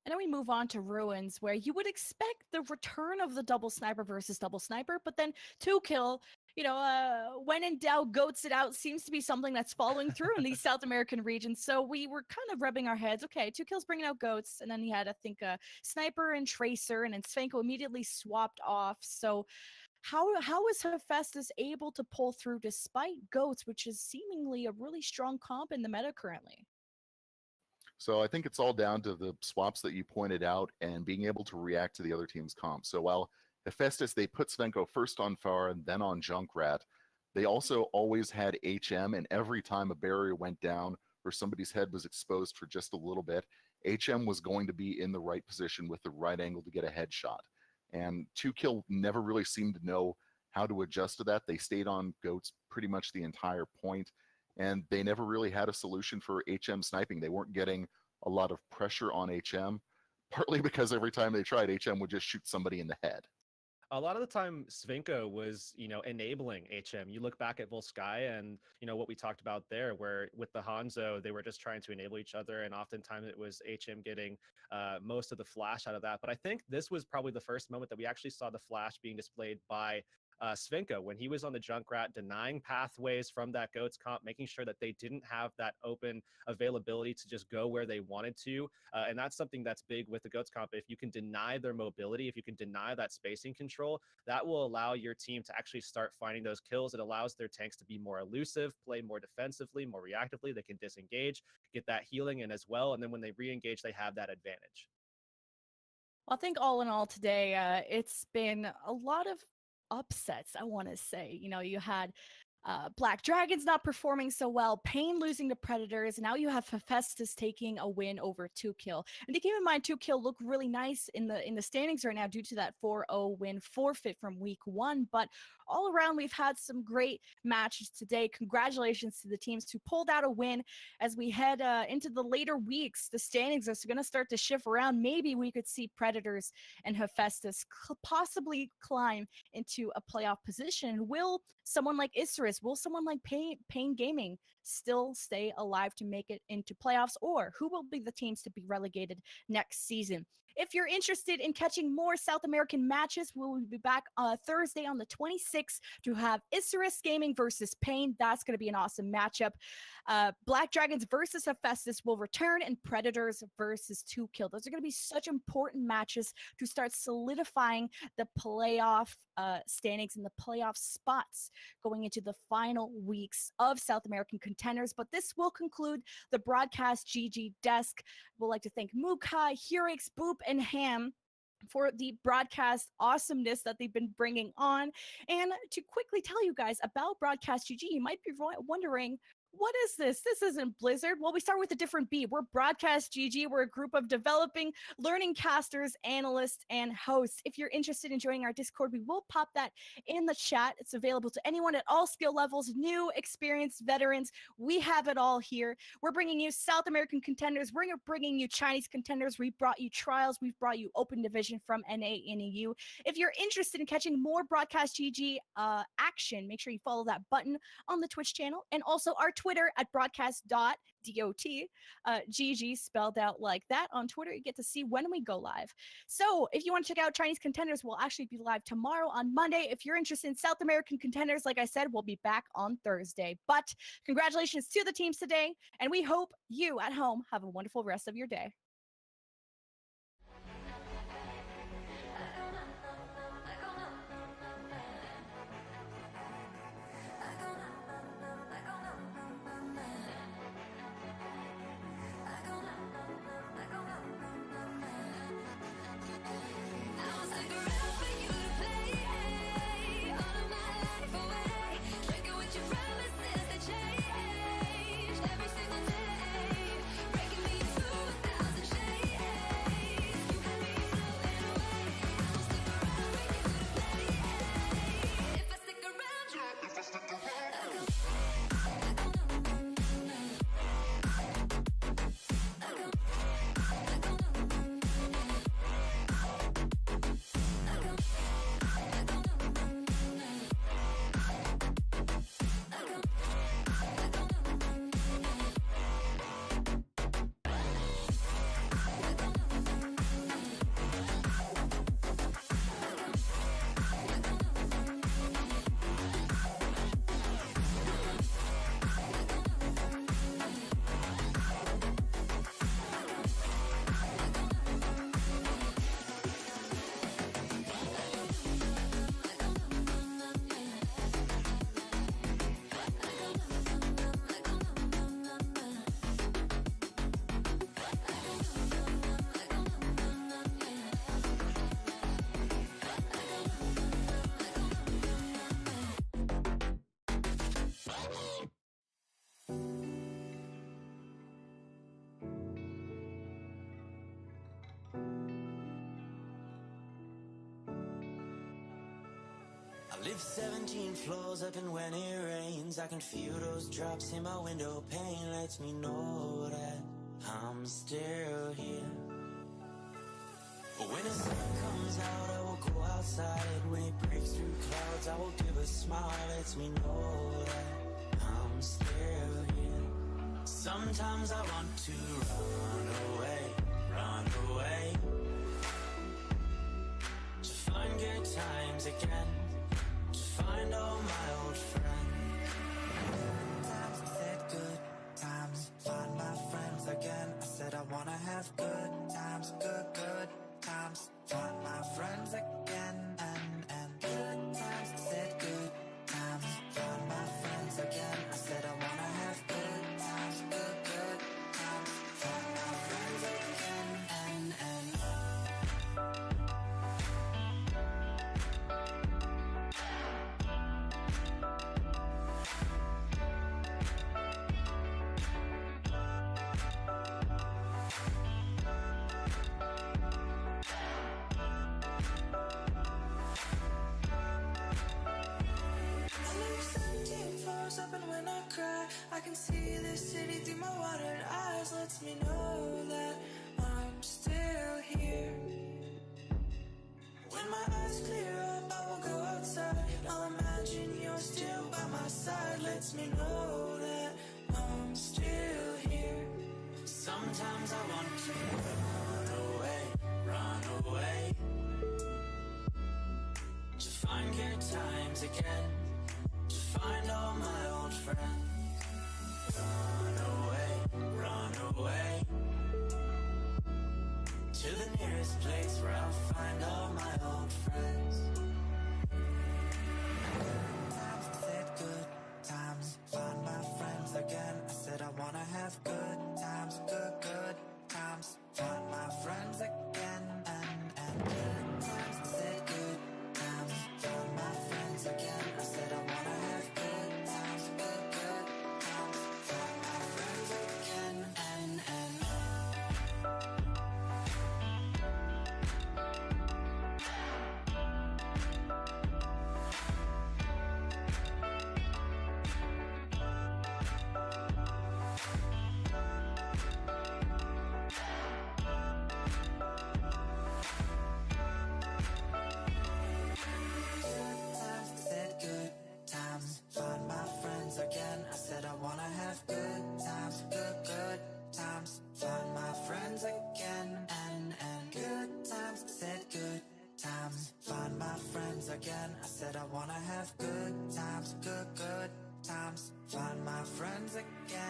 And then we move on to Ruins, where you would expect the return of the double sniper versus double sniper, but then 2Kill, when in doubt, goats it out seems to be something that's following through in these South American regions. So we were kind of rubbing our heads. Okay, 2Kill's bringing out goats, and then he had, I think, a sniper and tracer, and then Svenko immediately swapped off. So how is Hephaestus able to pull through despite goats, which is seemingly a really strong comp in the meta currently? So I think it's all down to the swaps that you pointed out and being able to react to the other team's comp. So while Hephaestus, they put Svenko first on Pharah and then on Junkrat, they also always had HM, and every time a barrier went down or somebody's head was exposed for just a little bit, HM was going to be in the right position with the right angle to get a headshot. And 2Kill never really seemed to know how to adjust to that. They stayed on goats pretty much the entire point, and they never really had a solution for HM sniping. They weren't getting a lot of pressure on HM, partly because every time they tried, HM would just shoot somebody in the head. A lot of the time, Svenko was, enabling HM. You look back at Volskaya and, what we talked about there, where with the Hanzo, they were just trying to enable each other. And oftentimes it was HM getting most of the flash out of that. But I think this was probably the first moment that we actually saw the flash being displayed by Svenko when he was on the Junkrat, denying pathways from that goats comp, making sure that they didn't have that open availability to just go where they wanted to. And that's something that's big with the goats comp. If you can deny their mobility, if you can deny that spacing control, that will allow your team to actually start finding those kills. It allows their tanks to be more elusive, play more defensively, more reactively. They can disengage, get that healing in as well. And then when they re-engage, they have that advantage. Well, I think all in all today, it's been a lot of upsets, I want to say. You had Black Dragons not performing so well, Pain losing to Predators. Now you have Hephaestus taking a win over 2Kill. And to keep in mind, 2Kill look really nice in the standings right now due to that 4-0 win forfeit from week 1. But all around, we've had some great matches today. Congratulations to the teams who pulled out a win. As we head into the later weeks, the standings are going to start to shift around. Maybe we could see Predators and Hephaestus possibly climb into a playoff position. Will someone like Isurus, will someone like Pain Gaming still stay alive to make it into playoffs? Or who will be the teams to be relegated next season? If you're interested in catching more South American matches, we'll be back Thursday on the 26th to have Isurus Gaming versus Pain. That's going to be an awesome matchup. Black Dragons versus Hephaestus will return, and Predators versus 2Kill. Those are going to be such important matches to start solidifying the playoff standings and the playoff spots going into the final weeks of South American Contenders. But this will conclude the Broadcast.gg desk. We'd like to thank Mukai, Hurix, Boop, and Ham for the broadcast awesomeness that they've been bringing on. And to quickly tell you guys about Broadcast.gg, you might be wondering, what is this? This isn't Blizzard. Well, we start with a different B. We're Broadcast.gg. We're a group of developing, learning casters, analysts, and hosts. If you're interested in joining our Discord, we will pop that in the chat. It's available to anyone at all skill levels, new, experienced, veterans. We have it all here. We're bringing you South American Contenders. We're bringing you Chinese Contenders. We've brought you Trials. We've brought you Open Division from NA and EU. If you're interested in catching more Broadcast.gg action, make sure you follow that button on the Twitch channel, and also our Twitter at broadcast.dot, GG spelled out like that. On Twitter, you get to see when we go live. So if you want to check out Chinese Contenders, we'll actually be live tomorrow on Monday. If you're interested in South American Contenders, like I said, we'll be back on Thursday. But congratulations to the teams today, and we hope you at home have a wonderful rest of your day. Every single day, breaking me through 1,000 Live 17 floors up, and when it rains, I can feel those drops in my window pane. Lets me know that I'm still here. But when the sun comes out, I will go outside. When it breaks through clouds, I will give a smile. Lets me know that I'm still here. Sometimes I want to run away, run away, to find good times again, to find all my old friends. Times I said good times, find my friends again. I said I wanna have good times, good times, find my friends again, and good times. I said good times, find my friends again. I said I wanna have good times, good times, find my friends again, and up, and when I cry, I can see the city through my watered eyes. Lets me know that I'm still here. When my eyes clear up, I will go outside. I'll imagine you're still by my side. Lets me know that I'm still here. Sometimes I want to run away, to find good times again, to find all my old friends. Run away, to the nearest place where I'll find all my old friends. Times I said good times, find my friends again. I said I wanna have good times, good times, find my friends again, and good times. I said good times, find my friends again. I said I wanna have good times, good times, find my friends again, and find my friends again. I said I wanna have good times, good times, find my friends again, and good times. I said good times, find my friends again. I said I wanna have good times, good times, find my friends again.